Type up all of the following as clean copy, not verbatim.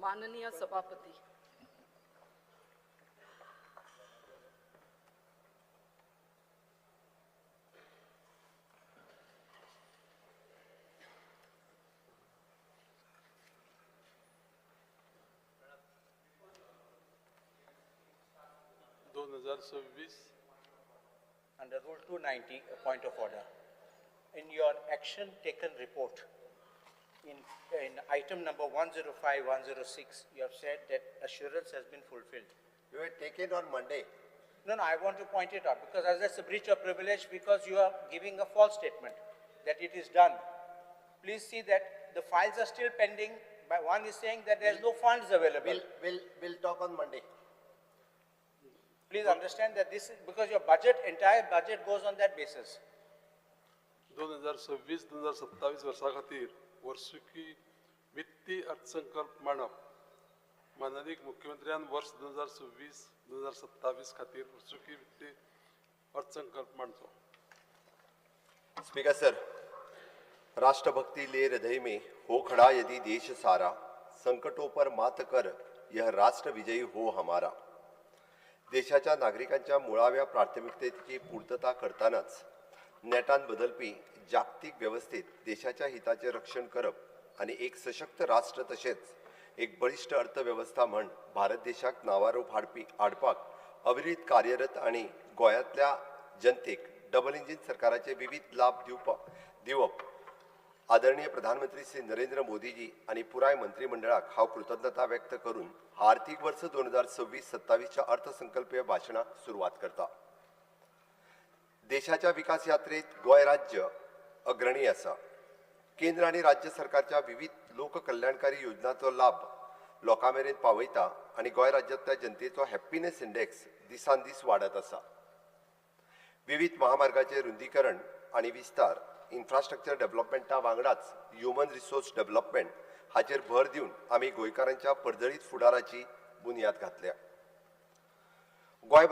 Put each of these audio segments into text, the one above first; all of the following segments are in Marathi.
माननीय सभापती, under Rule 290, a point of order. In your action taken report, in item number 105-106, you have said that assurance has been fulfilled. You had taken on Monday. No, I want to point it out because that's a breach of privilege because you are giving a false statement that it is done. Please see that the files are still pending. But one is saying that there is no funds available. We'll talk on Monday. Please understand that this is because your entire budget goes on that basis. 2026-2027 वर्सा खातीर वर्सुकी वित्तीय अर्थसंकल्प मांडप. माननीय मुख्यमंत्र्यान वर्ष 2026-2027 खातीर वर्सुकी वित्तीय अर्थसंकल्प मांडचो. स्पीकर सर, राष्ट्रभक्ति ले हृदय में हो खड़ा यदि देश सारा, संकटों पर मात कर यह राष्ट्र विजयी हो हमारा. देशाच्या नागरिकांच्या मुळाव्या प्राथमिकतेची पूर्तता करतानाच नेटान बदलपी जागतिक व्यवस्थेत देशाच्या हिताचे रक्षण करप आणि एक सशक्त राष्ट्र तसेच एक बळिष्ठ अर्थव्यवस्था म्हण भारत देशाक नावारूप हाडपाक अविरत कार्यरत आणि गोंयांतल्या जनतेक डबल इंजिन सरकाराचे विविध लाभ दिवप आदरणीय प्रधानमंत्री श्री नरेंद्र मोदीजी आणि पुराय मंत्रिमंडळाक हांव कृतज्ञता व्यक्त करून आर्थिक वर्ष 2026-27 अर्थसंकल्पीय भाषणाक सुरुवात करता. देशाच्या विकास यात्रेत गोंय राज्य अग्रणी आसा. केंद्र आणि राज्य सरकारच्या विविध लोककल्याणकारी योजनांचो लाभ लोकांमेरेन पावयता आणि गोंय राज्यातल्या जनतेचो हॅपीनेस इंडेक्स दिसान दीस वाडत आसा. विविध महामार्गाचे रुंदीकरण आणि विस्तार, इन्फ्रास्ट्रक्चर डेव्हलपमेंटा वांगडाच ह्युमन रिसोर्स डेव्हलपमेंट हाचेर भर दिवन आमी गोंयकारांच्या पर्जळीत फुडाराची बुनयाद घातल्या. गोंय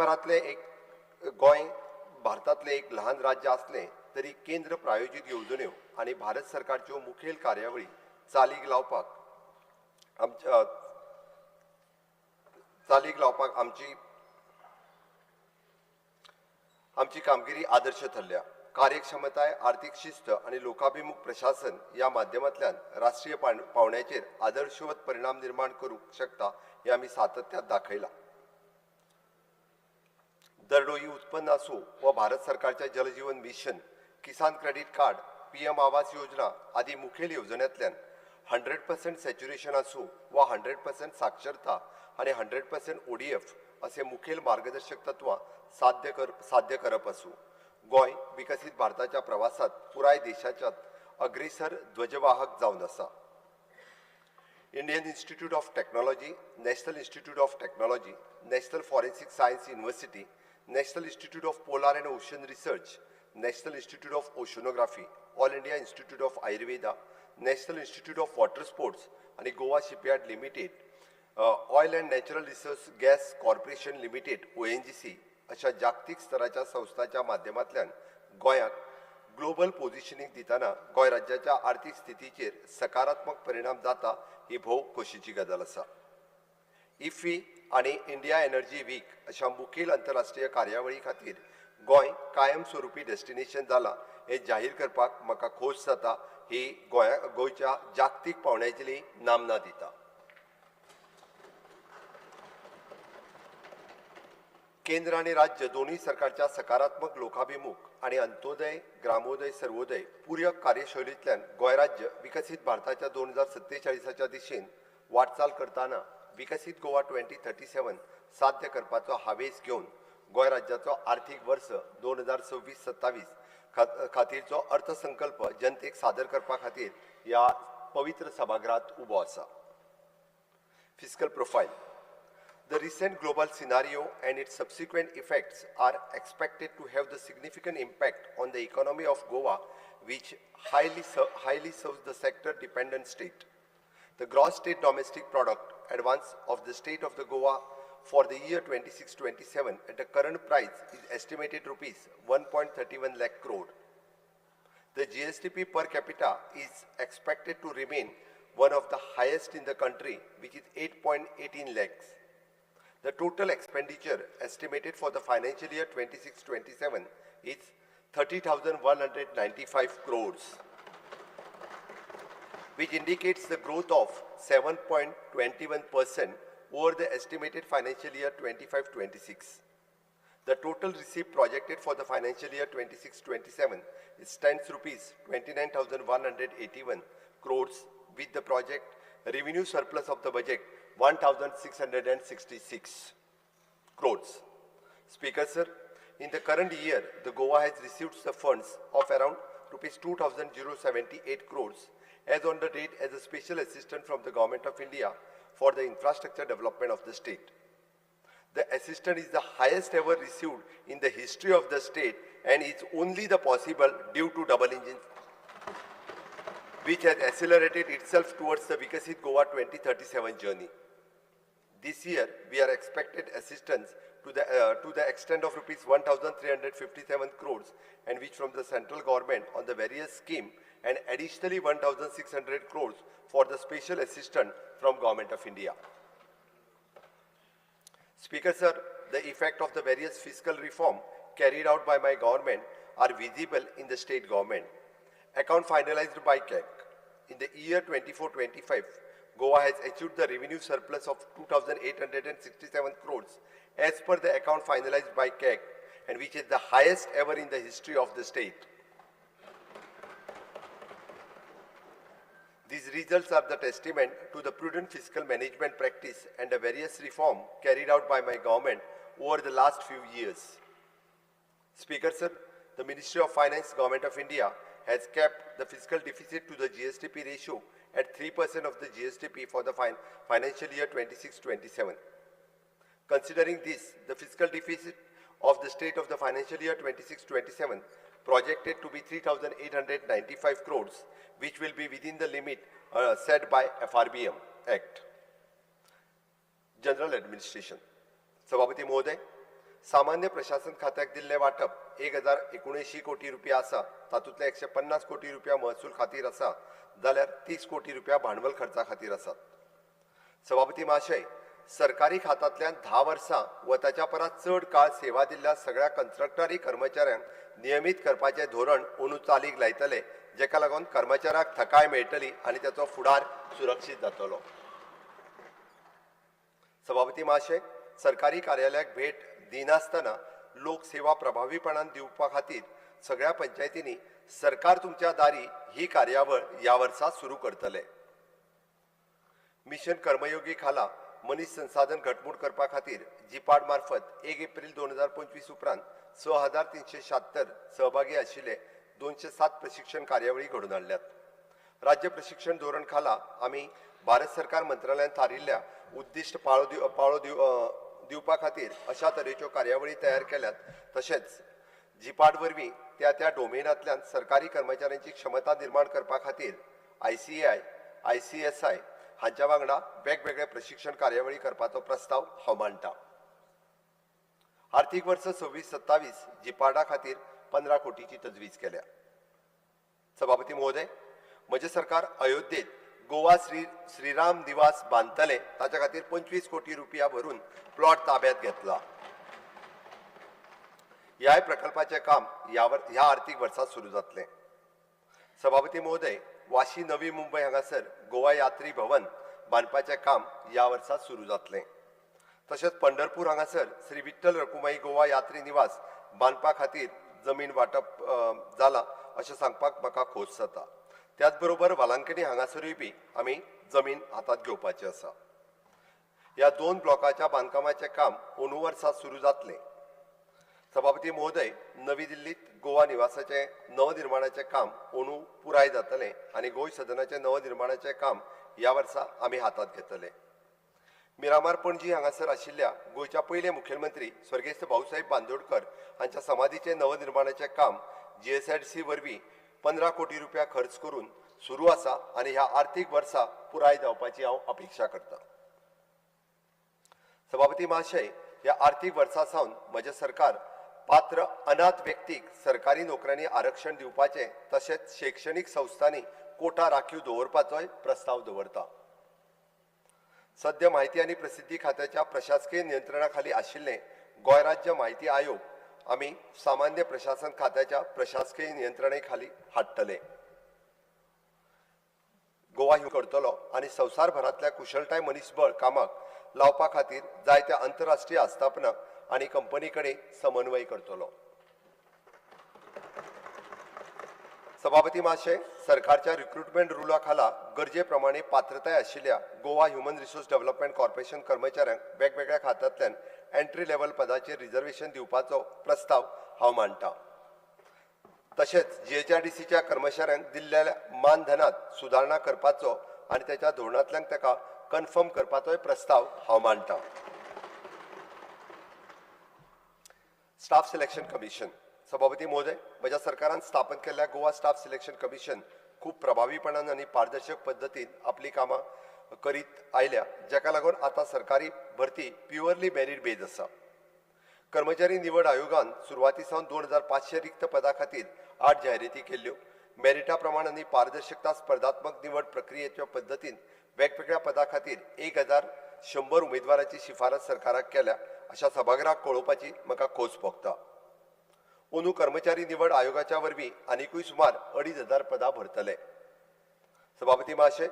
भारतातले एक लहान राज्य असले तरी केंद्र प्रायोजित येवजण्यो आणि भारत सरकारच्यो मुखेल कार्यावळी चालीक लावपाक आमची कामगिरी आदर्श ठरल्या. कार्यक्षमताय, आर्थिक शिस्त आणि लोकाभिमुख प्रशासन या माध्यमांतल्यान राष्ट्रीय पावंड्याचेर आदर्शवत परिणाम निर्माण करूंक शकता हे आमी सातत्यात दाखयला. दरडोई उत्पन्न असो वा भारत सरकारच्या जलजीवन मिशन, किसान credit card, PM Awas Yojana आदी मुखेल येवजण्यांतल्यान 100% सॅच्युरेशन असो वा 100% साक्षरता आणि 100% ODF असे मुखेल मार्गदर्शक तत्वां साध्य करप असो, गोंय विकसित भारताच्या प्रवासात पुराय देशाच्या अग्रेसर ध्वजवाहक जावन आसा. Indian institute of technology, national institute of technology, national forensic science university, national institute of polar and ocean research, national institute of oceanography, all India institute of Ayurveda, national institute of water sports आणि Goa shipyard limited, oil and natural resource gas corporation limited ONGC अशा जागतिक स्तराच्या संस्थांच्या माध्यमांतल्यान गोंयाक ग्लोबल पोझिशनिंग दिताना गोंय राज्याच्या आर्थिक स्थितीचेर सकारात्मक परिणाम जाता ही भोव खोशेची गजाल आसा. IFFI आणि इंडिया एनर्जी वीक अशा मुखेल आंतरराष्ट्रीय कार्यावळी खातीर गोंय कायमस्वरुपी डेस्टिनेशन जाला हे जाहीर करपाक म्हाका खोस जाता. ही गोंयच्या जागतीक पावंड्याचेर नामना दिता. केंद्र आणि राज्य दोन्ही सरकारच्या सकारात्मक लोकाभिमुख आणि अंत्योदय, ग्रामोदय, सर्वोदय पूरक कार्यशैलींतल्यान गोंय राज्य विकसित भारताच्या 2047च्या दिशेन वाटचाल करताना विकसित गोवा 2037 साध्य करपाचो हावेस घेवन गोंय राज्याचो आर्थिक वर्ष 2026-27 खातीरचो अर्थसंकल्प जनतेक सादर करपा खातीर ह्या पवित्र सभागृहात उबो आसा. Fiscal profile. The recent global scenario and its subsequent effects are expected to have the significant impact on the economy of Goa, which highly serves the sector-dependent state. The gross state domestic product advance of the state of the Goa for the year 26-27 at the current price is estimated rupees 1.31 lakh crore. The GSTP per capita is expected to remain one of the highest in the country, which is 8.18 lakhs. The total expenditure estimated for the financial year 26-27 is 30,195 crores, which indicates the growth of 7.21% over the estimated financial year 25-26. The total receipt projected for the financial year 26-27 stands rupees 29,181 crores, with the project revenue surplus of the budget 1,666 crores. Speaker sir, in the current year, the Goa has received the funds of around rupees 2,078 crores as on the date as a special assistant from the Government of India for the infrastructure development of the state. The assistance is the highest ever received in the history of the state and is only the possible due to double engine, which has accelerated itself towards the Vikasit Goa 2037 journey. This year, we are expected assistance to the extent of rupees 1,357 crores, and which from the central government on the various scheme, and additionally 1,600 crores for the special assistance from Government of India. Speaker sir, the effect of the various fiscal reform carried out by my government are visible in the state government. Account finalized by CAG. In the year 24-25, Goa has achieved the revenue surplus of 2,867 crores as per the account finalized by CAG, and which is the highest ever in the history of the state. These results are the testament to the prudent fiscal management practice and the various reform carried out by my government over the last few years. Speaker sir, the Ministry of Finance, Government of India has kept the fiscal deficit to the GSTP ratio at 3% of the GSTP for the financial year 26-27. Considering this, the fiscal deficit of the state of the financial year 26-27 projected to be 3,895 crores, which will be within the limit set by FRBM Act. General Administration. सभापती महोदय, सामान्य प्रशासन खात्याक दिल्ले वाटप 1,079 कोटी रुपया आसा, तातूंतले 150 कोटी रुपया महसूल खातीर आसा, जाल्यार 30 कोटी रुपया भांडवल खर्चा खातीर आसात. सभापती महाशय, सरकारी खात्यांतल्यान 10 वर्सां व ताच्या परस चड काळ सेवा दिल्ल्या सगळ्या कंत्राटदारी कर्मचाऱ्यांक नियमित करपाचे धोरण अंदू चालीक लायतले, जेका लागून कर्मचाऱ्यांक थकाय मेळटली आनी ताचो फुडार सुरक्षीत जातलो. सभापती महाशय, सरकारी कार्यालयाक भेट दिनासतना लोक सेवा प्रभावीपणान दिवपा खातीर सगळ्या पंचायतींनी सरकार तुमच्या दारी ही कार्यावळ या वर्सा सुरू करतले. मिशन कर्मयोगी खाला मनीस संसाधन घटमूट करपा खातीर जिपाड मार्फत 1 एप्रिल 2025 उपरांत 6,376 सहभागी आशिल्ले 207 प्रशिक्षण कार्यावळी घडून हाडल्यात. राज्य प्रशिक्षण धोरण खाला आमी भारत सरकार मंत्रालयान थारिल्ल्या उद्दिष्ट पाळो दिवपा खातीर अशा तरेच्यो कार्यावळी तयार केल्यात. तशेंच जिपाड वरवीं त्या डोमेनांतल्यान सरकारी कर्मचाऱ्यांची क्षमता निर्माण करपा खातीर ICAI, ICSI हांच्या वांगडा वेगवेगळे प्रशिक्षण कार्यावळी करपाचो प्रस्ताव हांव मांडटा. आर्थीक वर्स 26-27 जिपाडा खातीर 15 कोटीची तजवीज केल्या. सभापती महोदय, म्हजे सरकार अयोध्येत गोवा श्रीराम निवास बांदतले, ताच्या खातीर 25 कोटी रुपया भरून प्लॉट ताब्यात घेतला. ह्या प्रकल्पाचे काम ह्या आर्थीक वर्सात सुरू जातले. सभापती महोदय, वाशी नवी मुंबय हांगासर गोवा यात्री भवन बांदपाचे काम ह्या वर्सात सुरू जातले. तशेंच पंढरपूर हांगासर श्री विठ्ठल रखुमाई गोवा यात्री निवास बांदपा खातीर जमीन वांटप जाला अशें सांगपाक म्हाका खोस जाता. त्याच बरोबर वालांकणी हांगासरूय बी आमी जमीन हातात घेवपाची आसा. ह्या 2 ब्लॉकाच्या बांदकामाचे काम अंदू वर्सात सुरू जातले. सभापती महोदय, नवी दिल्लीत गोवा निवासाचे नवनिर्माणाचे काम अंदू पुराय जातले आनी गोंय सदनाचे नवनिर्माणाचे काम ह्या वर्सा आमी हातात घेतले. मिरामार पणजी हांगासर आशिल्ल्या गोंयच्या पयले मुखेलमंत्री स्वर्गेस्त भाऊसाहेब बांदोडकर हांच्या समाधीचे नवनिर्माणाचे काम GSIDC वरवीं 15 कोटी रुपया खर्च करून सुरू आसा आनी ह्या आर्थीक वर्सा पुराय जावपाची हांव अपेक्षा करता. सभापती महाशय, ह्या आर्थीक वर्सा सावन म्हजें सरकार पात्र अनाथ व्यक्तीक सरकारी नोकऱ्यांनी आरक्षण दिवपाचे तशेंच शैक्षणीक संस्थांनी कोटा राखीव दवरपाचोय प्रस्ताव दवरता. सध्या माहिती आणि प्रसिद्धी खात्याच्या प्रशासकीय नियंत्रणाखाली आशिल्ले गोंय राज्य माहिती आयोग आम्ही सामान्य प्रशासन खात्याच्या प्रशासकीय नियंत्रणेखाली हाडटले. गोवा ह्यो करतलो आणि संवसारभरातल्या कुशळटाय मनीसबळ कामाक लावपा खातीर जायत्या आंतरराष्ट्रीय आस्थापना आणि कंपनी कडेन समन्वय करतलो. सभापती महाशय, सरकारच्या रिक्रुटमेंट रुला खाला गरजे प्रमाणे पात्रताय आशिल्ल्या Goa human resource development corporation कर्मचाऱ्यांक वेगवेगळ्या खात्यांतल्यान एंट्री लेव्हल पदाचेर रिझर्वेशन दिवपाचो प्रस्ताव हांव मांडटा. तशेंच GHRDCच्या कर्मचाऱ्यांक दिल्ल्या मानधनात सुदारणा करपाचो आणि त्याच्या धोरणांतल्यान ताका कन्फर्म करपाचोय प्रस्ताव हांव मांडटा. Staff selection commission. सभापती महोदय, म्हज्या सरकारान स्थापन केल्ल्या गोवा स्टाफ सिलेक्शन कमिशन खूब प्रभावीपणान आणि पारदर्शक पद्दतीन आपली कामां करीत आयल्या, जाका लागून आता सरकारी भरती प्युअरली मेरिट बेज आसा. कर्मचारी निवड आयोगान सुरवाती सावन 2500 रिक्त पदां खातीर 8 जाहिराती केल्ल्यो. मेरिटा प्रमाण आणि पारदर्शकता स्पर्धात्मक निवड प्रक्रियेच्या पद्दतीन वेगवेगळ्या पदां खातीर 1100 उमेदवारांची शिफारस सरकाराक केल्या अशा सभागृहाक कळोवपाची म्हाका खोस भोगता. अंदू कर्मचारी निवड आयोगाच्या वरवीं आनीकूय सुमार 2500 पदां भरतले. सभापती महाशय,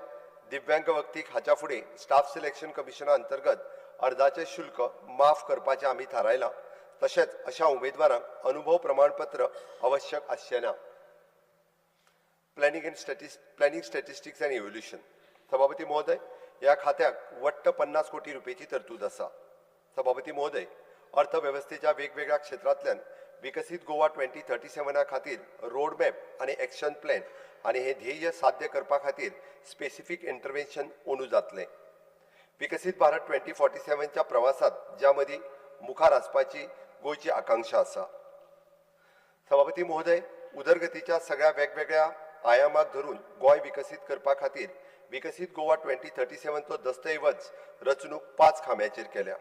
दिव्यांग व्यक्तीक हाच्या फुडें स्टाफ सिलेक्शन कमिशना अंतर्गत अर्जाचें शुल्क माफ करपाचें आमी थारायलां. तशेंच अशा उमेदवारांक अनुभव प्रमाणपत्र आवश्यक आसचें ना. Planning statistics and evolution. सभापती महोदय, ह्या खात्याक वट्ट 50 कोटी रुपयाची तरतूद आसा. सभापती महोदय, अर्थवेवस्थेच्या वेगवेगळ्या क्षेत्रांतल्यान विकसित गोवा 2037 खातीर रोड मॅप आणि एक्शन प्लॅन आणि हे ध्येय साध्य करपा खातीर स्पेसिफिक इंटरव्हेन्शन अंदू जातलें. विकसित भारत 2047च्या प्रवासात ज्या मदीं मुखार आसपाची गोंयची आकांक्षा आसा. सभापती महोदय, उदरगतीच्या सगळ्या वेगवेगळ्या आयामाक धरून गोंय विकसीत करपा खातीर विकसित गोवा 2037चो दस्तऐवज रचणूक 5 खांब्याचेर केल्या.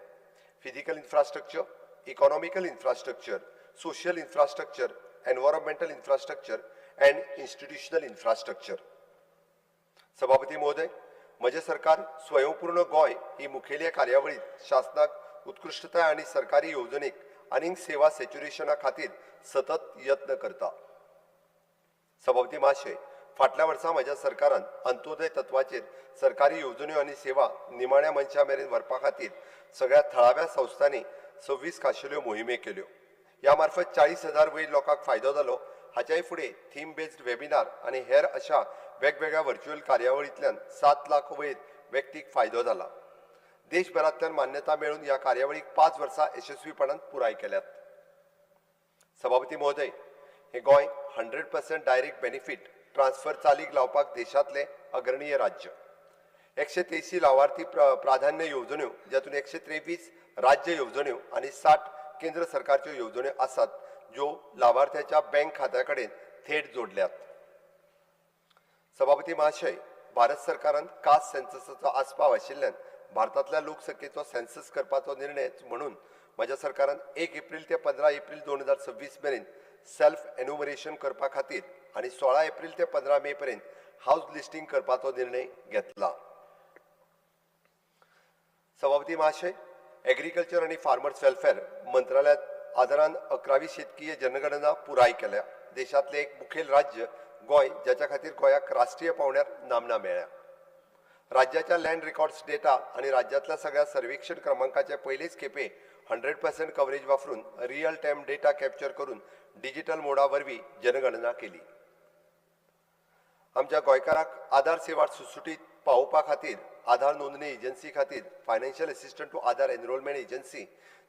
Physical infrastructure, economical infrastructure, social infrastructure, environmental infrastructure and institutional infrastructure. सभापती महोदय, म्हजें सरकार स्वयंपूर्ण गोंय ही मुखेली कार्यावळीत शासनाक उत्कृष्टताय आणि सरकारी येवजणेक आनीक सेवा सॅच्युरेशना खातीर सतत यत्न करता. सभापती महाशय, फाटल्या वर्सा म्हज्या सरकारान अंत्योदय तत्वाचेर सरकारी येवजण्यो आनी सेवा निमाण्या मनशा मेरेन व्हरपा खातीर सगळ्या थळाव्या संस्थांनी 26 खाशेल्यो मोहिमे केल्यो. ह्या मार्फत 40,000 वयर लोकांक फायदो जालो. हाच्याय फुडें थीम बेस्ड वेबिनार आणि हेर अशा वेगवेगळ्या व्हर्च्युअल कार्यावळींतल्यान 7 लाख वयर व्यक्तीक फायदो जाला. देशभरांतल्यान मान्यता मेळून ह्या कार्यावळीक 5 वर्सां यशस्वीपणान पुराय केल्यात. सभापती महोदय, हे गोंय 100% डायरेक्ट बेनिफीट ट्रान्सफर चालीक लावपाक देशांतले अग्रणीय राज्य. 183 लावार्थी प्राधान्य येवजण्यो, जातून 123 राज्य येवजण्यो आणि 60 केंद्र सरकारच्यो येवजण्यो आसात, ज्यो लावार्थ्याच्या बँक खात्या कडेन थेट जोडल्यात. सभापती महाशय, भारत सरकारान कास्ट सेन्ससाचो आस्पाव आशिल्ल्यान भारतांतल्या लोकसंख्येचो सेन्सस करपाचो निर्णय म्हणून म्हज्या सरकारान 1 एप्रिल ते 15 एप्रिल 2026 मेरेन सेल्फ एन्युमरेशन करपा खातीर आणि 16 एप्रिल ते 15 मे पर्यंत हाऊस लिस्टिंग करपाचो निर्णय घेतला. सभापती महाशय, एग्रीकल्चर आणि फार्मर्स वेलफेअर मंत्रालयात आदारान 11वी शेतकीय जनगणना पुराय केल्या. देशांतले एक मुखेल राज्य गोंय, ज्याच्या खातीर गोंयाक राष्ट्रीय पावंड्यार नामना मेळ्ळ्या. राज्याच्या लँड रेकॉर्ड्स डेटा आणि राज्यातल्या सगळ्या सर्वेक्षण क्रमांकाचे पयलेच खेपे 100% कव्हरेज वापरून रियल टायम डेटा कॅप्चर करून डिजिटल मोडा वरवीं जनगणना केली. आमच्या गोंयकारांक आधार सेवा सुटसुटीत पावोवपा खातीर आधार नोंदणी एजन्सी खातीर financial assistant to Aadhaar enrolment agency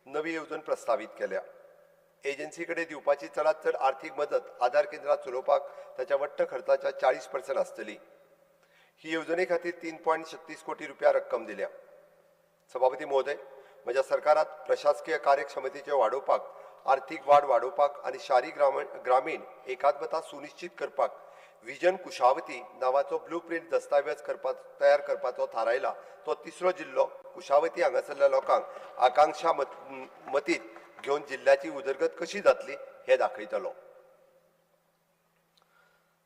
नवी येवजण प्रस्तावित केल्या. एजन्सी कडेन दिवपाची चडांत चड आर्थीक मदत आधार केंद्रां चलोवपाक ताच्या वट्ट खर्चाच्या 40% आसतली. ही येवजणे खातीर 3.36 कोटी रुपया रक्कम दिल्या. सभापती महोदय, म्हज्या सरकारात प्रशासकीय कार्यक्षमतेचे वाडोवपाक, आर्थीक वाड वाडोवपाक आणि शारी ग्रामीण एकात्मता सुनिश्चित करपाक विजन कुशावती नावाचो ब्लूप्रिंट दस्तावेज तयार करपाचो थारायला. तो 3रो जिल्लो कुशावती हांगासरल्या लोकांक आकांक्षा मतीत घेवन जिल्ल्याची उदरगत कशी जातली हे दाखयतलो.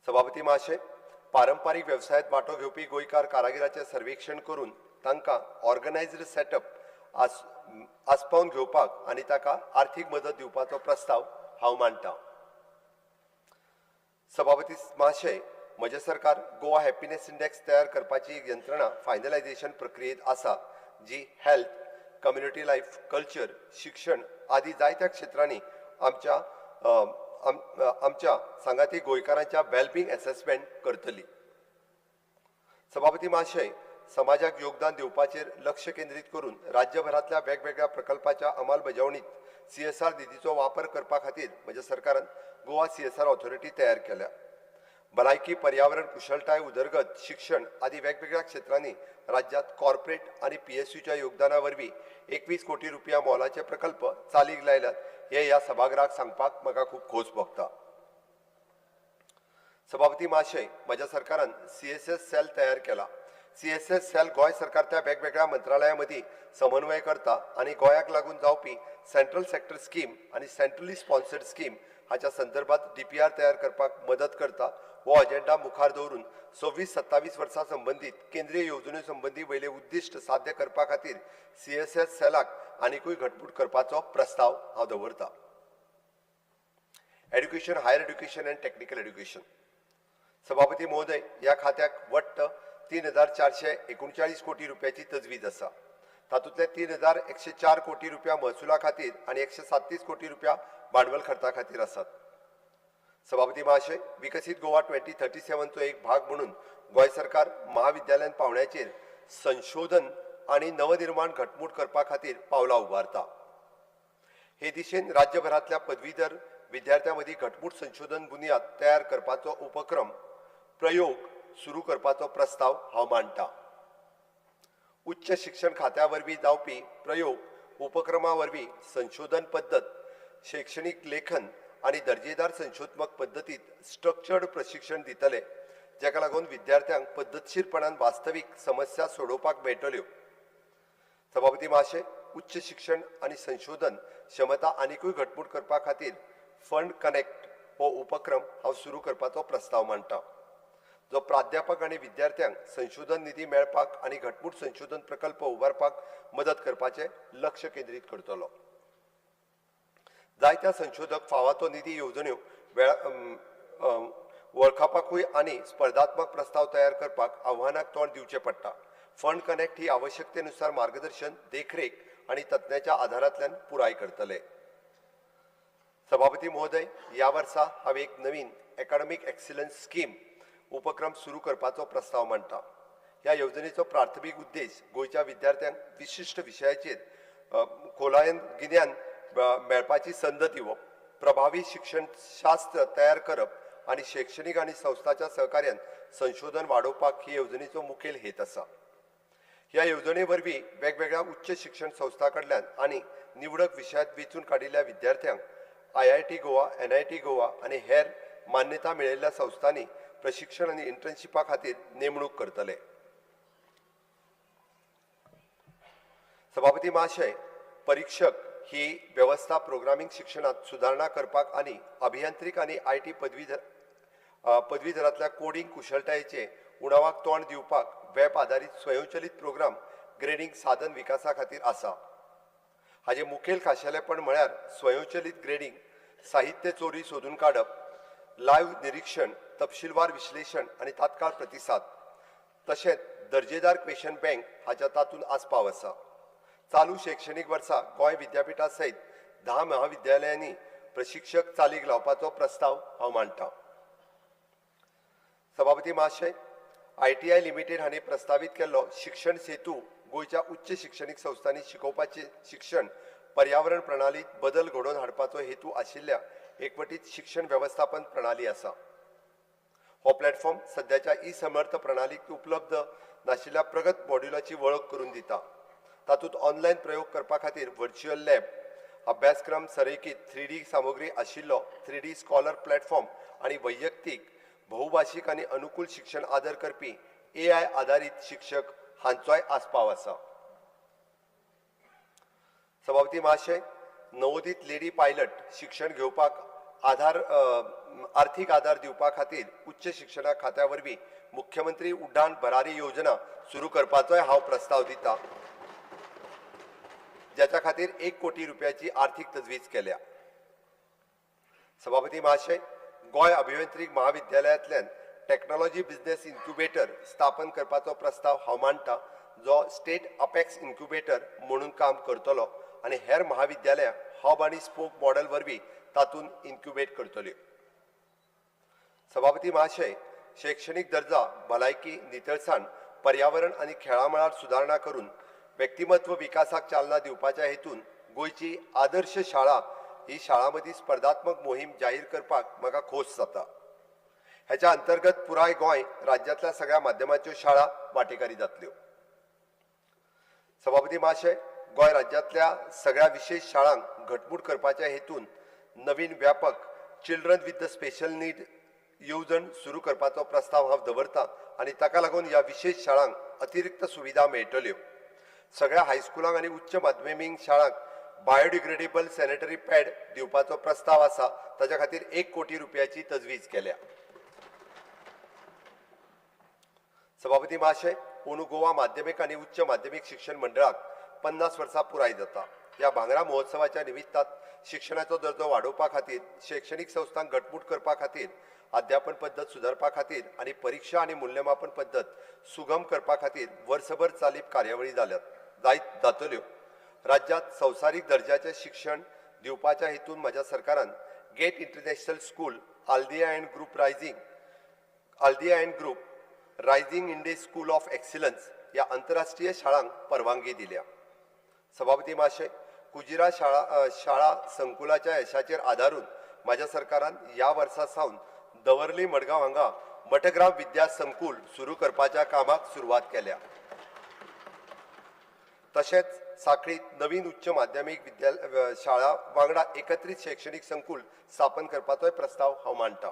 सभापती महाशय, पारंपारीक व्यवसायात वांटो घेवपी गोंयकार कारागिरांचें सर्वेक्षण करून तांकां ऑर्गनायज्ड सेटअप आस्पावन घेवपाक आनी ताका आर्थीक मदत दिवपाचो प्रस्ताव हांव मांडटां. सभापती महाशय, म्हजें सरकार गोवा हॅपीनेस इंडेक्स तयार करपाची एक यंत्रणा फायनलायझेशन प्रक्रियेत आसा, जी हेल्थ, कम्युनिटी लायफ, कल्चर, शिक्षण आदी जायत्या क्षेत्रांनी आमच्या सांगाती गोंयकारांच्या वेलबींग असेसमेंट करतली. सभापती महाशय, समाजाक योगदान दिवपाचेर लक्ष केंद्रीत करून राज्यभरांतल्या वेगवेगळ्या प्रकल्पाच्या अंमलबजावणीत CSR निधीचो वापर करपा खातीर म्हज्या सरकारान गोवा CSR ऑथॉरिटी तयार केल्या. भलायकी, पर्यावरण, कुशळटाय, उदरगत, शिक्षण आदी वेगवेगळ्या क्षेत्रांनी राज्यांत कॉर्पोरेट आणि PSUच्या योगदाना वरवीं 21 कोटी रुपया मोलाचे प्रकल्प चालीक लायल्यात हे ह्या सभागृहाक सांगपाक म्हाका खूब खोस भोगता. सभापती महाशय, म्हज्या सरकारान CSS सेल तयार केला. CSS सेल गोंय सरकारच्या वेगवेगळ्या मंत्रालयां मदीं समन्वय करता आणि गोंयाक लागून जावपी सेंट्रल सेक्टर स्कीम आणि सेंट्रली स्पॉन्सर्ड स्कीम हाच्या संदर्भात DPR तयार करपाक मदत करता. हो अजेंडा मुखार दवरून 26-27 वर्सां संबंदीत केंद्रीय येवजण्यो संबंदी वयले उद्दिश्ट साध्य करपा खातीर CSS सेलाक आनीकूय घटमूट करपाचो प्रस्ताव हांव दवरतां. Education, higher education and technical education. सभापती महोदय, ह्या खात्याक वट्ट 3,439 कोटी रुपयाची तजवीज आसा. तातूंतले 3,104 कोटी रुपया महसुला खातीर आणि 137 कोटी रुपया भांडवल खर्चा खातीर आसात. सभापती महाशय, विकसित गोवा 2037 चो एक भाग म्हणून गोंय सरकार महाविद्यालयन पावंड्याचेर संशोधन आणि नवनिर्माण घटमूट करपा खातीर पावलां उबारता. हे दिशेन राज्यभरांतल्या पदवीधर विद्यार्थ्यां मदीं घटमूट संशोधन बुनियाद तयार करपाचो उपक्रम प्रयोग सुरू करपाचो प्रस्ताव हांव मांडटां. उच्च शिक्षण खात्या वरवीं जावपी प्रयोग उपक्रमा वरवीं संशोधन पद्दत, शैक्षणिक लेखन आणि दर्जेदार संशोधनात्मक पद्दतीत स्ट्रक्चर्ड प्रशिक्षण दितले, जेका लागून विद्यार्थ्यांक पद्धतशीरपणान वास्तवीक समस्या सोडोवपाक मेळटल्यो. सभापती महाशय, उच्च शिक्षण आणि संशोधन क्षमता आनीकूय घटमूट करपा खातीर फंड कनेक्ट हो उपक्रम हांव सुरू करपाचो प्रस्ताव मांडटां, जो प्राध्यापक आणि विद्यार्थ्यांक संशोधन निधी मेळपाक आणि घटमूट संशोधन प्रकल्प उबारपाक मदत करपाचे लक्ष केंद्रीत करतलो. जायत्या संशोधक फावो तो निधी येवजण्यो वळखपाकूय आणि स्पर्धात्मक प्रस्ताव तयार करपाक आव्हानाक तोंड दिवचें पडटा. फंड कनेक्ट ही आवश्यकतेनुसार मार्गदर्शन, देखरेख आणि तज्ञांच्या आधारांतल्यान पुराय करतले. सभापती महोदय, ह्या वर्सा हांव एक नवीन एकाडेमिक एक्सिलन्स स्कीम उपक्रम सुरू करपाचो प्रस्ताव मांडटा. ह्या येवजणेचो प्राथमीक उद्देश गोंयच्या विद्यार्थ्यांक विशिश्ट विशयाचेर खोलायेन गिन्यान मेळपाची संद दिवप, प्रभावी शिक्षण शास्त्र तयार करप आणि शैक्षणिक आणि संस्थांच्या सहकार्यान संशोधन वाडोवपाक ही येवजणेचो मुखेल हेत आसा. ह्या येवजणे वरवीं वेगवेगळ्या उच्च शिक्षण संस्था कडल्यान आणि निवडक विशयांत वेंचून काडिल्ल्या विद्यार्थ्यांक IIT गोवा, NIT गोवा आणि हेर मान्यता मेळयल्ल्या संस्थांनी प्रशिक्षण आणि इंटर्नशिपा खातीर नेमणूक करतले. सभापती महाशय, परीक्षक ही व्यवस्था प्रोग्रामिंग शिक्षणात सुधारणा करपाक आणि अभियांत्रिक आणि IT पदवीधरांतल्या कोडिंग कुशळटायेचे उणावाक तोंड दिवपाक वेब आधारित स्वयंचलित प्रोग्राम ग्रेडिंग साधन विकासा खातीर आसा. हाचे मुखेल खाशेलेपण म्हळ्यार स्वयंचलित ग्रेडिंग, साहित्य चोरी सोदून काडप, लायव्ह निरीक्षण, तपशीलवार विश्लेषण आणि तात्काळ प्रतिसाद, तशेंच दर्जेदार क्वेश्चन बँक हाच्या तातूंत आस्पाव आसा. चालू शैक्षणिक वर्सा गोंय विद्यापीठा सयत 10 महाविद्यालयांनी प्रशिक्षक चालीक लावपाचो प्रस्ताव हांव मांडटां. सभापती महाशय, ITI लिमिटेड हांणी प्रस्तावित केल्लो शिक्षण सेतू गोंयच्या उच्च शिक्षणीक संस्थांनी शिकोवपाचे शिक्षण पर्यावरण प्रणालीत बदल घडोवन हाडपाचो हेतू आशिल्ल्या एकवटीत शिक्षण वेवस्थापन प्रणाली आसा. हो प्लॅटफॉर्म सध्याच्या समर्थ प्रणालीक उपलब्ध नाशिल्ल्या प्रगत मॉड्युलाची वळख करून दिता. तातूंत ऑनलायन प्रयोग करपा खातीर व्हर्च्युअल लॅब, अभ्यासक्रम संरेखीत 3D सामुग्री आशिल्लो 3D स्कॉलर प्लॅटफॉर्म आणि वैयक्तीक, बहुभाशीक आणि अनुकूल शिक्षण आदर करपी AI आधारित शिक्षक हांचोय आस्पाव आसा. सभापती महाशय, नवोदित लेडी पायलट शिक्षण घेवपाक आर्थीक आधार दिवपा खातीर उच्च शिक्षणा खात्या वरवीं मुख्यमंत्री उड्डाण भरारी योजना सुरू करपाचोय हांव प्रस्ताव दिता, ज्याच्या खातीर 1 कोटी रुपयाची आर्थीक तजवीज केल्या. सभापती महाशय, गोय अभियांत्रिक महाविद्यालयांतल्यान टेक्नॉलॉजी बिझनेस इन्क्युबेटर स्थापन करपाचो प्रस्ताव हांव मांडटा, जो स्टेट अपेक्स इन्क्युबेटर म्हणून काम करतलो आनी हेर महाविद्यालयां हब आनी स्पोक मॉडेल वरवीं तातूंत इन्क्युबेट करतल्यो. सभापती महाशय, शैक्षणिक दर्जा, भलायकी, नितळसाण, पर्यावरण आनी खेळां मळार सुदारणा करून व्यक्तिमत्व विकासाक चालना दिवपाच्या हेतून गोंयची आदर्श शाळा ही शाळां मदीं स्पर्धात्मक मोहीम जाहीर करपाक म्हाका खोस जाता. हेच्या अंतर्गत पुराय गोंय राज्यांतल्या सगळ्या माध्यमांच्यो शाळा वांटेकारी जातल्यो. सभापती महाशय, गोंय राज्यांतल्या सगळ्या विशेष शाळांक घटमूट करपाच्या हेतून नवीन व्यापक children with the special need येवजण सुरू करपाचो प्रस्ताव हांव दवरतां आनी ताका लागून ह्या विशेष शाळांक अतिरिक्त सुविधा मेळटल्यो. सगळ्या हायस्कुलांक आनी उच्च माध्यमीक शाळांक बायोडिग्रेडेबल सॅनिटरी पॅड दिवपाचो प्रस्ताव आसा, ताच्या खातीर 1 कोटी रुपयाची तजवीज केल्या. सभापती महाशय, अंदू गोवा माध्यमीक आनी उच्च माध्यमीक शिक्षण मंडळाक 50 वर्सां पुराय जाता. ह्या भांगरा महोत्सवाच्या निमित्तान शिक्षणाचो दर्जो वाडोवपा खातीर, शैक्षणिक संस्थांक घटमूट करपा खातीर, अध्यापन पद्दत सुदारपा खातीर आनी परीक्षा आनी मूल्यमापन पद्दत सुगम करपा खातीर वर्सभर चालीप कार्यावळी जातल्यो. राज्यांत संवसारीक दर्जाचें शिक्षण दिवपाच्या हेतून म्हज्या सरकारान गेट इंटरनॅशनल स्कूल, आल्दिया and group rising India school of excellence ह्या आंतरराष्ट्रीय शाळांक परवानगी दिल्या. सभापती महाशय, कुजिरा शाळा संकुलाच्या यशाचेर आदारून म्हज्या सरकारान ह्या वर्सा सावन दवर्ली मडगांव हांगा मठग्राम विद्या संकुल सुरू करपाच्या कामाक सुरवात केल्या. तशेंच साखळीत नवीन उच्च माध्यमीक शाळा वांगडा एकत्रीत शैक्षणिक संकुल स्थापन करपाचोय प्रस्ताव हांव मांडटां.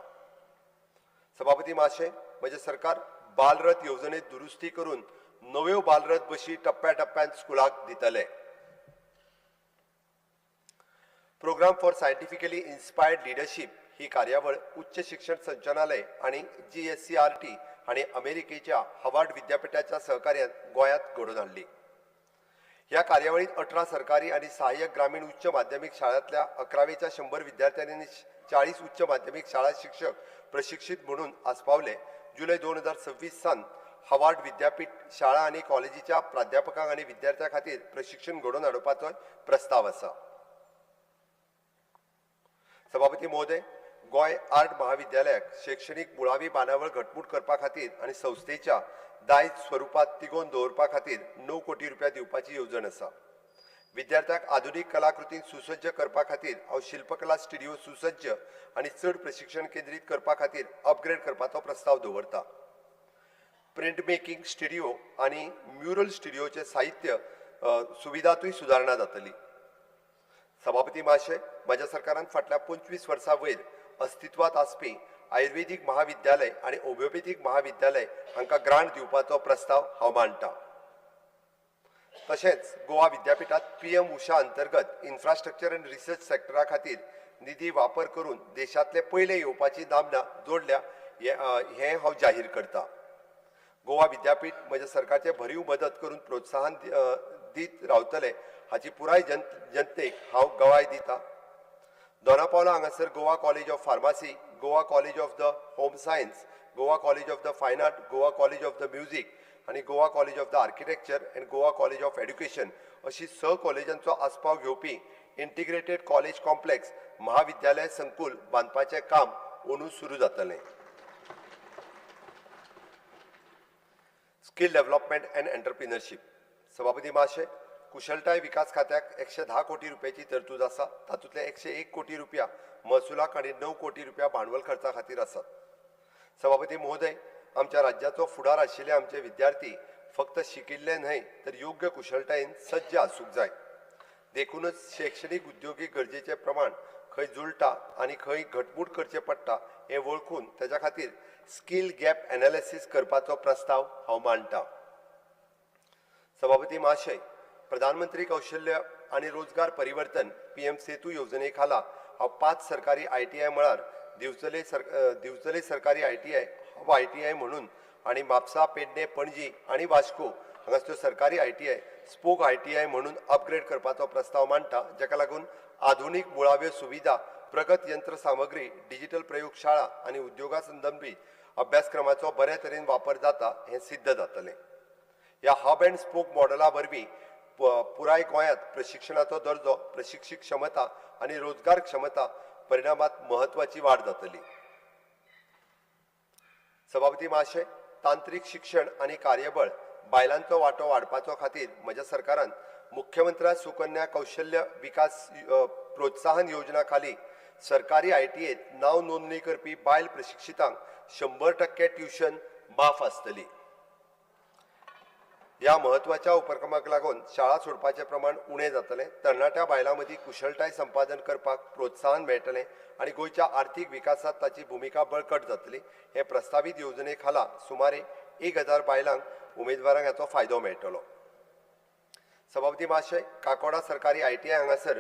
सभापती महाशय, म्हजें सरकार बालरथ येवजणेत दुरुस्ती करून नव्यो बालरथ बशी टप्प्याटप्प्यान स्कुलाक दितले. Programme for scientifically inspired leadership ही कार्यावळ उच्च शिक्षण संचालनालय आणि GSCRT हांणी अमेरिकेच्या हार्वर्ड विद्यापीठाच्या सहकार्यान गोंयांत घडोवन हाडली. ह्या कार्यावळीत 18 सरकारी आणि सहाय्यक ग्रामीण उच्च माध्यमिक शाळांतल्या 11वेच्या 100 विद्यार्थ्यांनी 40 उच्च माध्यमिक शाळा शिक्षक प्रशिक्षित म्हणून आस्पावले. जुलै 2026 सावन हार्वर्ड विद्यापीठ शाळा आणि कॉलेजीच्या प्राध्यापकांक आणि विद्यार्थ्यां खातीर प्रशिक्षण घडोवन हाडपाचो प्रस्ताव आसा. सभापती महोदय, गोंय आर्ट महाविद्यालयाक शैक्षणिक मुळावी बांदावळ घटमूट करपा खातीर आनी संस्थेच्या दायज स्वरुपात तिगोवन दवरपा खातीर 9 कोटी रुपया दिवपाची येवजण आसा. विद्यार्थ्यांक आधुनीक कलाकृतींक सुसज्ज करपा खातीर हांव शिल्पकला स्टुडिओ सुसज्ज आनी चड प्रशिक्षण केंद्रीत करपा खातीर अपग्रेड करपाचो प्रस्ताव दवरता. प्रिंट मेकिंग स्टुडिओ आनी म्युरल स्टुडिओचे साहित्य सुविधांतूय सुदारणा जातली. सभापती महाशय, म्हज्या सरकारान फाटल्या 25 वर्सां वयर अस्तित्वात आसपी आयुर्वेदीक महाविद्यालय आनी होमिओपॅथीक महाविद्यालय हांकां ग्रांट दिवपाचो प्रस्ताव हांव मांडटां. तशेंच गोवा विद्यापीठात PM उषा अंतर्गत इन्फ्रास्ट्रक्चर आनी रिसर्च सेक्टरा खातीर निधी वापर करून देशांतले पयले येवपाची नामना जोडल्या हें हांव जाहीर करतां. गोवा विद्यापीठ म्हज्या सरकारचे भरीव मदत करून प्रोत्साहन दीत रावतले हाची पुराय जनतेक हांव गवाय दितां. दोनापावला हांगासर Goa college of pharmacy, Goa college of the home science, Goa college of the fine art, Goa college of the music आनी Goa college of the architecture and Goa college of education अशी 6 कॉलेजांचो आस्पाव घेवपी इंटिग्रेटेड कॉलेज कॉम्प्लेक्स महाविद्यालय संकुल बांदपाचें काम अंदू सुरू जातलें. Skill development and entrepreneurship. सभापती महाशय, कुशळटाय विकास खात्याक 110 कोटी रुपयाची तरतूद आसा. तातूंतले 101 कोटी रुपया महसुलाक आनी 9 कोटी रुपया भांडवल खर्चा खातीर आसात. सभापती महोदय, आमच्या राज्याचो फुडार आशिल्ले आमचे विद्यार्थी फक्त शिकिल्ले न्हय तर योग्य कुशळटायेन सज्ज आसूंक जाय. देखूनच शैक्षणिक उद्योगीक गरजेचें प्रमाण खंय जुळटा आनी खंय घटमूट करचें पडटा हें वळखून ताच्या खातीर स्किल गॅप एनालिसीस करपाचो प्रस्ताव हांव मांडटां. सभापती महाशय, प्रधानमंत्री कौशल्य आनी रोजगार परिवर्तन PM सेतू येवजणे खाला हांव 5 सरकारी ITI मळार दिवचले सरकारी ITI म्हणून आणि म्हापसा पेडणे पणजी आणि वास्को हांगासल्यो सरकारी ITI स्पोक ITI म्हणून अपग्रेड करपाचो प्रस्ताव मांडटा, जाका लागून आधुनीक मुळाव्यो सुविधा, प्रगत यंत्र सामग्री, डिजिटल प्रयोगशाळा आणि उद्योगा संबंधी अभ्यासक्रमाचो बरे तरेन वापर जाता हे सिद्ध जातलें. ह्या हब अँड स्पोक मॉडेला वरवीं पुराय गोंयांत प्रशिक्षणाचो दर्जो, प्रशिक्षीत क्षमता आणि रोजगार क्षमता परिणामात महत्वाची वाड जातली. सभापती महाशय, तांत्रीक शिक्षण आणि कार्यबळ बायलांचो वांटो वाडपाचो खातीर म्हज्या सरकारान मुख्यमंत्री सुकन्या कौशल्य विकास प्रोत्साहन योजना खाली सरकारी ITI नाव नोंदणी करपी बायल प्रशिक्षितांक 100% ट्युशन माफ आसतली. ह्या महत्वाच्या उपक्रमाक लागून शाळा सोडपाचें प्रमाण उणें जातलें, तरणाट्या बायलां मदीं कुशळटाय संपादन करपाक प्रोत्साहन मेळटलें आनी गोंयच्या आर्थीक विकासात ताची भुमिका बळकट जातली. हे प्रस्तावित येवजणे खाला सुमारे 1000 बायलांक उमेदवारांक हाचो फायदो मेळटलो. सभापती महाशय, काकोडा सरकारी ITI हांगासर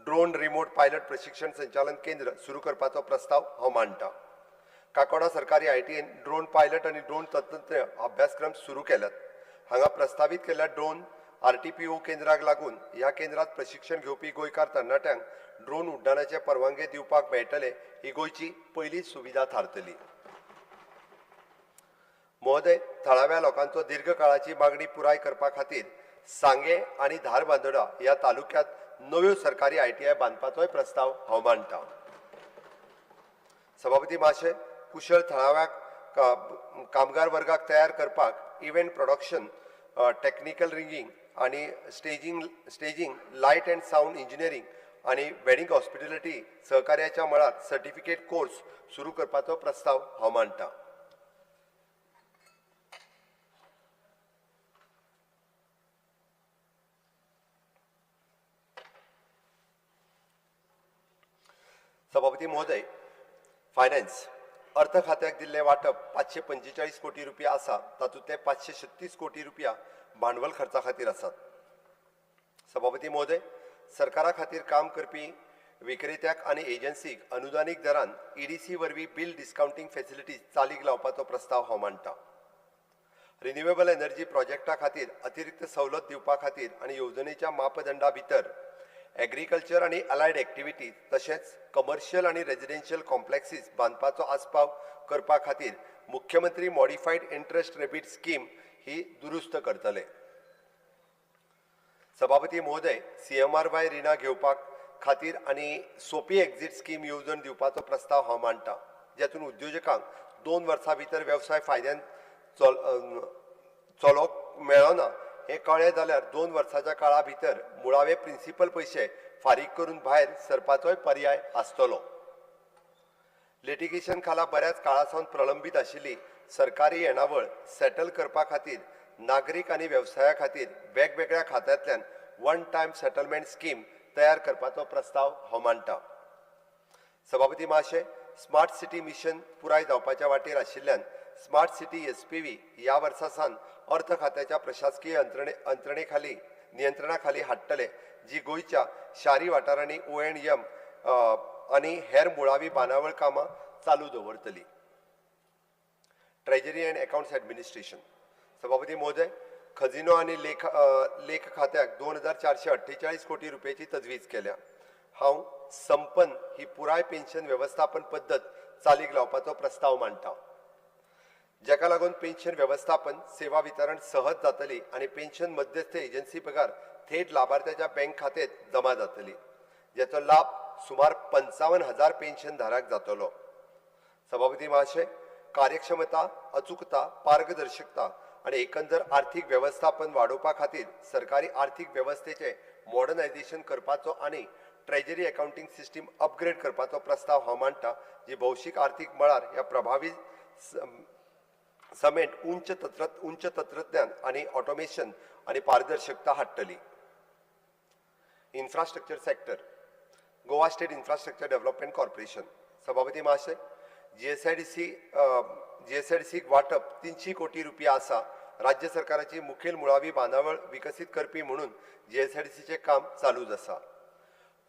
ड्रोन रिमोट पायलट प्रशिक्षण संचालन केंद्र सुरू करपाचो प्रस्ताव हांव मांडटां. काकोडा सरकारी ITI ड्रोन पायलट आनी ड्रोन तंत्रज्ञ अभ्यासक्रम सुरू केल्यात. हांगा प्रस्तावित केल्ल्या ड्रोन RTPO केंद्राक लागून ह्या केंद्रात प्रशिक्षण घेवपी गोंयकार तरणाट्यांक ड्रोन उड्डाणाचे परवानगी दिवपाक मेळटले. ही गोंयची पयली सुविधा थारतली. महोदय, थळाव्या लोकांचो दीर्घ काळाची मागणी पुराय करपा खातीर सांगे आनी धारबांदोडा ह्या तालुक्यांत नव्यो सरकारी ITI बांदपाचोय प्रस्ताव हांव मांडटां. सभापती महाशय, कुशळ थळाव्या कामगार वर्गाक तयार करपाक इव्हेंट प्रोडक्शन, टेक्निकल रिंगींग आणि staging, light and sound engineering आणि वेडिंग हॉस्पिटॅलिटी सहकार्याच्या मळार सर्टिफिकेट कोर्स सुरू करपाचो प्रस्ताव हांव मांडटां. सभापती महोदय, फायनान्स अर्थ खात्याक दिल्लें वांटप 545 कोटी रुपया आसा, तातूंतले 536 कोटी रुपया भांडवल खर्चा खातीर आसात. सभापती महोदय, सरकारा खातीर काम करपी विक्रेत्याक आनी एजन्सीक अनुदानीक दरान EDC वरवीं बिल डिस्काउंटिंग फॅसिलिटीज चालीक लावपाचो प्रस्ताव हांव मांडटां. रिन्युएबल एनर्जी प्रोजेक्टा खातीर अतिरिक्त सवलत दिवपा खातीर आनी येवजणेच्या मापदंडा भितर एग्रीकल्चर आनी अलायड एक्टिविटीज तशेंच कमर्शियल आनी रेजिडेन्शियल कॉम्प्लेक्सीस बांदपाचो आस्पाव करपा खातीर मुख्यमंत्री मॉडिफायड इंटरेस्ट रेबीट स्कीम ही दुरुस्त करतले. सभापती महोदय, CMRY रिणां घेवपाक खातीर आनी सोपी एक्झिट स्कीम येवजण दिवपाचो प्रस्ताव हांव मांडटां, जेतून उद्योजकांक 2 वर्सां भितर वेवसाय फायद्यान चलोवंक मेळना हे कळ्ळें जाल्यार 2 वर्सांच्या काळा भितर मुळावे प्रिन्सिपल पयशे फारीक करून भायर सरपाचोय पर्याय आसतलो. लिटिगेशन खाला बऱ्याच काळासावन प्रलंबीत आशिल्ली सरकारी येणावळ सेटल करपा खातीर नागरीक आनी वेवसाया खातीर वेगवेगळ्या खात्यांतल्यान वन टायम सेटलमेंट स्कीम तयार करपाचो प्रस्ताव हांव मांडटां. सभापती महाशय, स्मार्ट सिटी मिशन पुराय जावपाच्या वाटेर आशिल्ल्यान स्मार्ट सिटी SPV ह्या वर्सा सावन अर्थ खात्याच्या प्रशासकीय नियंत्रणा खाली हाडटले, जी गोंयच्या शारी वाठारांनी ONM आनी हेर मुळावी बांदावळ कामां चालू दवरतली. Treasury and accounts administration. सभापती महोदय, खजिनो आनी लेख खात्याक 2448 कोटी रुपयाची तजवीज केल्या. हांव संपन्न ही पुराय पेन्शन वेवस्थापन पद्दत चालीक लावपाचो प्रस्ताव मांडटां, जाका लागून पेन्शन वेवस्थापन सेवा वितरण सहज जातली आनी पेन्शन मध्यस्थ एजन्सी पगार थेट लाभार्थ्याच्या बँक खात्यात जमा जातली, जेचो लाभ सुमार 55,000 पेन्शन धारक जातलो. सभापती महाशय, कार्यक्षमता, अचूकता, पारदर्शकता आणि एकंदर आर्थिक व्यवस्थापन वाडोवपा खातीर सरकारी आर्थिक वेवस्थेचे मॉडर्नायझेशन करपाचो आनी ट्रेजरी अकाउंटिंग सिस्टीम अपग्रेड करपाचो प्रस्ताव हांव मांडटां, जी भौशीक आर्थिक मळार ह्या प्रभावी समेट उच्च तंत्रज्ञान आनी ऑटोमेशन आनी पारदर्शकता हाडटली. Infrastructure sector. Goa state infrastructure development corporation. सभापती महाशय, GSIDCक वांटप 300 कोटी रुपया आसा. राज्य सरकाराची मुखेल मुळावी बांदावळ विकसीत करपी म्हणून GSIDCचे काम चालूच आसा.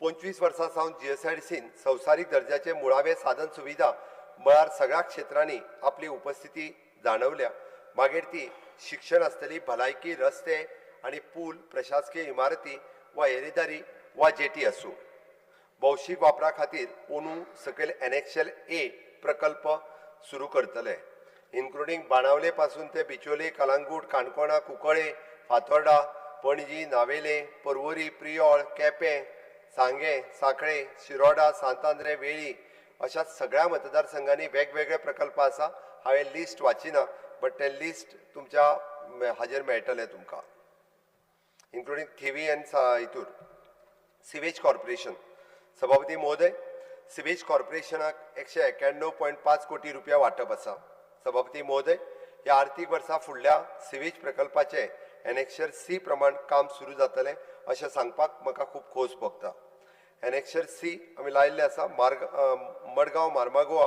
25 वर्सां सावन GSIDCन संवसारीक दर्जाचे मुळावे साधन सुविधा मळार सगळ्या क्षेत्रांनी आपली उपस्थिती जाणवल्या मागीर ती शिक्षण आसतली भलायकी रस्ते आनी पूल प्रशासकीय इमारती वा येरादारी वा जेटी आसूं भौशीक वापरा खातीर अंदू सकयल एनएक्सएल ए प्रकल्प सुरू करतले इन्क्लुडींग बाणावले पासून ते बिचोले कलंगूट काणकोणा कुंकळे फातोर्डा पणजी नावेले पर्वरी प्रियोळ केपें सांगे सांखळे शिरोडा सांतांद्रे वेळी अशा सगळ्या मतदारसंघांनी वेगवेगळे प्रकल्प आसा हांवें लिस्ट वाचिना बट ते लिस्ट तुमच्या हाजेर मेळटलें तुमकां इन्क्लुडींग थिवी एंड हितूर सिवेज कॉर्पोरेशन सभापती महोदय सिवेज कॉर्पोरेशनाक 191.5 कोटी रुपया वांटप आसा सभापती महोदय ह्या आर्थीक वर्सा फुडल्या सिवेज प्रकल्पाचे एनेक्शर सी प्रमाण काम सुरू जातलें अशें सांगपाक म्हाका खूब खोस भोगता एनेक्शर सी आमी लायिल्ले आसा मडगांव मार्मागोवा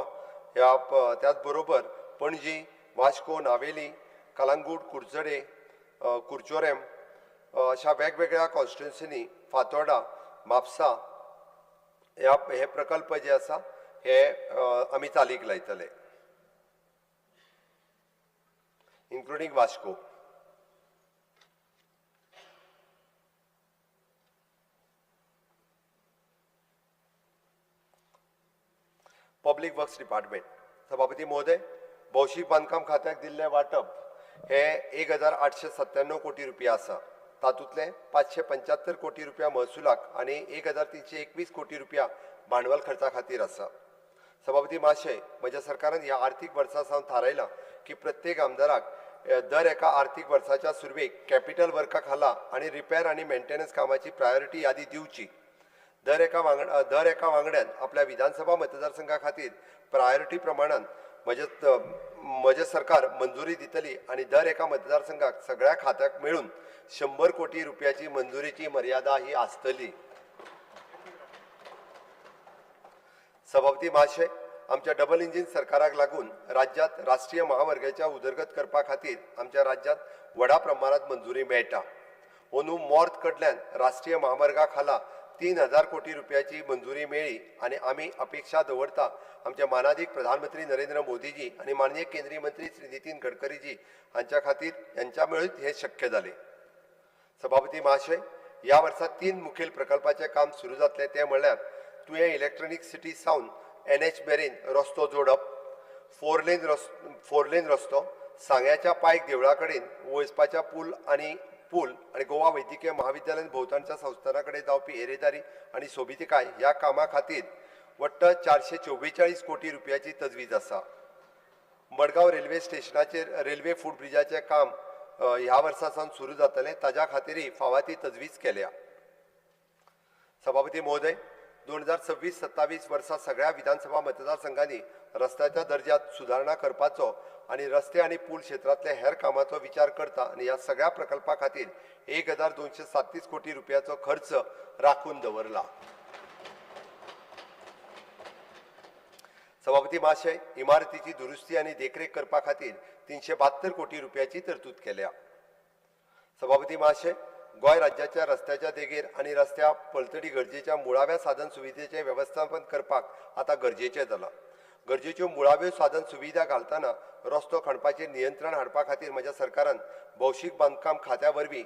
ह्या त्याच बरोबर पणजी वास्को नावेली कलंगूट कुर्चडे कुर्चोरेम अशा वेगवेगळ्या कॉन्स्टिट्युन्सीनी फातोर्डा म्हापसा हे प्रकल्प जे आसा हे आमी चालीक लायतले including Vasco public works department सभापती महोदय भौशीक बांदकाम खात्याक दिल्लें वांटप हे 1,897 कोटी रुपया आसा तातूंतले 575 कोटी रुपया महसुलाक आनी 1,321 कोटी रुपया भांडवल खर्चा खातीर आसा सभापती महाशय म्हज्या सरकारान ह्या आर्थीक वर्सा सावन थारायलां की प्रत्येक आमदाराक दर एका आर्थीक वर्साच्या सुरवेक कॅपिटल वर्का खाला आनी रिपेर आनी मेंटेनन्स कामाची प्रायोरिटी यादी दिवची दर एका वांगड्यान आपल्या विधानसभा मतदारसंघा खातीर प्रायोरिटी प्रमाणान म्हजे सरकार मंजुरी दितली आनी दर एका मतदारसंघाक सगळ्या खात्याक मेळून 100 कोटी रुपयाची मंजुरीची मर्यादा ही आसतली सभापती महाशय आमच्या डबल इंजिन सरकाराक लागून राज्यात राष्ट्रीय महामार्गाच्या उदरगत करपा खातीर आमच्या राज्यात व्हडा प्रमाणात मंजुरी मेळटा अंदू मॉर्थ कडल्यान राष्ट्रीय महामार्गा खाला 3,000 कोटी रुपयाची मंजुरी मेळ्ळी आनी आमी अपेक्षा दवरता आमचे मानाधीक प्रधानमंत्री नरेंद्र मोदीजी आनी माननीय केंद्रीय मंत्री श्री नितीन गडकरीजी हांच्या खातीर यांच्या मेळून हे शक्य जाले सभापती महाशय ह्या वर्सा 3 मुखेल प्रकल्पाचे काम सुरू जातले ते म्हणल्यार तुवें इलेक्ट्रॉनिक सिटी सावन NH मेरेन रस्तो जोडप 4 लेन रस्तो सांग्याच्या पायक देवळा कडेन वचपाच्या पूल आनी गोवा वैद्यकीय महाविद्यालय भोवताणच्या संस्थाना कडेन जावपी येरादारी आनी सोबितकाय ह्या कामा खातीर वट्ट 444 कोटी रुपयाची तजवीज आसा मडगांव रेल्वे स्टेशनाचेर रेल्वे फूट ब्रिजाचें काम ह्या वर्सा सावन सुरू जातलें ताज्या खातीरय फावो ती तजवीज केल्या सभापती महोदय 2026-27 वर्सा सगळ्या विधानसभा मतदारसंघांनी रस्त्याच्या दर्ज्यात सुदारणा करपाचो आनी रस्ते आनी पूल क्षेत्रांतल्या हेर कामाचो विचार करता आनी ह्या सगळ्या प्रकल्पा खातीर 1,237 कोटी रुपयाचो खर्च राखून दवरला सभापती महाशय इमारतीची दुरुस्ती आनी देखरेख करपा खातीर 372 कोटी रुपयाची तरतूद केल्या सभापती महाशय गोंय राज्याच्या रस्त्याच्या देगेर आनी रस्त्या पलतडी गरजेच्या मुळाव्या साधन सुविधेचे वेवस्थापन करपाक आतां गरजेचें जालां गरजेच्यो मुळाव्यो साधन सुविधा घालतना रस्तो खणपाचेर नियंत्रण हाडपा खातीर म्हज्या सरकारान भौशीक बांदकाम खात्या वरवीं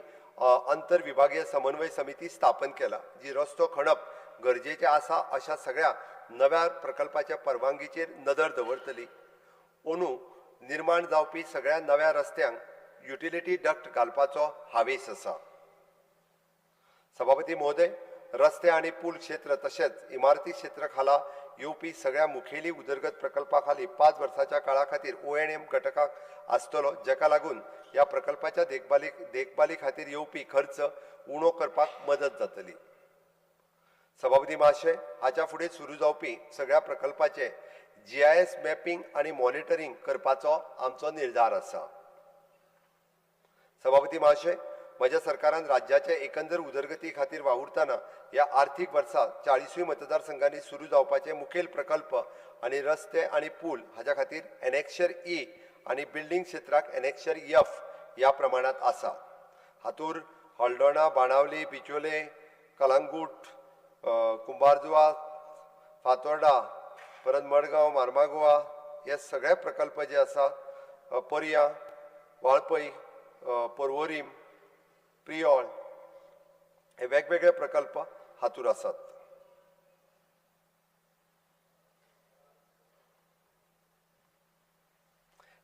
अंतर विभागीय समन्वय समिती स्थापन केला जी रस्तो खणप गरजेचें आसा अशा सगळ्या नव्या प्रकल्पाच्या परवानगीचेर नदर दवरतली अंदू निर्माण जावपी सगळ्या नव्या रस्त्यांक युटिलिटी डक्ट घालपाचो हावेस आसा सभापती महोदय रस्ते आनी पूल क्षेत्र तशेंच इमारती क्षेत्र खाला येवपी सगळ्या मुखेली उदरगत प्रकल्पा खाली 5 वर्साच्या काळा खातीर ONM घटकाक आसतलो जाका लागून ह्या प्रकल्पाच्या देखभाली खातीर येवपी खर्च उणो करपाक मदत जातली सभापती महाशय हाच्या फुडें सुरू जावपी सगळ्या प्रकल्पाचे GIS मॅपिंग आनी मॉनिटरींग करपाचो आमचो निर्धार आसा सभापती महाशय म्हज्या सरकारान राज्याचे एकंदर उदरगती खातीर वावुरतना ह्या आर्थीक वर्सा 40 मतदारसंघांनी सुरू जावपाचे मुखेल प्रकल्प आनी रस्ते आनी पूल हाच्या खातीर एनेक्शर E आनी बिल्डिंग क्षेत्राक एनेक्शर F ह्या प्रमाणात आसा हातूर हळदोणा बाणावली बिचोले कलंगूट कुंभारजुवा फातोर्डा परत मडगांव मार्मागोवा हे सगळे प्रकल्प जे आसा पर्या, वाळपय, पर्वरीम, प्रियोळ हे वेगवेगळे प्रकल्प हातूर आसात.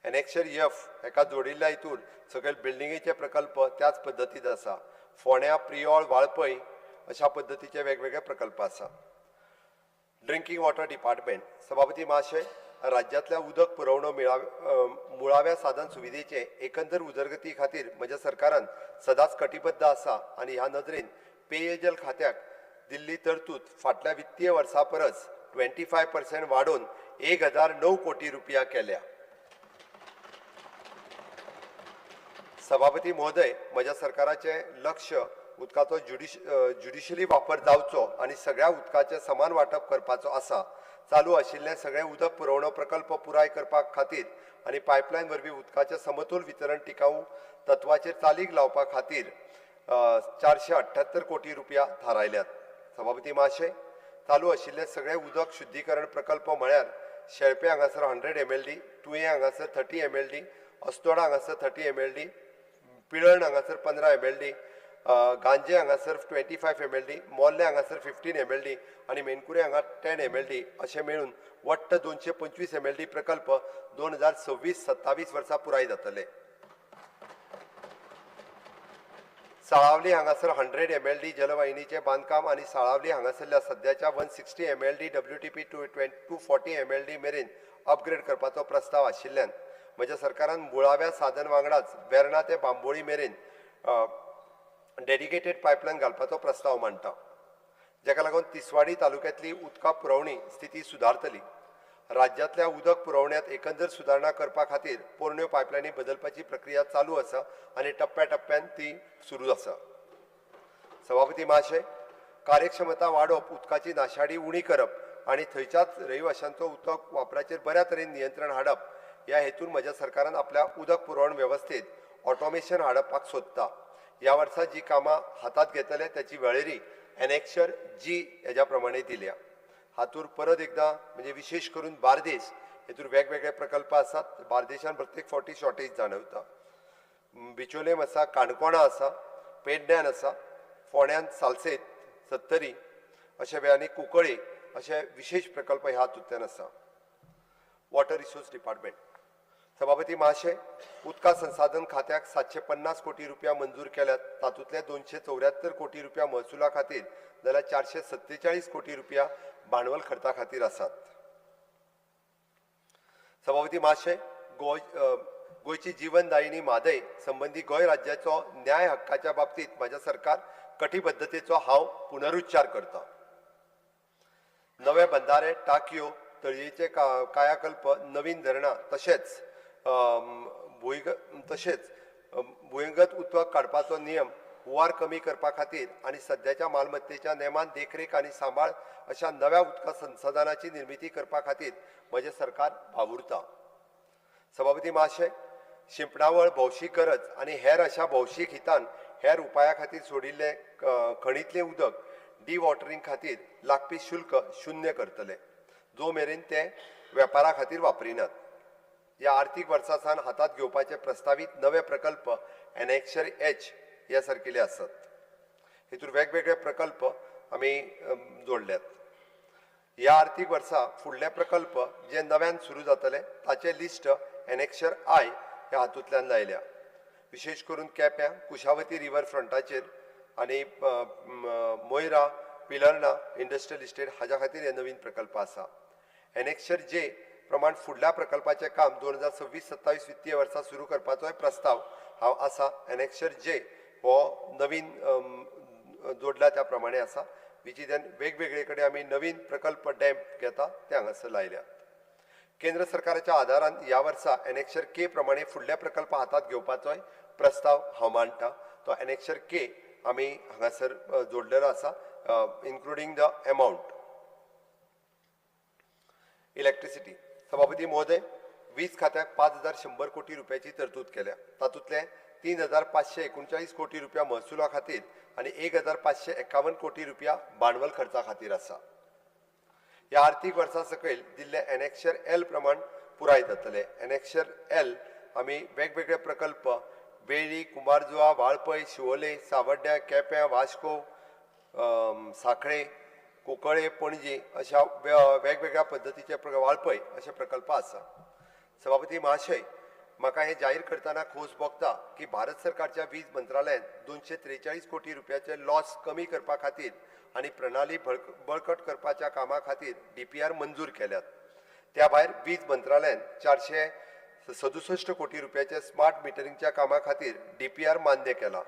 एनेक्शर एफ हेका जोडिल्ल्या हितूर सकयल बिल्डिंगेचे प्रकल्प त्याच पद्दतीत आसा. फोंड्या, प्रियोळ, वाळपय अशा पद्दतीचे वेगवेगळे प्रकल्प आसा. Drinking water department. सभापती महाशय, राज्यांतल्या उदक पुरवणो मुळाव्या साधन सुविधेचे एकंदर उदरगती खातीर म्हज्या सरकारान सदांच कटिबद्ध आसा आनी ह्या नदरेन पेयजल खात्याक दिल्ली तरतूद फाटल्या वित्तीय वर्सा परस 25% वाडोवन 1009 कोटी रुपया केल्या. सभापती महोदय, म्हज्या सरकाराचे लक्ष उदकाचो ज्युडिशली वापर जावचो आनी सगळ्या उदकाचे समान वांटप करपाचो आसा. चालू आशिल्ले सगळे उदक पुरवणो प्रकल्प पुराय करपा खातीर आनी पायपलायन वरवीं उदकाचे समतोल वितरण टिकाऊ तत्वाचेर चालीक लावपा खातीर 478 कोटी रुपया थारायल्यात. सभापती महाशय, चालू आशिल्ले सगळे उदक शुद्धीकरण प्रकल्प म्हळ्यार शेळपे हांगासर 100 mld, तुयें हांगासर 30 mld, अस्तोडा हांगासर 30 mld, पिळण हांगासर 15 mld, गांजे हांगासर 25 mld, मोर्ले हांगासर 15 mld आनी मेनकुरे हांगा 10 mld अशें मेळून वट्ट 225 mld प्रकल्प 2026-27 वर्सा पुराय जातले. साळावली हांगासर 100 mld जलवाहिनीचे बांदकाम आनी साळावली हांगासरल्या सद्याच्या 160 mld WTP 240 mld मेरेन अपग्रेड करपाचो प्रस्ताव आशिल्ल्यान म्हज्या सरकारान मुळाव्या साधन वांगडाच वेर्णा ते बांबोळी मेरेन डेडिकेटेड पायपलायन घालपाचो प्रस्ताव मांडटा, जाका लागून तिसवाडी तालुक्यांतली उदका पुरवणी स्थिती सुदारतली. राज्यांतल्या उदक पुरवण्यात एकंदर सुदारणा करपा खातीर पोरण्यो पायपलायनी बदलपाची प्रक्रिया चालू आसा आनी टप्प्याटप्प्यान ती सुरू आसा. सभापती महाशय, कार्यक्षमता वाडोवप, उदकाची नाशाडी उणी करप आनी थंयच्याच रहिवाशांचो उदक वापराचेर बऱ्या तरेन नियंत्रण हाडप ह्या हेतून म्हज्या सरकारान आपल्या उदक पुरवण वेवस्थेत ऑटोमेशन हाडपाक सोदता. ह्या वर्सा जी कामां हातात घेतले त्याची वळेरी एनेक्शर जी हेज्या प्रमाणे दिल्या. हातूर परत एकदा म्हणजे विशेष करून बार्देस हेतूर वेगवेगळे प्रकल्प आसात. बार्देशान प्रत्येक फावटी शॉर्टेज जाणवता. बिचोलेम आसा, काणकोणा आसा, पेडण्यान आसा, फोंड्यान सालसेत, सत्तरी अशे वेळांनी कुंकळे अशे विशेष प्रकल्प ह्या हातूंतल्यान आसा. Water resource department. सभापती महाशय, उदका संसाधन खात्याक 750 कोटी रुपया मंजूर केल्यात. तातूंतले 274 कोटी रुपया महसुला खातीर जाल्यार 447 कोटी रुपया भांडवल खर्चा खातीर आसात. सभापती महाशय, गोंयची जीवनदायिनी म्हादय संबंधी गोंय राज्याचो न्याय हक्काच्या बाबतीत म्हज्या सरकार कटिबद्धतेचो हांव पुनरुच्चार करता. नवे बंधारे, टांकयो, तळयेचे कायाकल्प, नवीन धरणां तशेंच भुंयगत उदक काडपाचो नियम हुंवार कमी करपा खातीर आनी सद्याच्या मालमत्तेच्या नेमान देखरेख आनी सांबाळ अशा नव्या उदका संसाधनाची निर्मिती करपा खातीर म्हजें सरकार वावुरता. सभापती महाशय, शिंपणावळ, भौशीक गरज आनी हेर अशा भौशीक हितान हेर उपाया खातीर सोडिल्ले खणींतलें उदक डिवॉटरिंग खातीर लागपी शुल्क शून्य करतले, जो मेरेन ते वेपारा खातीर वापरिनात. ह्या आर्थीक वर्सा सावन हातात घेवपाचे प्रस्तावित नवे प्रकल्प एनेक्शर एच ह्या सारकिले आसात. हेतूर वेगवेगळे प्रकल्प आमी जोडल्यात. ह्या आर्थीक वर्सा फुडले प्रकल्प जे नव्यान सुरू जातले ताचे लिस्ट एनेक्शर आय ह्या हातूंतल्यान लायल्या. विशेष करून केप्यां, कुशावती रिवर फ्रंटाचेर आनी मोयरा, पिलर्णा इंडस्ट्रियल इस्टेट हाज्या खातीर हे नवीन प्रकल्प आसा. एनेक्शर जे प्रमाण फुडल्या प्रकल्पाचे काम 2026-27 वित्तीय वर्सा सुरू करपाचोय प्रस्ताव हांव आसा. एनेक्शर जे हो नवीन जोडला त्या प्रमाणे आसा. विचिदेन वेगवेगळे कडेन आमी नवीन प्रकल्प डॅम घेता ते हांगासर लायल्यात. केंद्र सरकाराच्या आदारान ह्या वर्सा एनेक्शर के प्रमाणे फुडले प्रकल्प हातात घेवपाचोय प्रस्ताव हांव मांडटा. तो एनेक्शर के आमी हांगासर जोडलेलो आसा, इन्क्लुडींग द अमाउंट. इलेक्ट्रिसिटी. सभापती महोदय, वीज खात्याक 5100 कोटी रुपयाची तरतूद केल्या. तातूंतले 3539 कोटी रुपया महसुला खातीर आनी 1551 कोटी रुपया भांडवल खर्चा खातीर आसा. ह्या आर्थीक वर्सा सकयल दिल्ले एनेक्शर एल प्रमाण पुराय जातले. एनेक्शर एल आमी वेगवेगळे प्रकल्प बेळी, कुंभारजुआ, वाळपय, शिवोले, सावड्ड्या, केप्यां, वास्को, साखळे, कुंकळे, पणजी अशा वेगवेगळ्या पद्धतीचे वाळपय असे प्रकल्प आसा. सभापती महाशय, म्हाका हे जाहीर करताना खोस भोगता की भारत सरकारच्या वीज मंत्रालयान 243 कोटी रुपयाचे लॉस कमी करपा खातीर आनी प्रणाली बळकट करपाच्या कामा खातीर DPR मंजूर केल्यात. त्या भायर वीज मंत्रालयान 467 कोटी रुपयाचे स्मार्ट मिटरिंगच्या कामा खातीर DPR मान्य केला.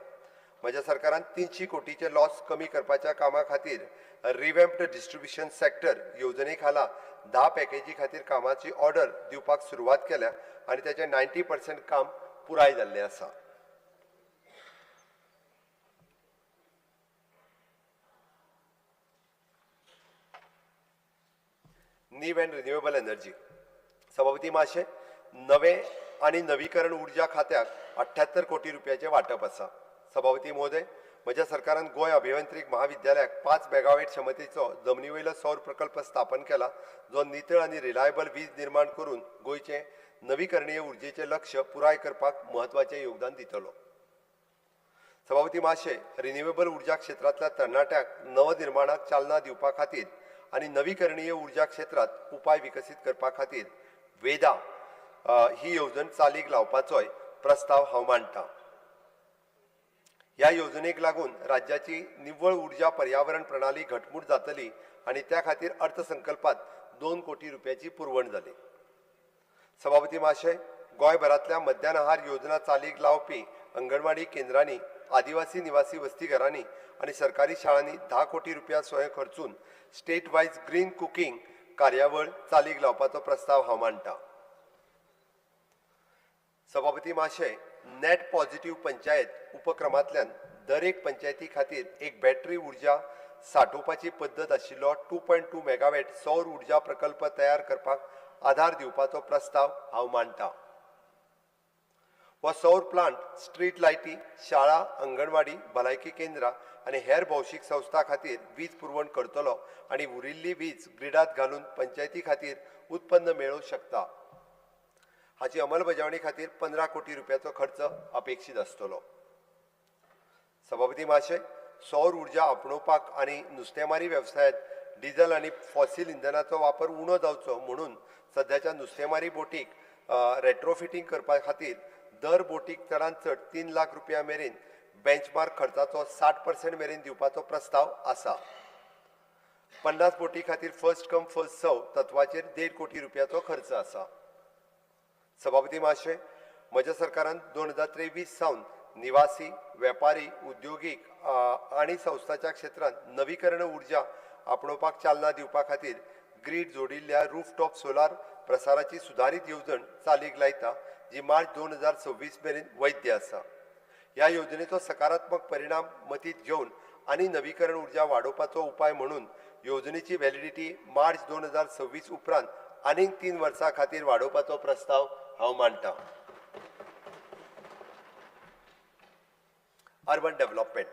म्हज्या सरकारान 300 कोटीचे लॉस कमी करपाच्या कामा खातीर रिवॅम्प्ड डिस्ट्रिब्युशन सेक्टर येवजणे खाला 10 पॅकेजी खातीर कामाची ऑर्डर दिवपाक सुरवात केल्या आनी त्याचे 90% काम पुराय जाल्लें आसा. नीव एंड रिन्युएबल एनर्जी. सभापती महाशय, नवे आणि नवीकरण उर्जा खात्याक 78 कोटी रुपयाचे वाटप आसा. सभापती महोदय, म्हज्या सरकारान गोंय अभियांत्रिक महाविद्यालयाक 5 मेगावॅट क्षमतेचो जमनीवयलो सौर प्रकल्प स्थापन केला, जो नितळ आणि रिलायबल वीज निर्माण करून गोंयचे नवीकरणीय उर्जेचे लक्ष्य पुराय करपाक म्हत्वाचें योगदान दितलो. सभापती महाशय, रिन्युएबल उर्जा क्षेत्रांतल्या तरणाट्यांक नवनिर्माणाक चालना दिवपा खातीर आनी नवीकरणीय उर्जा क्षेत्रांत उपाय विकसीत करपा खातीर वेदा ही येवजण चालीक लावपाचोय प्रस्ताव हांव मांडटां. ह्या येवजणेक लागून राज्याची निव्वळ उर्जा पर्यावरण प्रणाली घटमूट जातली आनी त्या खातीर अर्थसंकल्पात 2 कोटी रुपयाची पुरवण जाली. सभापती महाशय, गोंयभरांतल्या मध्यान आहार योजना चालीक लावपी अंगणवाडी केंद्रांनी, आदिवासी निवासी वसतीघरांनी आनी सरकारी शाळांनी 10 कोटी रुपया सोय खर्चून स्टेट वायज ग्रीन कुकिंग कार्यावळ चालीक लावपाचो प्रस्ताव हांव मांडटां. सभापती महाशय, नेट पॉझिटिव्ह पंचायत उपक्रमांतल्यान दर एक पंचायती खातीर एक बॅटरी उर्जा सांठोवपाची पद्दत आशिल्लो 2.2 मेगावॅट सौर उर्जा प्रकल्प तयार करपाक आधार दिवपाचो प्रस्ताव हांव मांडटां. हो सौर प्लांट स्ट्रीट लायटी, शाळा, अंगणवाडी, भलायकी केंद्रां आनी हेर भौशीक संस्था खातीर वीज पुरवण करतलो आनी उरिल्ली वीज ग्रिडांत घालून पंचायती खातीर उत्पन्न मेळोवंक शकता. हाची अंमलबजावणी खातीर 15 कोटी रुपयाचो खर्च अपेक्षीत आसतलो. सभापती महाशय, सौर उर्जा आपणोवपाक आनी नुस्तेमारी वेवसायांत डिझल आनी फॉसील इंधनाचो वापर उणो जावचो म्हणून सध्याच्या नुस्तेमारी बोटीक रेट्रोफिटींग करपा खातीर दर बोटीक चडांत चड 3 लाख रुपया मेरेन बेंचमार्क खर्चाचो 60% मेरेन दिवपाचो प्रस्ताव आसा. 50 बोटी खातीर फर्स्ट कम फर्स्ट सर्व तत्वाचेर 1.5 कोटी रुपयाचो खर्च आसा. सभापती महाशय, म्हज्या सरकारान 2023 सावन निवासी, वेपारी, उद्योगीक आनी संस्थाच्या क्षेत्रांत नवीकरण उर्जा आपणोवपाक चालना दिवपा खातीर ग्रीड जोडिल्ल्या रूफटॉप सोलार प्रसाराची सुदारीत येवजण चालीक लायता, जी मार्च 2026 मेरेन वैध आसा. ह्या योजनेचो सकारात्मक परिणाम मतींत घेवन आनी नवीकरण उर्जा वाडोवपाचो उपाय म्हणून येवजणेची व्हॅलिडिटी मार्च 2026 उपरांत आनीक 3 वर्सां खातीर वाडोवपाचो प्रस्ताव हांव मांडटां. Urban development.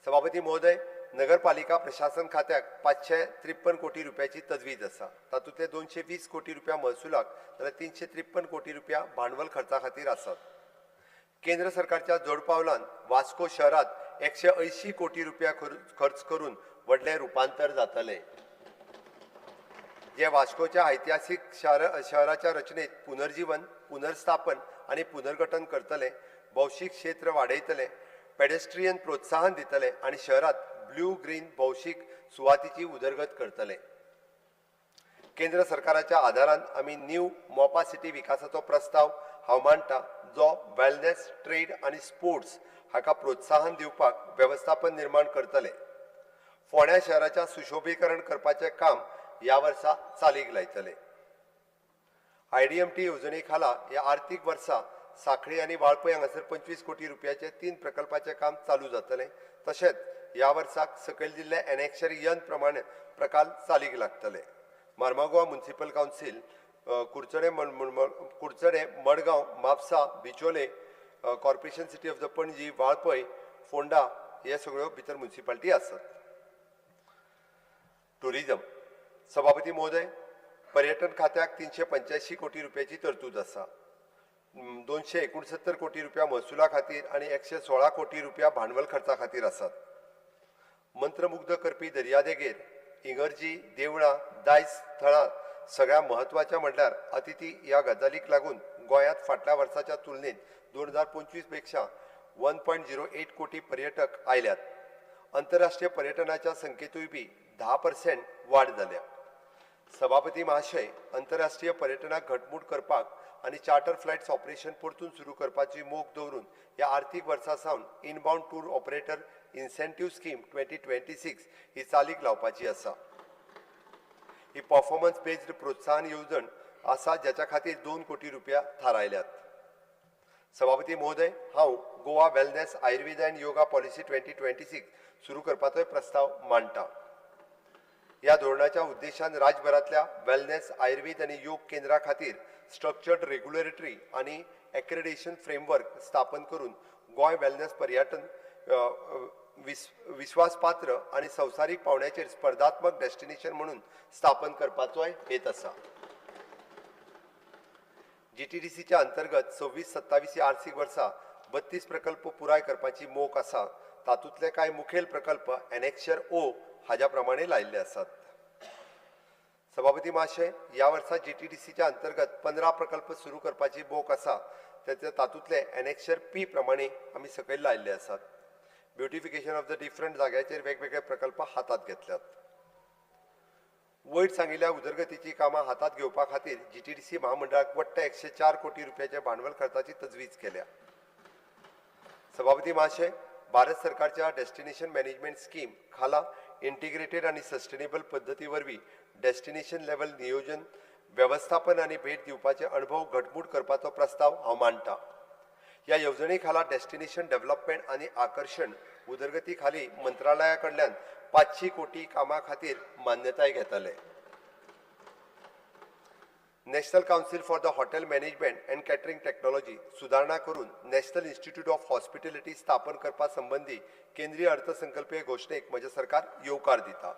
सभापती महोदय, नगरपालिका प्रशासन खात्याक 553 कोटी रुपयाची तजवीज आसा. तातूंतले 220 कोटी रुपया महसुलाक जाल्यार 353 कोटी रुपया भांडवल खर्चा खातीर आसात. केंद्र सरकारच्या जोडपावलान वास्को शहरात 180 कोटी रुपया खर्च करून व्हडलें रुपांतर जातलें, जे वास्कोच्या ऐतिहासीक शहराच्या रचनेत पुनर्जीवन, पुनर्स्थापन आनी पुनर्गठन करतले, भौशीक क्षेत्र वाडयतले, पेडेस्ट्रियन प्रोत्साहन दितले आनी शहरात ब्लू ग्रीन भौशीक सुवातीची उदरगत करतले. केंद्र सरकाराच्या आदारान आमी न्यू मोपा सिटी विकासाचो प्रस्ताव हांव मांडटां, जो वेलनेस, ट्रेड आनी स्पोर्ट्स हाका प्रोत्साहन दिवपाक वेवस्थापन निर्माण करतले. फोंड्या शहराच्या सुशोभीकरण करपाचें काम ह्या वर्सा चालीक लायतले. IDMT येवजणे खाला ह्या आर्थीक वर्सा साखळी आनी वाळपय हांगासर 25 कोटी रुपयाचे 3 प्रकल्पाचें काम चालू जातलें. तशेंच ह्या वर्साक सकयल दिल्ले एनेक्शर यन प्रमाणे प्रकल्प चालीक लागतले. मार्मागोवा म्युनिसिपल कावन्सील, कुडचडे, Margao, Mapusa, Bicholim, corporation city of the Panaji, Valpoi, Ponda हे सगळ्यो भितर म्युनिसिपालिटी आसात. टुरिजम. सभापती महोदय, पर्यटन खात्याक 385 कोटी रुपयाची तरतूद आसा. 269 कोटी रुपया महसुला खातीर आणि 116 कोटी रुपया भांडवल खर्चा खातीर आसात. मंत्रमुग्ध करपी दर्यादेगेर इगर्जी देवळां दायज थळां सगळ्या महत्वाच्या म्हटल्यार अतिथी ह्या गजालीक लागून गोंयांत फाटल्या वर्साच्या तुलनेत 2025 पेक्षा 1.08 कोटी पर्यटक आयल्यात. आंतरराष्ट्रीय पर्यटनाच्या संख्येतूय बी 10% वाड जाल्या. सभापती महाशय, आंतरराष्ट्रीय पर्यटनाक घटमूट करपाक आणि चार्टर फ्लायट्स ऑपरेशन परतून सुरू करपाची मोख दवरून ह्या आर्थीक वर्सा सावन inbound tour operator incentive scheme 2026 ही चालीक लावपाची आसा. ही परफॉर्मन्स बेस्ड प्रोत्साहन येवजण आसा ज्याच्या खातीर 2 कोटी रुपया थारायल्यात. सभापती महोदय, हांव Goa wellness Ayurveda and yoga policy 2026 सुरू करपाचो प्रस्ताव मांडटा. ह्या धोरणाच्या उद्देशान राज्यभरातल्या वेलनेस आयुर्वेद आणि योग केंद्रा खातीर स्ट्रक्चर्ड रेग्युलेटरी आणि एक्रेडिटेशन फ्रेमवर्क स्थापन करून गोंय वेलनेस पर्यटन विश्वासपात्र आणि संवसारीक पावंड्याचेर स्पर्धात्मक डेस्टिनेशन म्हणून स्थापन करपाचोय हेत आसा. जीटीडीसीच्या अंतर्गत 26-27 ह्या आर्थिक वर्सा 32 प्रकल्प पुराय करपाची मोख आसा. तातूंतले कांय मुखेल प्रकल्प एनेक्शर ओ हाज्या प्रमाणे लायिल्ले आसात. सभापती महाशय, ह्या वर्सा जीटीडीसीच्या अंतर्गत 15 प्रकल्प सुरू करपाची मोख आसा. तातूंतले एनेक्शर पी प्रमाणे आमी सकयल लायिल्ले आसात. ब्युटिफिकेशन ऑफ द डिफरंट जाग्याचेर वेगवेगळे प्रकल्प हातात घेतल्यात. वयर सांगिल्ल्या उदरगतीची कामां हातात घेवपा खातीर जीटीडीसी महामंडळाक वट्ट 104 कोटी रुपयाचे भांडवल खर्चाची तजवीज केल्या. सभापती महाशय, भारत सरकारच्या डेस्टिनेशन मॅनेजमेंट स्कीम खाला इंटिग्रेटेड आणि सस्टेनेबल पद्दती वरवीं डेस्टिनेशन लेवल नियोजन व्यवस्थापन आणि भेट दिवपाचे अनुभव घटमूट करपाचो प्रस्ताव हांव मांडटा. ह्या येवजणे खाला डेस्टिनेशन डेव्हलपमेंट आणि आकर्षण उदरगती खाली मंत्रालया कडल्यान 500 कोटी कामां खातीर मान्यताय घेतले. National council for the hotel management and catering technology सुदारणा करून नॅशनल इन्स्टिट्यूट ऑफ हॉस्पिटॅलिटी स्थापन करपा संबंधी केंद्रीय अर्थसंकल्पीय घोषणेक म्हजे सरकार येवकार दिता.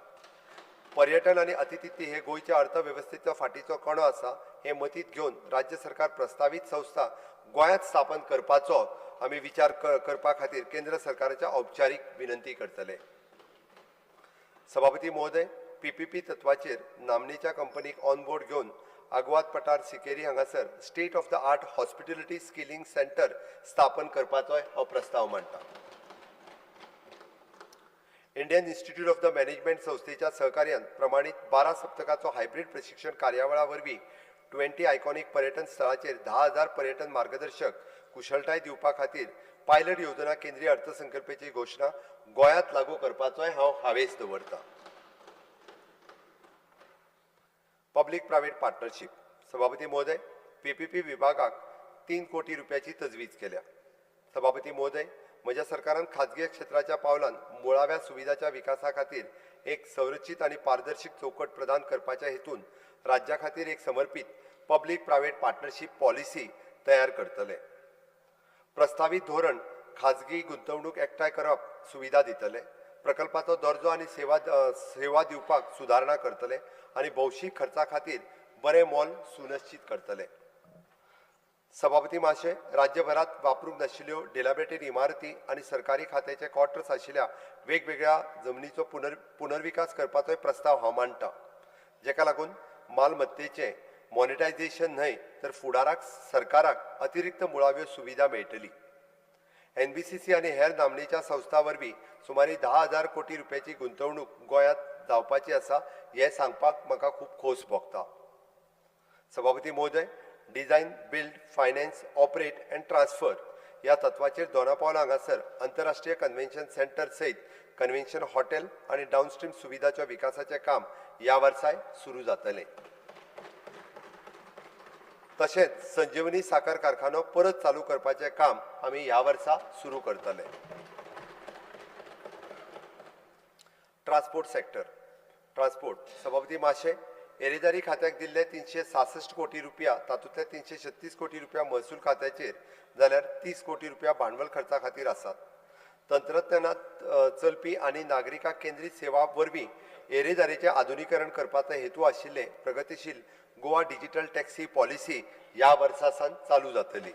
पर्यटन आणि अतिथिती हे गोंयच्या अर्थव्यवस्थेचो फाटीचो कणो आसा हे मतींत घेवन राज्य सरकार प्रस्तावित संस्था गोंयांत स्थापन करपाचो आमी विचार करपा खातीर केंद्र सरकाराच्या औपचारीक विनंती करतले. सभापती महोदय, पीपीपी तत्वाचेर नामनेच्या कंपनीक ऑन बोर्ड घेवन आग्वाद पठार सिकेरी हांगासर state of the art hospitality skilling centre स्थापन करपाचो हो प्रस्ताव मांडटा. Indian institute of the management संस्थेच्या सहकार्यान प्रमाणीत 12 सप्तकाचो हायब्रीड प्रशिक्षण कार्यावळा वरवीं 20 आयकॉनिक पर्यटन स्थळाचेर 10,000 पर्यटन मार्गदर्शक कुशळटाय दिवपा खातीर पायलट येवजणा केंद्रीय अर्थसंकल्पाची घोषणा गोंयांत लागू करपाचोय हांव हावेस दवरतां. Public private partnership. सभापती महोदय, पीपीपी विभागाक 3 कोटी रुपयाची तजवीज केल्या. सभापती महोदय, म्हज्या सरकारान खाजगी क्षेत्राच्या पावलान मुळाव्या सुविधाच्या विकासा खातीर एक संरचीत आणि पारदर्शक चौकट प्रदान करपाच्या हेतून राज्या खातीर एक समर्पित पब्लीक प्रायव्हेट पार्टनरशीप पॉलिसी तयार करतले. प्रस्तावित धोरण खाजगी गुंतवणूक एकठांय करप सुविधा दितले, प्रकल्पाचो दर्जो आणि सेवा दिवपाक सुदारणा करतले आणि भौशीक खर्चा खातीर बरें मोल सुनिश्चित करतले. सभापती महाशय, राज्यभरात वापरूंक नाशिल्ल्यो डिलॅबरेटेड इमारती आणि सरकारी खात्याचे क्वार्टर्स आशिल्ल्या वेगवेगळ्या जमनीचो पुनर्विकास करपाचोय प्रस्ताव हांव मांडटा, जेका लागून मालमत्तेचे मॉनिटायझेशन न्हय तर फुडाराक सरकाराक अतिरिक्त मुळाव्यो सुविधा मेळटली. एनबीसीसी आणि हेर नामनेच्या संस्था वरवीं सुमारे 10,000 कोटी रुपयाची गुंतवणूक गोंयांत जावपाची आसा हें सांगपाक म्हाका खूब खोस भोगता. सभापती महोदय, design, build, finance, operate and transfer ह्या तत्वाचेर दोनापावला हांगासर आंतरराष्ट्रीय कन्व्हेन्शन सेंटर सयत कन्व्हेन्शन हॉटेल आणि डाउनस्ट्रीम सुविधाच्या विकासाचे काम ह्या वर्साय सुरू जातले. तशेंच संजीवनी साखर कारखानो परत चालू करपाचें काम आमी ह्या वर्सा सुरू करतले. Transport sector. ट्रान्सपोर्ट. सभापती महाशय, येरादारी खात्याक दिल्ले 366 कोटी रुपया, तातूंतले 336 कोटी रुपया महसूल खात्याचेर जाल्यार 30 कोटी रुपया भांडवल खर्चा खातीर आसात. तंत्रज्ञानात चलपी आणि नागरिकांक केंद्रीत सेवा वरवीं येरेदारीचे आधुनिकीकरण करपाचो हेतू आशिल्ले प्रगतीशील गोवा डिजिटल टॅक्सी पॉलिसी ह्या वर्सा सावन चालू जातली.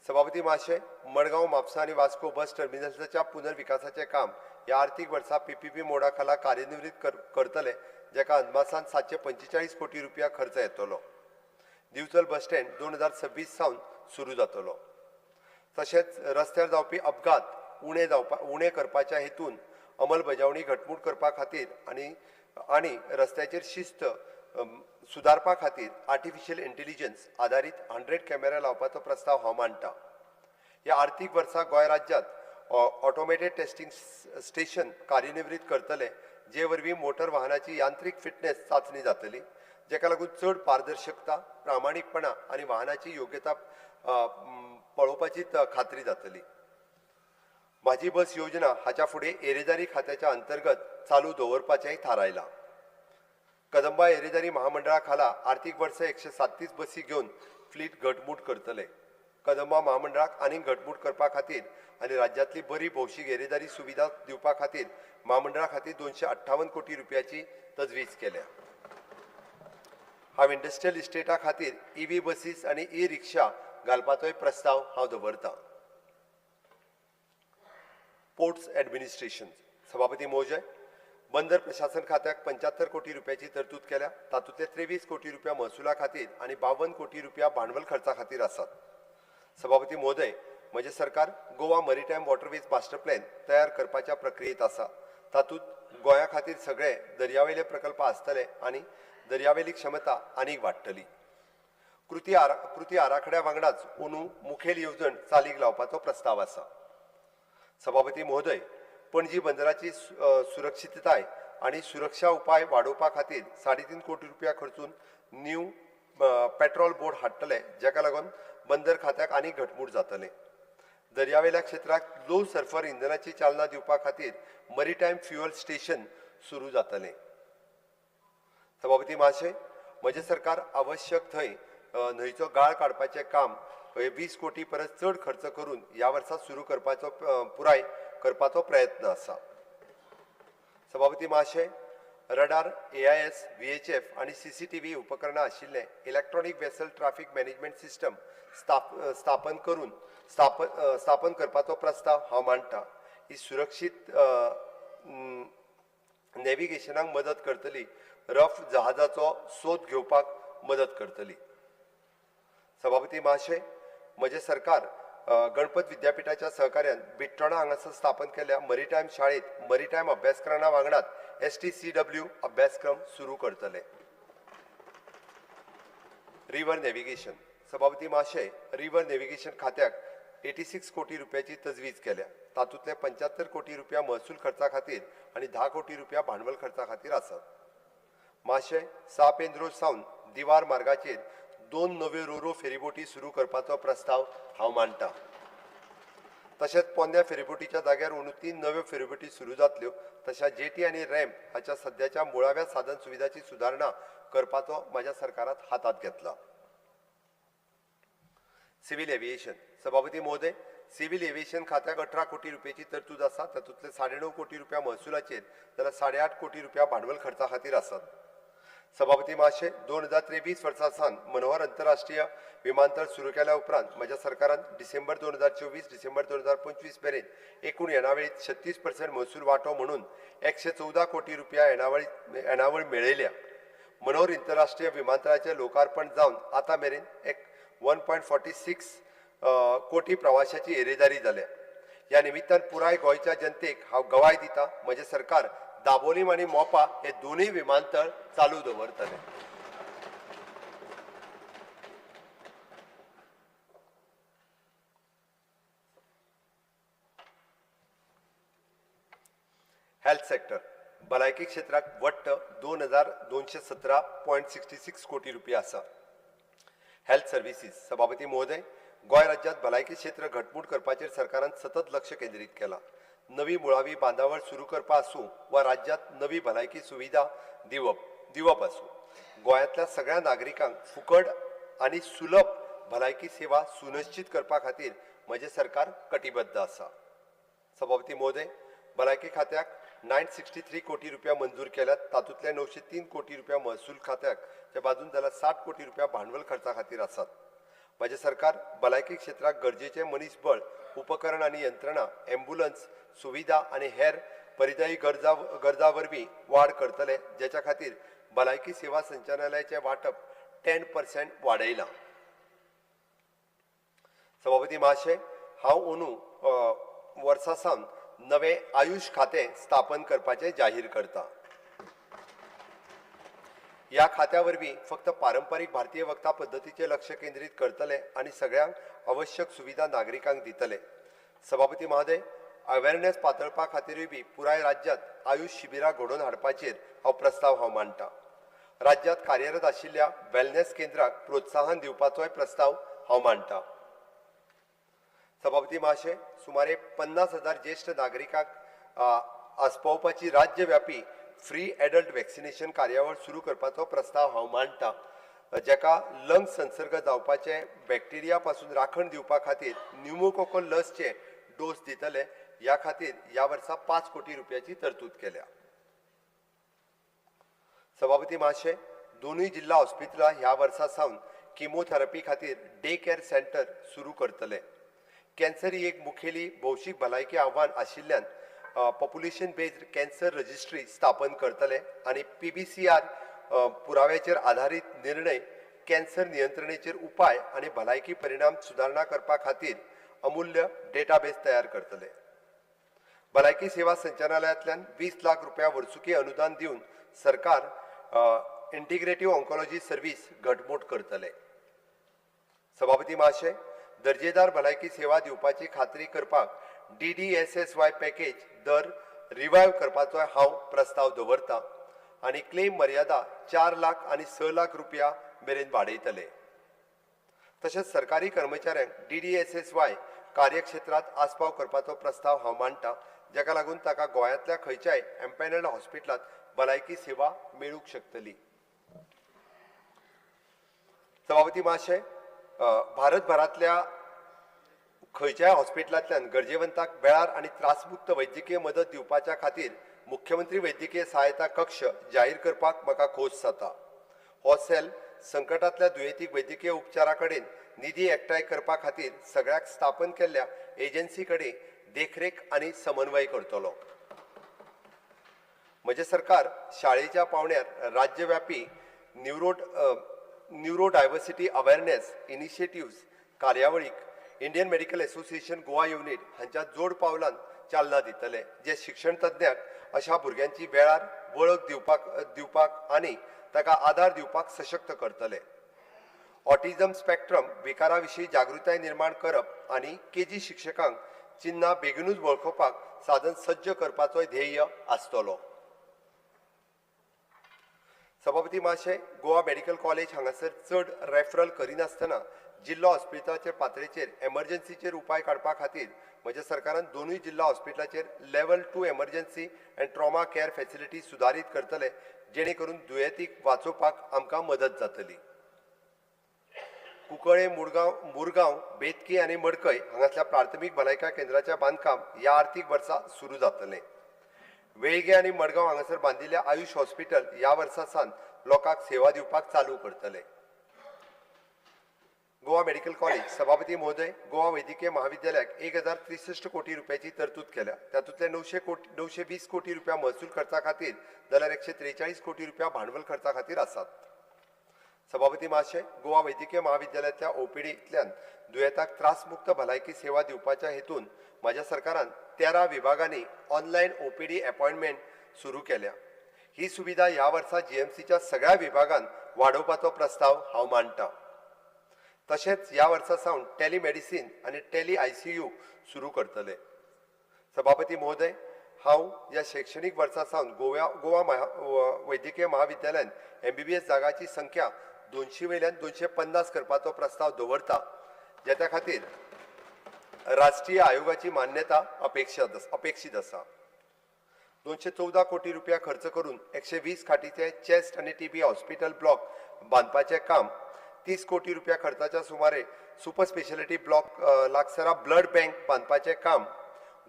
सभापती महाशय, मडगांव, म्हापसा आणि वास्को बस टर्मिनल्सच्या पुनर्विकासाचे काम ह्या आर्थीक वर्सा पीपीपी मोडा खाला कार्यान्वित करतले, जेका अदमासान 745 कोटी रुपया खर्च येतलो. दिवचल बस स्टँड 2026 सावन सुरू जातलो. तशेंच रस्त्यार जावपी अपघात उणे करपाच्या हेतून अंमलबजावणी घटमूट करपा खातीर आनी रस्त्याचेर शिस्त सुदारपा खातीर आर्टिफिशियल इंटेलिजन्स आधारीत 100 कॅमेरा लावपाचो प्रस्ताव हांव मांडटा. ह्या आर्थीक वर्सा गोंय राज्यांत ऑटोमेटेड टेस्टिंग स्टेशन कार्यान्वित करतले, जे वरवीं मोटर वाहनाची यांत्रीक फिटनेस चांचणी जातली, जेका लागून चड पारदर्शकता, प्रामाणीकपणा आनी वाहनाची योग्यता पळोवपाची खात्री जातली. माझी बस योजना हाच्या फुडें येरेदारी खात्याच्या अंतर्गत चालू दवरपाचेंय थारायलां. कदंबा येरेदारी महामंडळा खाला आर्थीक वर्स 137 बसी घेवन फ्लीट घटमूट करतले. कदंबा महामंडळाक आनीक घटमूट करपा खातीर आनी राज्यांतली बरी भौशीक येरेदारी सुविधा दिवपा खातीर महामंडळा खातीर 258 कोटी रुपयाची तजवीज केल्या. हांव इंडस्ट्रियल इस्टेटा खातीर ईव्ही बसीस आनी ई रिक्षा घालपाचोय प्रस्ताव हांव दवरतां. Ports administration. सभापती महोदय, बंदर प्रशासन खात्याक 75 कोटी रुपयाची तरतूद केल्या. तातूंतले 23 कोटी रुपया महसुला खातीर आनी 52 कोटी रुपया भांडवल खर्चा खातीर आसात. सभापती महोदय, म्हजें सरकार गोवा मरीटायम वॉटरवेज मास्टर प्लॅन तयार करपाच्या प्रक्रियेत आसा. तातूंत गोंया खातीर सगळे दर्यावेले प्रकल्प आसतले आनी दर्यावेली क्षमता आनीक वाडटली. कृती आराखड्या वांगडाच अंदू मुखेल येवजण चालीक लावपाचो प्रस्ताव आसा. सभापती महोदय, पणजी बंदराची सुरक्षितताय आनी सुरक्षा उपाय वाडोवपा खातीर 3.5 कोटी रुपया खर्चून न्यू पेट्रोल बोट हाडटले, जेका लागून बंदर खात्याक आनीक घटमूट जातले. दर्यावेल्या क्षेत्राक लो सल्फर इंधनाची चालना दिवपा खातीर मरीटायम फ्युअल स्टेशन सुरू जातले. सभापती महाशय, म्हजें सरकार आवश्यक थंय न्हंयचो गाळ काडपाचें काम 20 कोटी परस चड खर्च करून ह्या वर्सा सुरू करपाचो पुराय करपाचो प्रयत्न आसा. सभापती महाशय, रडार, AIS, VHF आनी CCTV उपकरणां आशिल्ले electronic vessel traffic management system स्थापन करपाचो प्रस्ताव हांव मांडटां. ही सुरक्षीत नॅव्हिगेशनाक मदत करतली, रफ जहाजाचो सोद घेवपाक मदत करतली. सभापती महाशय, म्हजें सरकार गणपत विद्यापीठाच्या सहकार्यान बिट्टोणा हांगासर स्थापन केल्ल्या मरीटायम शाळेत मरीटायम अभ्यासक्रमां वांगडात STCW अभ्यासक्रम सुरू करतले. River navigation. सभापती महाशय, रिव्हर नॅव्हिगेशन खात्याक 86 कोटी रुपयाची तजवीज केल्या. तातूंतले 75 कोटी रुपया महसूल खर्चा खातीर आनी 10 कोटी रुपया भांडवल खर्चा खातीर आसात. महाशय, 6 पेंद्रो सावन दिवार मार्गाचेर 2 नव्यो रोरो फेरीबोटी सुरू करपाचो प्रस्ताव हांव मांडटां. तशेंच पोन्न्या फेरीबोटीच्या जाग्यार अंदू 3 नव्यो फेरीबोटी सुरू जातल्यो. तशेंच जेटी आनी रॅम्प हाच्या सद्याच्या मुळाव्या साधन सुविधाची सुदारणा करपाचो म्हाज्या सरकारान हातांत घेतला. Civil aviation. सभापती महोदय, सिव्हील एव्हिएशन खात्याक 18 कोटी रुपयाची तरतूद आसा. तातूंतले 9.5 कोटी रुपया महसुलाचेर जाल्यार 8.5 कोटी रुपया भांडवल खर्चा खातीर आसात. सभापती महाशय, 2023 वर्सा सावन मनोहर आंतरराष्ट्रीय विमानतळ सुरू केल्या उपरांत म्हज्या सरकारान डिसेंबर 2024 डिसेंबर 2025 मेरेन एकूण येणावळीत 36% महसूल वांटो म्हणून 114 कोटी रुपया येणावळ मेळयल्या. मनोहर आंतरराष्ट्रीय विमानतळाचें लोकार्पण जावन आतां मेरेन 1.46 कोटी प्रवाशांची येरेदारी जाल्या. ह्या निमित्तान पुराय गोंयच्या जनतेक हांव गवाय दितां, म्हजें सरकार दाबोलीम आनी मोपा हे दोनूय विमानतळ चालू दवरतले. Health sector. भलायकी क्षेत्राक वट्ट 2217.66 कोटी रुपया आसा. Health services. सभापती महोदय, गोंय राज्यांत भलायकी क्षेत्र घटमूट करपाचेर सरकारान सतत लक्ष केंद्रीत केलां. नवी मुळावी बांदावळ सुरू करपा आसूं वा राज्यांत नवी भलायकी सुविधा दिवप आसूं, गोंयांतल्या सगळ्या नागरिकांक फुकट आनी सुलभ भलायकी सेवा सुनिश्चित करपा खातीर म्हजें सरकार कटिबद्ध आसा. सभापती महोदय, भलायकी खात्याक 963 कोटी रुपया मंजूर केल्यात. तातूंतले 903 कोटी रुपया महसूल खात्याक च्या बाजून जाल्यार 60 कोटी रुपया भांडवल खर्चा खातीर आसात. माझे सरकार भलायकी क्षेत्राक गरजेचे मनीसबळ, उपकरण आणि यंत्रणा, एम्ब्युलन्स सुविधा आणि हेर परिदायी गरजा वरवीं वाड करतले, जेच्या खातीर भलायकी सेवा संचालनालयाचे वांटप 10% वाडयलां. सभापती महाशय, हांव अंदू वर्सा सावन नवे आयुष खातें स्थापन करपाचें जाहीर करता. ह्या खात्या वरवीं फक्त पारंपारीक भारतीय वखदा पद्दतीचेर लक्ष केंद्रीत करतले आनी सगळ्यांक आवश्यक सुविधा नागरिकांक दितले. सभापती महोदय, अवेरनेस पातळपा खातीरूय बी पुराय राज्यांत आयुष शिबिरां घडोवन हाडपाचेर हो प्रस्ताव हांव मांडटां. राज्यांत कार्यरत आशिल्ल्या वेलनेस केंद्राक प्रोत्साहन दिवपाचोय प्रस्ताव हांव मांडटां. सभापती महाशय, सुमारे 50,000 ज्येष्ठ नागरिकांक आस्पावपाची राज्यव्यापी फ्री एडल्ट वॅक्सिनेशन कार्यावळ सुरू करपाचो प्रस्ताव हांव मांडटां, जेका लंग संसर्ग जावपाचे बॅक्टेरिया पासून राखण दिवपा खातीर न्युमोकोकल लसचे डोस दितले. ह्या खातीर ह्या वर्सा 5 कोटी रुपयाची तरतूद केल्या. सभापती महाशय, दोनूय जिल्हा हॉस्पिटलां ह्या वर्सा सावन किमोथेरपी खातीर डे केअर सेंटर सुरू करतले. कॅन्सर ही एक मुखेली भौशीक भलायकी आव्हान आशिल्ल्यान पॉप्युलेशन बेस्ड कॅन्सर रजिस्ट्री स्थापन करतले आनी PBCR पुराव्याचेर आधारीत निर्णय कॅन्सर नियंत्रणेचेर उपाय आनी भलायकी परिणाम सुदारणा करपा खातीर अमूल्य डेटाबेस तयार करतले. भलायकी सेवा संचालनालयातल्यान 20 लाख रुपया वर्सुकी अनुदान दिवन सरकार इंटिग्रेटिव्ह ऑन्कोलॉजी सर्व्हिस घटमूट करतले. सभापती महाशय, दर्जेदार भलायकी सेवा दिवपाची खात्री करपाक DDSSY पॅकेज दर रिवायव करपाचो हांव प्रस्ताव दवरतां आनी क्लेम मर्यादा 4 लाख आनी 6 लाख रुपया मेरेन वाडयतले. तशेंच सरकारी कर्मचाऱ्यांक DDSSY कार्यक्षेत्रांत आस्पाव करपाचो प्रस्ताव हांव मांडटां, जाका लागून ताका गोंयांतल्या खंयच्याय एम्पॅनल्ड हॉस्पिटलांत भलायकी सेवा मेळूंक शकतली. सभापती महाशय, भारतभरांतल्या खंयच्याय हॉस्पिटलांतल्यान गरजेवंतांक वेळार आनी त्रासमुक्त वैद्यकीय मदत दिवपाच्या खातीर मुख्यमंत्री वैद्यकीय सहायता कक्ष जाहीर करपाक म्हाका खोस जाता. हो सेल संकटांतल्या दुयेंतीक वैद्यकीय उपचारा कडेन निधी एकठांय करपा खातीर सगळ्याक स्थापन केल्ल्या एजन्सी कडेन देखरेख आनी समन्वय करतलो. म्हजे सरकार शाळेच्या पावण्यार राज्यव्यापी न्यूरो डायवर्सिटी अवेअरनेस इनिशिएटिव्ह्ज कार्यावळीक Indian medical association Goa unit हांच्या जोड पावलान चालना दितले, जे शिक्षण तज्ञांक अशा भुरग्यांची वेळार वळख दिवपाक आनी ताका आदार दिवपाक सशक्त करतले. ऑटिझम स्पेक्ट्रम विकारा विशीं जागृताय निर्माण करप आनी KG शिक्षकांक चिन्हां बेगीनूच वळखुपाक साधन सज्ज करपाचोय ध्येय आसतलो. सभापती महाशय, गोवा मेडिकल कॉलेज हांगासर चड रेफरल करिनासतना जिल्लो हॉस्पिटलाचे पातळीचेर एमर्जन्सीचेर उपाय काडपा खातीर म्हज्या सरकारान दोनूय जिल्हा हॉस्पिटलाचेर level 2 emergency and trauma care facility सुदारीत करतले, जेणे करून दुयेंतीक वाचोवपाक आमकां मदत जातली. कुंकळे, मुरगांव, बेतकी आनी मडकय हांगासरल्या प्राथमीक भलायकी केंद्राचें बांदकाम ह्या आर्थीक वर्सा सुरू जातलें. वेळगे आनी मडगांव हांगासर बांदिल्ल्या आयुष हॉस्पिटल ह्या वर्सा सावन लोकांक सेवा दिवपाक चालू करतले. गोवा मेडिकल कॉलेज सभापती महोदय, गोवा वैद्यकीय महाविद्यालयाक 1063 कोटी रुपयाची तरतूद केल्या. तातूंतले 920 कोटी रुपया महसूल खर्चा खातीर जाल्यार 143 कोटी रुपया भांडवल खर्चा खातीर आसात. सभापती महाशय, गोवा वैद्यकीय महाविद्यालयातल्या OPDंतल्यान दुयेंतांक त्रासमुक्त भलायकी सेवा दिवपाच्या हेतून माझ्या सरकारान 13 विभागांनी ऑनलायन OPD अपॉइंटमेंट सुरू केल्या. ही सुविधा ह्या वर्सा GMCच्या सगळ्या विभागांत वाडोवपाचो प्रस्ताव हांव मांडटां. तशेंच ह्या वर्सा सावन टेलिमेडिसिन आनी टेली ICU सुरू करतले. सभापती महोदय, हांव ह्या शैक्षणीक वर्सा सावन गोवा वैद्यकीय महाविद्यालयान MBBS जागाची संख्या 200 वयल्यान 250 करपाचो प्रस्ताव दवरता, ज्या खातीर राष्ट्रीय आयोगाची मान्यता अपेक्षित आसा. 214 कोटी रुपया खर्च करून 120 खाटीचे चेस्ट आनी TB हॉस्पिटल ब्लॉक बांदपाचें काम, 30 कोटी रुपया खर्चाच्या सुमारे सुपर स्पेशालिटी ब्लॉक लागसारा ब्लड बँक बांदपाचें काम,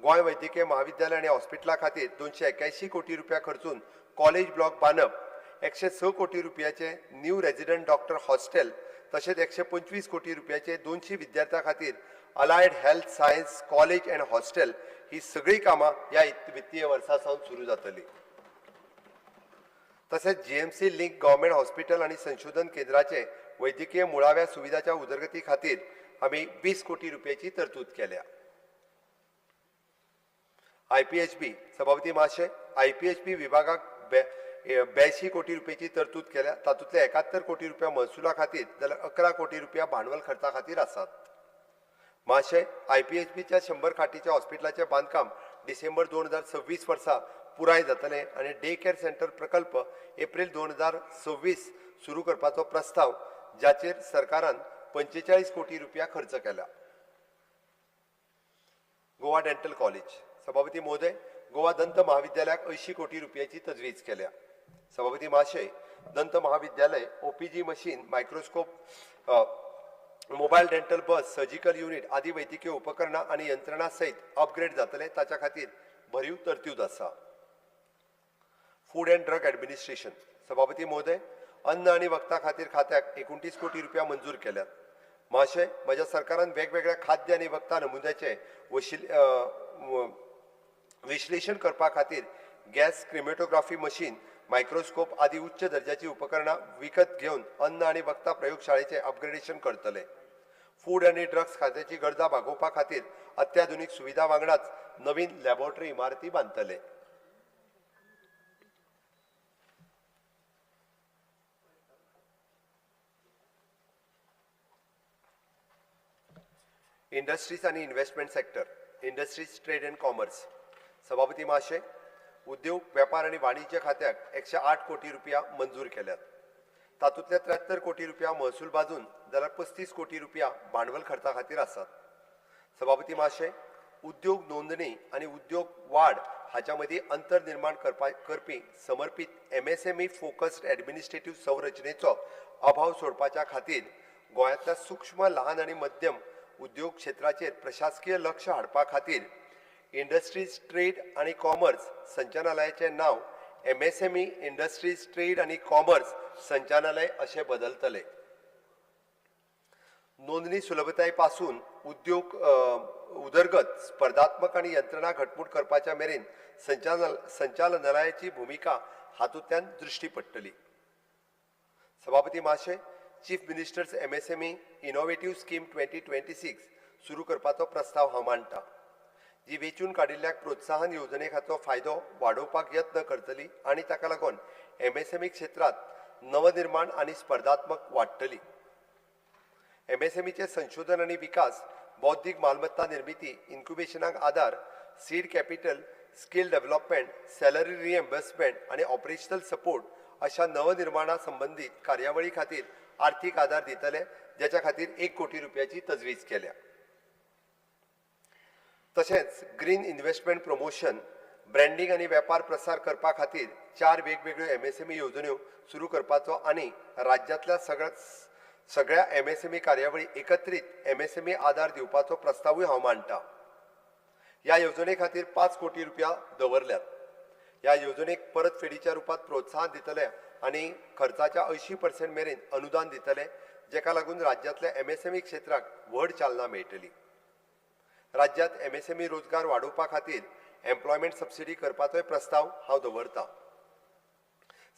गोंय वैद्यकीय महाविद्यालय आणि हॉस्पिटला खातीर 281 कोटी रुपया खर्चून कॉलेज ब्लॉक बांदप, 106 कोटी रुपयाचे न्यू रेजिडेंट डॉक्टर हॉस्टेल तशेंच 125 कोटी रुपयाचे 200 विद्यार्थ्यां खातीर allied health science college and hostel ही सगळी कामां ह्या वित्तीय वर्सा सावन सुरू जातली। तशेंच जीएमसी लिंक गव्हर्मेंट हॉस्पिटल आणि संशोधन केंद्राचे वैद्यकीय मुळाव्या सुविधाच्या उदरगती खातीर आमी 20 कोटी रुपयाची तरतूद केल्या। आयपीएचबी सभापती महाशय, आयपीएचबी विभागाक 82 कोटी रुपयाची तरतूद केल्या, तातूंतले 71 कोटी रुपया महसुला खातीर जाल्यार 11 कोटी रुपया भांडवल खर्चा खातीर आसात। महाशय, आयपीएचबीच्या 100 खाटीच्या हॉस्पिटलाचे बांदकाम डिसेंबर 2026 वर्सा पुराय जातले आणि डे केअर सेंटर प्रकल्प एप्रिल 2026 सुरू करपाचो प्रस्ताव जाचेर सरकारान 45 कोटी रुपया खर्च केला। गोवा डेंटल कॉलेज सभापती महोदय, गोवा दंत महाविद्यालयाक 80 कोटी रुपयाची तजवीज केल्या। सभापती महाशय, दंत महाविद्यालय OPG machine, microscope, mobile dental bus, surgical unit आदी वैद्यकीय उपकरणां आणि यंत्रणा सहित अपग्रेड जातले, ताच्या खातीर भरीव तरतूद आसा। फूड अँड ड्रग ॲडमिनिस्ट्रेशन सभापती महोदय, अन्न आणि वखदां खातीर खात्याक 29 कोटी रुपया मंजूर केल्यात। महाशय, म्हज्या सरकारान वेगवेगळ्या खाद्य आणि वखदां नमुन्याचे विश्लेषण करपा खातीर गॅस क्रिमेटोग्राफी मशीन, मायक्रोस्कोप आदी उच्च दर्जाची उपकरणां विकत घेवन अन्न आणि वखदां प्रयोगशाळेचे अपग्रेडेशन करतले। फूड आणि ड्रग्स खात्याची गरजा भागोवपा खातीर अत्याधुनीक सुविधा वांगडाच नवीन लॅबोरेटरी इमारती बांदतले। इंडस्ट्रीज आणि investment sector, industries trade and commerce सभापती महाशय, उद्योग व्यापार आणि वाणिज्य खात्याक 108 कोटी रुपया मंजूर केल्यात, तातूंतले 73 कोटी रुपया महसूल बाजून जाल्यार 35 कोटी रुपया भांडवल खर्चा खातीर आसात। सभापती महाशय, उद्योग नोंदणी आणि उद्योग वाड हाच्या मदीं अंतर निर्माण करपी समर्पित एमएसएमई फोकस्ड ॲडमिनिस्ट्रेटिव्ह संरचनेचो अभाव सोडपाच्या खातीर गोंयांतल्या सूक्ष्म ल्हान आणि मध्यम उद्योग क्षेत्राचेर प्रशासकीय लक्ष हाडपा खातीर इंडस्ट्रीज ट्रेड आणि कॉमर्स संचालनालयाचे नाव एमएसएमई इंडस्ट्रीज ट्रेड आणि कॉमर्स संचालनालय अशें बदलतले। नोंदणी सुलभताये पासून उद्योग उदरगत स्पर्धात्मक आणि यंत्रणा घटमूट करपाच्या मेरेन संचालनालयाची भूमिका हातूंतल्यान दृश्टी पडटली। सभापती महाशय, chief ministers MSME innovative scheme 2026 सुरू करपाचो प्रस्ताव हांव मांडटा, जी वेंचून काडिल्ल्या प्रोत्साहन येवजणे खातीर फायदो वाडोवपाक यत्न करतली आणि ताका लागून एमएसएमई क्षेत्रात नवनिर्माण आणि स्पर्धात्मक वाडटली। एमएसएमईचे संशोधन आणि विकास, बौद्धिक मालमत्ता निर्मिती, इन्क्युबेशनाक आधार, seed capital, skill development, salary reimbursement आणि ऑपरेशनल सपोर्ट अशा नवनिर्माणा संबंधित कार्यावळी खातीर आर्थिक आधार दितले, ज्याच्या खातीर 1 कोटी रुपयाची तजवीज केल्या। तशेंच ग्रीन इन्व्हेस्टमेंट प्रमोशन, ब्रँडिंग आणि वेपार प्रसार करपा खातीर 4 वेगवेगळ्यो एमएसएमई येवजण्यो सुरू करपाचो आणि राज्यांतल्या सगळ्या एमएसएमई कार्यावळी एकत्रीत एमएसएमई आधार दिवपाचो प्रस्तावूय हांव मांडटा। ह्या येवजणे खातीर 5 कोटी रुपया दवरल्यात। ह्या येवजणेक परतफेडीच्या रुपात प्रोत्साहन दितले आणि खर्चाच्या 80% मेरेन अनुदान दितले, जेका लागून राज्यांतल्या एमएसएमई क्षेत्राक व्हड चालना मेळटली। राज्यांत एमएसएमई रोजगार वाडोवपा खातीर एम्प्लॉयमेंट सबसिडी करपाचोय प्रस्ताव हांव दवरतां।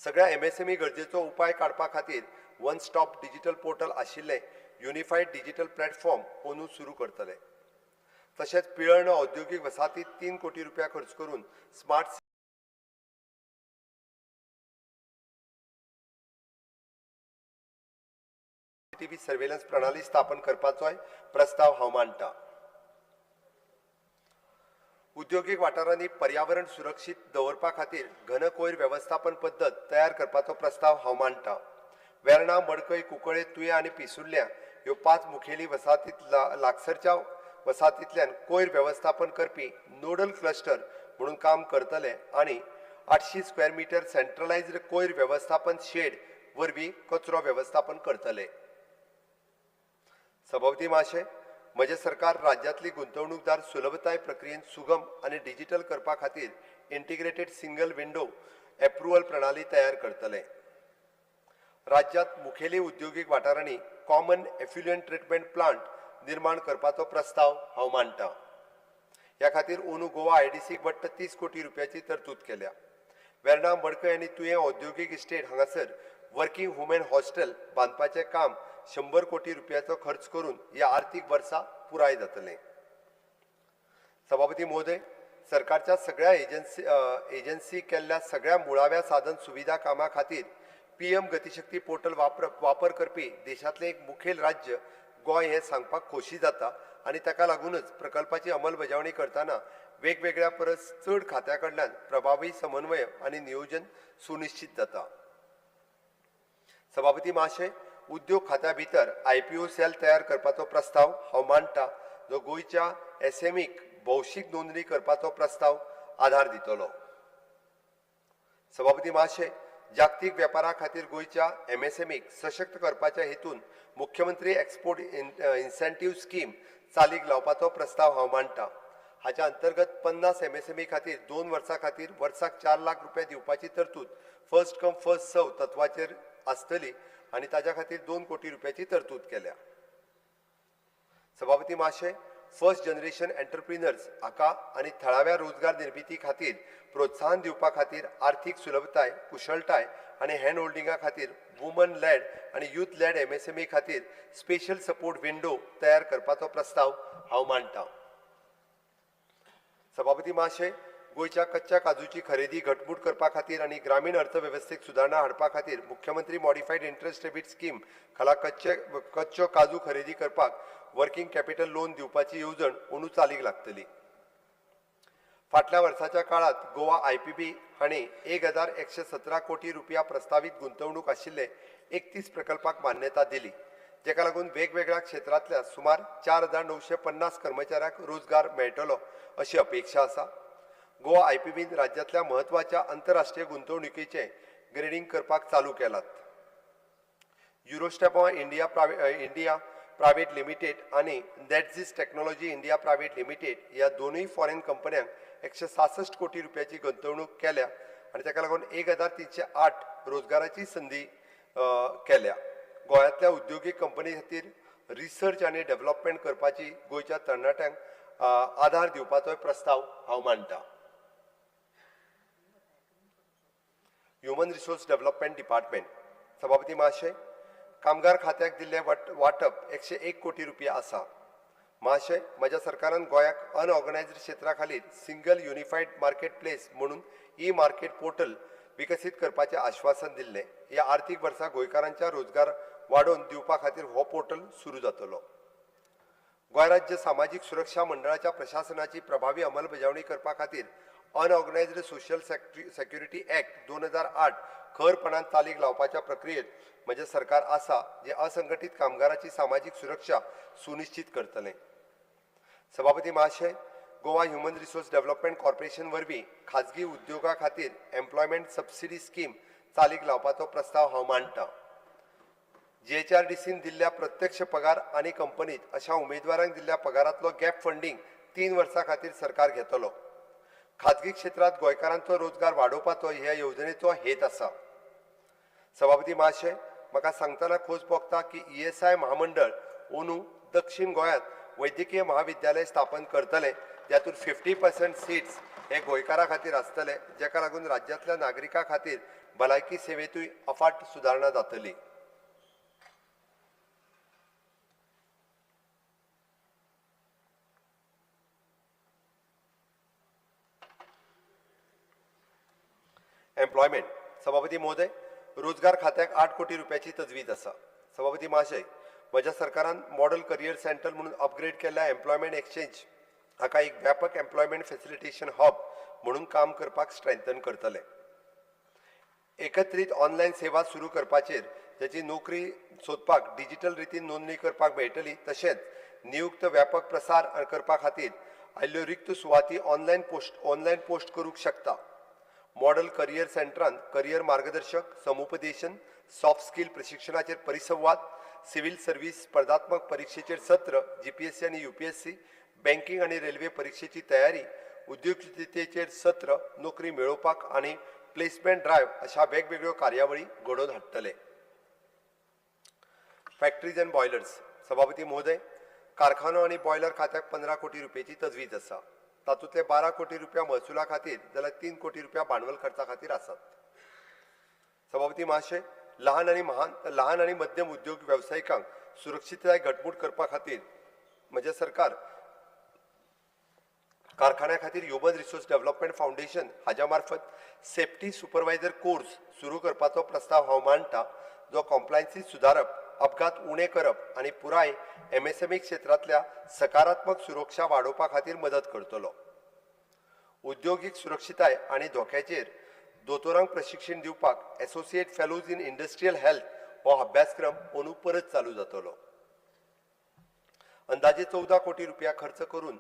सगळ्या एमएसएमई गरजेचो उपाय काडपा खातीर वन स्टॉप डिजिटल पोर्टल आशिल्ले युनिफायड डिजिटल प्लॅटफॉर्म अंदू सुरू करतले। तशेंच पिळर्ण औद्योगिक वसाहतीत 3 कोटी रुपया खर्च करून स्मार्ट सीसीटीव्ही सर्वेलन्स प्रणाली स्थापन करपाचोय प्रस्ताव हांव मांडटा। उद्योगीक वाठारांनी पर्यावरण सुरक्षीत दवरपा खातीर घन कोयर व्यवस्थापन पद्दत तयार करपाचो प्रस्ताव हांव मांडटा। वेर्णा, मडकय, कुंकळे, तुया आनी पिसुर्ल्या ह्यो 5 मुखेली वसाहतीत लागसरच्या वसाहतींतल्यान कोयर व्यवस्थापन करपी नोडल क्लस्टर म्हणून काम करतले आणि 800 स्क्वेअर मीटर सेंट्रलायज्ड कोयर व्यवस्थापन शेड वरवीं कचरो व्यवस्थापन करतले। सभापती महाशय, म्हजे सरकार राज्यातली गुंतवणूकदार सुलभताय प्रक्रियेन सुगम आणि डिजिटल करपा खातीर इंटिग्रेटेड सिंगल विंडो एप्रुवल प्रणाली तयार करतले. राज्यात मुखेली उद्योगीक वाठारांनी कॉमन एफ्युलंट ट्रीटमेंट प्लांट निर्माण करपाचो प्रस्ताव हांव मांडटां. ह्या खातीर अंदू गोवा आयडीसीक वट्ट 30 कोटी रुपयाची तरतूद केल्या. वेर्णा मडकय आनी तुयें औद्योगीक इस्टेट हांगासर वर्किंग वुमेन हॉस्टेल बांदपाचें काम 100 कोटी रुपयाचो खर्च करून ह्या आर्थीक वर्सा पुराय जातलें. सभापती महोदय, सरकारच्या सगळ्या एजन्सी केल्ल्या सगळ्या मुळाव्या साधन सुविधा कामां खातीर पीएम गतिशक्ती पोर्टल वापर करपी देशांतलें एक मुखेल राज्य गोंय हें सांगपाक खोशी जाता आनी ताका लागूनच प्रकल्पाची अंमलबजावणी करतना वेगवेगळ्या परस चड खात्यां कडल्यान प्रभावी समन्वय आनी नियोजन सुनिश्चित जाता. सभापती महाशय, उद्योग खात्या भितर IPO सेल तयार करपाचो प्रस्ताव हांव मांडटां, जो गोंयच्या SMEक भौशीक नोंदणी करपाचो प्रस्ताव आधार दितलो. सभापती महाशय, जागतीक वेपारा खातीर गोंयच्या MSMEक सशक्त करपाच्या हेतून मुख्यमंत्री एक्सपोर्ट इन्सेंटिव्ह स्कीम चालीक लावपाचो प्रस्ताव हांव मांडटां. हाच्या अंतर्गत 50 MSME खातीर 2 वर्सां खातीर वर्साक 4 लाख रुपया दिवपाची तरतूद फर्स्ट कम फर्स्ट सर्व तत्वाचेर आसतली आनी ताच्या खातीर 2 कोटी रुपयाची तरतूद केल्या. सभापती महाशय, फर्स्ट जनरेशन एंटरप्रिनर्स हाका आनी थळाव्या रोजगार निर्मिती खातीर प्रोत्साहन दिवपा खातीर आर्थीक सुलभताय, कुशळटाय आनी हँड होल्डिंगा खातीर वुमन लेड आनी यूथ लेड MSME खातीर स्पेशल सपोर्ट विंडो तयार करपाचो प्रस्ताव हांव मांडटां. सभापती महाशय, गोंयच्या कच्च्या काजूची खरेदी घटमूट करपा खातीर आनी ग्रामीण अर्थवेवस्थेक सुदारणा हाडपा खातीर मुख्यमंत्री मॉडिफायड इंटरेस्ट डेबिट स्कीम खाला कच्चो काजू खरेदी करपाक वर्किंग कॅपिटल लोन दिवपाची येवजण अंदू चालीक लागतली. फाटल्या वर्साच्या काळात गोवा IPB हांणी 1117 कोटी रुपया प्रस्तावित गुंतवणूक आशिल्ले 31 प्रकल्पाक मान्यता दिली, जेका लागून वेगवेगळ्या क्षेत्रांतल्या सुमार 4950 कर्मचाऱ्यांक रोजगार मेळटलो अशी अपेक्षा आसा. गोवा IPBन राज्यांतल्या म्हत्वाच्या आंतरराष्ट्रीय गुंतवणुकीचे ग्रेडिंग करपाक चालू केलात. युरोस्टेप इंडिया प्रायव्हेट लिमिटेड आणि नेटझिस टेक्नॉलॉजी इंडिया प्रायव्हेट लिमिटेड ह्या दोनूय फॉरेन कंपन्यांक 166 कोटी रुपयाची गुंतवणूक केल्या आणि ताका लागून 1308 रोजगाराची संधी केल्या. गोंयांतल्या उद्योगीक कंपनी खातीर रिसर्च आनी डेव्हलपमेंट करपाची गोंयच्या तरणाट्यांक आधार दिवपाचो प्रस्ताव हांव मांडटां. Human resource development department. सभापती महाशय, कामगार खात्याक दिल्ले वाटप 101 कोटी रुपया आसा. महाशय, म्हज्या सरकारान गोंयाक अनऑर्गनायज्ड क्षेत्रा खालीर सिंगल युनिफायड मार्केट प्लेस म्हणून मार्केट पोर्टल विकसीत करपाचें आश्वासन दिल्लें. ह्या आर्थीक वर्सा गोंयकारांच्या रोजगार वाडोवन दिवपा खातीर हो पोर्टल सुरू जातलो. गोंय राज्य सामाजीक सुरक्षा मंडळाच्या प्रशासनाची प्रभावी अंमलबजावणी करपा खातीर अनऑर्गनायज्ड सोशल सेक्युरिटी ऍक्ट 2008 खरपणान चालीक लावपाच्या प्रक्रियेत म्हजें सरकार आसा, जे असंघटीत कामगाराची सामाजीक सुरक्षा सुनिश्चित करतलें. सभापती महाशय, Goa human resource development corporation वरवीं खाजगी उद्योगा खातीर एम्प्लॉयमेंट सबसिडी स्कीम चालीक लावपाचो प्रस्ताव हांव मांडटां. GHRDCन दिल्ल्या प्रत्यक्ष पगार आनी कंपनीत अशा उमेदवारांक दिल्ल्या पगारांतलो गॅप फंडिंग 3 वर्सां खातीर सरकार घेतलो. खाजगी क्षेत्रांत गोंयकारांचो रोजगार वाडोवपाचो ह्या येवजणेचो हेत आसा. सभापती महाशय, म्हाका सांगतना खोस भोगता की ESI महामंडळ अंदू दक्षिण गोंयांत वैद्यकीय महाविद्यालय स्थापन करतले, त्यातून 50% सीट्स हे गोंयकारां खातीर आसतले, जेका लागून राज्यांतल्या नागरिकां खातीर भलायकी सेवेतूय अफाट सुदारणा जातली. एम्प्लॉयमेंट. सभापती महोदय, रोजगार खात्याक 8 कोटी रुपयाची तजवीज आसा. सभापती महाशय, म्हज्या सरकारान मॉडेल करियर सेंटर म्हणून अपग्रेड केल्ल्या एम्प्लॉयमेंट एक्सचेंज हाका एक व्यापक एम्प्लॉयमेंट फॅसिलिटेशन हब म्हणून काम करपाक स्ट्रेंथन करतले. एकत्रीत ऑनलायन सेवा सुरू करपाचेर त्याची नोकरी सोदपाक डिजिटल रितीन नोंदणी करपाक मेळटली. तशेंच नियुक्त व्यापक प्रसार करपा खातीर आयल्ल्यो रिक्त सुवाती ऑनलायन पोस्ट करूंक शकता. मॉडेल करियर सेंटरान करियर मार्गदर्शक, समुपदेशन, सॉफ्ट स्किल प्रशिक्षणाचेर परिसंवाद, सिव्हिल सर्व्हिस स्पर्धात्मक परीक्षेचे सत्र GPSC आणि UPSC, बँकिंग आणि रेल्वे परीक्षेची तयारी, उद्योजकतेचे सत्र, नोकरी मेळोवपाक आणि प्लेसमेंट ड्रायव्ह अशा वेगवेगळ्यो कार्यावळी घडोवन हाडटले. Factories and boilers. सभापती महोदय, कारखानो आणि बॉयलर खात्याक 15 कोटी रुपयाची तजवीज आसा. तातूंतले 12 कोटी रुपया महसुला खातीर जाल्यार 3 कोटी रुपया भांडवल खर्चा खातीर आसात. सभापती महाशय, लहान आणि मध्यम उद्योग व्यावसायिकांक सुरक्षितताय घटमूट करपा खातीर म्हजे सरकार कारखान्या खातीर ह्युमन रिसोर्स डेव्हलपमेंट फाउंडेशन हाच्या मार्फत सेफ्टी सुपरवायझर कोर्स सुरू करपाचो प्रस्ताव हांव मांडटा, जो कॉम्प्लायन्सी सुदारप, अपघात उणे करप आणि पुराय MSME क्षेत्रांतल्या सकारात्मक सुरक्षा वाडोवपा खातीर मदत करतलो. उद्योगीक सुरक्षिताय आणि धोक्याचेर दोतोरांक प्रशिक्षण दिवपाक associate fellows in industrial health हो अभ्यासक्रम अंदू परत चालू जातलो. अंदाजे 14 कोटी रुपया खर्च करून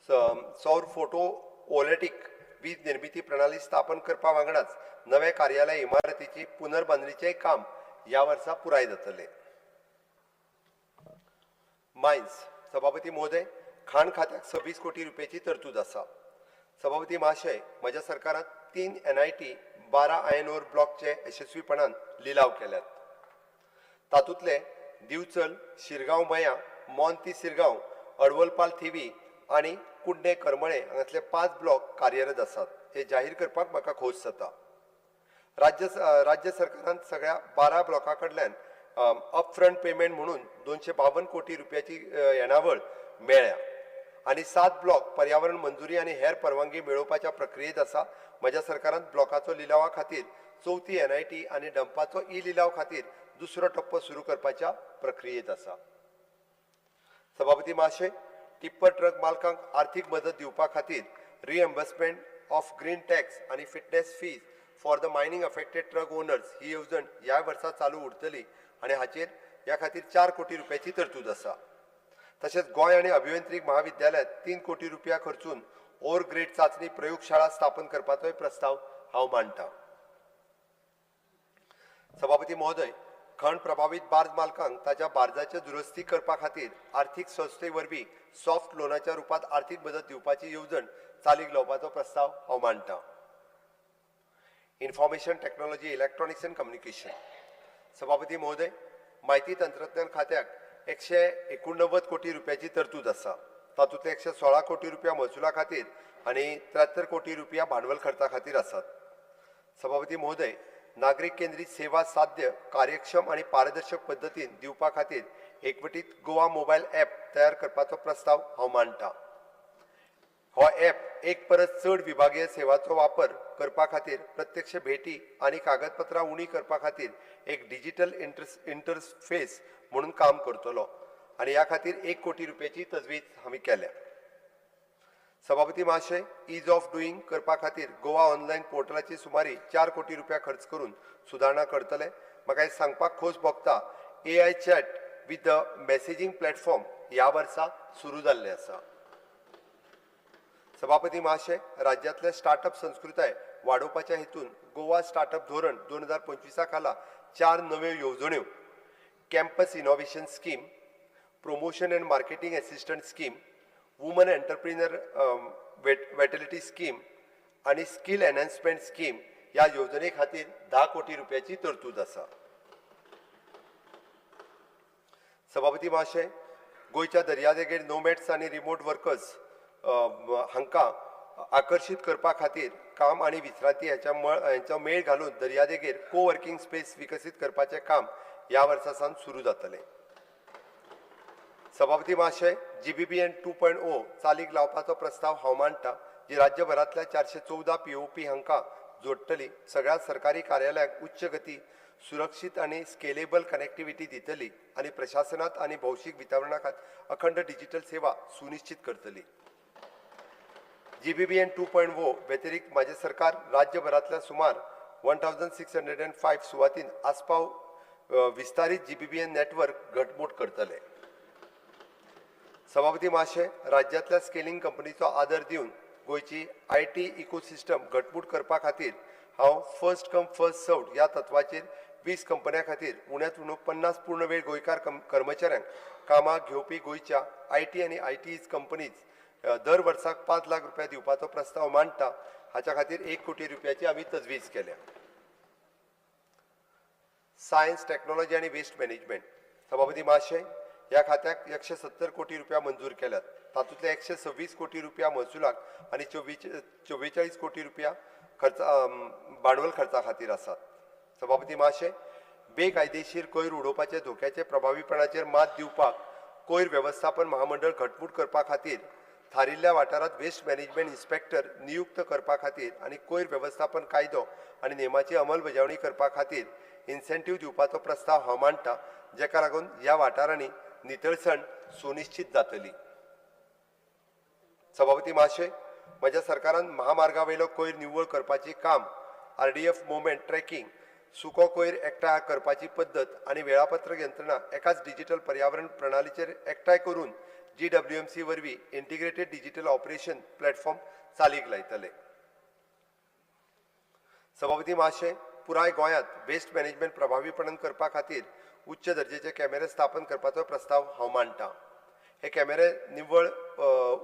सौर फोटोवोल्टेइक वीज निर्मिती प्रणाली स्थापन करपा वांगडाच नवे कार्यालय इमारतीची पुनर्बांदणीचे काम ह्या वर्सा पुराय जातले. मायन्स. सभापती महोदय, खाण खात्याक 26 कोटी रुपयाची तरतूद आसा. सभापती महाशय, म्हज्या सरकारान 3 NIT 12 आयर्न ओर ब्लॉकचे यशस्वीपणान लिलाव केल्यात. तातूंतले दिवचल, शिरगांव मया, मोंती सिरगांव, अडवलपाल थिवी आणि कुंडे करमळे हांगातले 5 ब्लॉक कार्यरत आसात. हे जाहीर करपाक म्हाका खोस जाता. राज्य सरकारान सगळ्या 12 ब्लॉकां कडल्यान अपफ्रंट पेमेंट म्हणून 252 कोटी रुपयाची येणावळ मेळ्ळ्या आणि 7 ब्लॉक पर्यावरण मंजुरी आणि हेर परवानगी मेळोवपाच्या प्रक्रियेत आसा. म्हज्या सरकारान ब्लॉकाचो लिलावा खातीर 4थी NIT आणि डंपाचो लिलाव खातीर दुसरो टप्पो सुरू करपाच्या प्रक्रियेत आसा. सभापती महाशय, टिप्पर ट्रक मालकांक आर्थीक मदत दिवपा खातीर रिएम्बर्समेंट ऑफ ग्रीन टॅक्स आणि fitness fees for the mining affected truck owners ही येवजण ह्या वर्सा चालू उरतली आणि ह्या खातीर 4 कोटी रुपयाची तरतूद आसा. तशेंच गोंय आणि अभियांत्रिक महाविद्यालयात 3 कोटी रुपया खर्चून ओर ग्रेड चाचणी प्रयोगशाळा स्थापन करपाचोय प्रस्ताव हांव मांडटा. सभापती महोदय, खण प्रभावित बार्ज मालकांक ताच्या बार्जाचे दुरुस्ती करपा खातीर आर्थीक संस्थे वरवीं सॉफ्ट लोनाच्या रुपात आर्थीक मदत दिवपाची येवजण चालीक लावपाचो प्रस्ताव हांव मांडटा. Information technology, electronics and communication. सभापती महोदय, माहिती तंत्रज्ञान खात्याक 189 कोटी रुपयाची तरतूद आसा. तातूंतले 116 कोटी रुपया महसुला खातीर आणि 73 कोटी रुपया भांडवल खर्चा खातीर आसात. सभापती महोदय, नागरीक केंद्रीत सेवा साध्य, कार्यक्षम आणि पारदर्शक पद्दतीन दिवपा खातीर एकवटीत गोवा मोबायल ॲप तयार करपाचो प्रस्ताव हांव मांडटा. हो ॲप एक परस चड विभागीय सेवांचो वापर करपा खातीर प्रत्यक्ष भेटी आणि कागदपत्रां उणी करपा खातीर एक डिजिटल इंटरफेस म्हणून काम करतलो आणि ह्या खातीर 1 कोटी रुपयाची तजवीज आमी केल्या. सभापती महाशय, ईज ऑफ डुईंग करपा खातीर गोवा ऑनलायन पोर्टलाची सुमारे 4 कोटी रुपया खर्च करून सुदारणा करतले. म्हाका हे सांगपाक खोस भोगता, AI chat with the messaging platform ह्या वर्सा सुरू जाल्ले आसा. सभापती महाशय, राज्यांतले स्टार्टअप संस्कृताय वाडोवपाच्या हेतून गोवा स्टार्टअप धोरण 2025 खाला 4 नव्यो येवजण्यो, campus innovation scheme, promotion and marketing assistant scheme, woman entrepreneur vitality scheme आणि स्किल एनहान्समेंट स्कीम ह्या येवजणे खातीर 10 कोटी रुपयाची तरतूद आसा. सभापती महाशय, गोयच्या दर्यादेगेर नोमॅड्स आणि रिमोट वर्कर्स हांकां आकर्षित करपा खातीर काम आणि विश्रांती हांचो मेळ घालून दर्यादेगेर कोवर्किंग स्पेस विकसीत करपाचें काम ह्या वर्सा सावन सुरू जातलें. सभापती महाशय, GBBN 2.0 चालीक लावपाचो प्रस्ताव हांव मांडटा, जी राज्यभरांतल्या 414 POP हांकां जोडटली, सगळ्या सरकारी कार्यालयांक उच्च गती, सुरक्षीत आणि स्केलेबल कनेक्टिव्हिटी दितली आणि प्रशासनात आणि भौशीक वितरणा खातीर अखंड डिजिटल सेवा सुनिश्चित करतली. GBBN 2.0 व्यतिरिक्त माझे सरकार राज्यभरांतल्या सुमार 1605 सुवातीन आस्पाव विस्तारित GBBN नेटवर्क घटमूट करतले. सभापती महाशय, राज्यांतल्या स्केलिंग कंपनीचो आदर दिवन गोयची IT इकोसिस्टम घटमूट करपा खातीर हांव फर्स्ट कम फर्स्ट सर्व्ड ह्या तत्वाचेर 20 कंपन्या खातीर उण्यांत उणो 50 पूर्ण वेळ गोंयकार कर्मचाऱ्यांक कामाक घेवपी गोंयच्या IT आनी ITs कंपनीज दर वर्साक 5 लाख रुपया दिवपाचो प्रस्ताव मांडटा. हाच्या खातीर 1 कोटी रुपयाची आमी तजवीज केल्या. सायन्स, टेक्नॉलॉजी आनी वेस्ट मॅनेजमेंट सभापती महाशय, ह्या खात्याक 170 कोटी रुपया मंजूर केल्यात. तातूंतले 126 कोटी रुपया महसुलाक आनी 44 कोटी रुपया खर्च भांडवल खर्चा खातीर आसात. सभापती महाशय, बेकायदेशीर कोयर उडोवपाचे धोक्याचे प्रभावीपणाचेर मात दिवपाक कोयर वेवस्थापन महामंडळ घटमूट करपा खातीर थारिल्ल्या वाठारांत वेस्ट मॅनेजमेंट इन्स्पेक्टर नियुक्त करपा खातीर आनी कोयर वेवस्थापन कायदो आनी नेमाची अंमलबजावणी करपा खातीर इन्सेंटीव दिवपाचो प्रस्ताव हांव मांडटां, जेका लागून ह्या वाठारांनी नितळसाण सुनिश्चित जातली. सभापती महाशय, म्हज्या सरकारान महामार्गावयलो कोयर निवळ करपाची काम, RDF मोमेंट ट्रॅकिंग, सुको कोयर एकठांय करपाची पद्दत आनी वेळापत्रक यंत्रणा एकाच डिजिटल पर्यावरण प्रणालीचेर एकठांय करून GWMC वरवीं इंटिग्रेटेड डिजिटल ऑपरेशन प्लॅटफॉर्म चालीक लायतले. सभापती महाशय, पुराय गोंयांत वेस्ट मॅनेजमेंट प्रभावीपणान करपा खातीर उच्च दर्जेचे कॅमेरे स्थापन करपाचो प्रस्ताव हांव मांडटां. हे कॅमेरे निव्वळ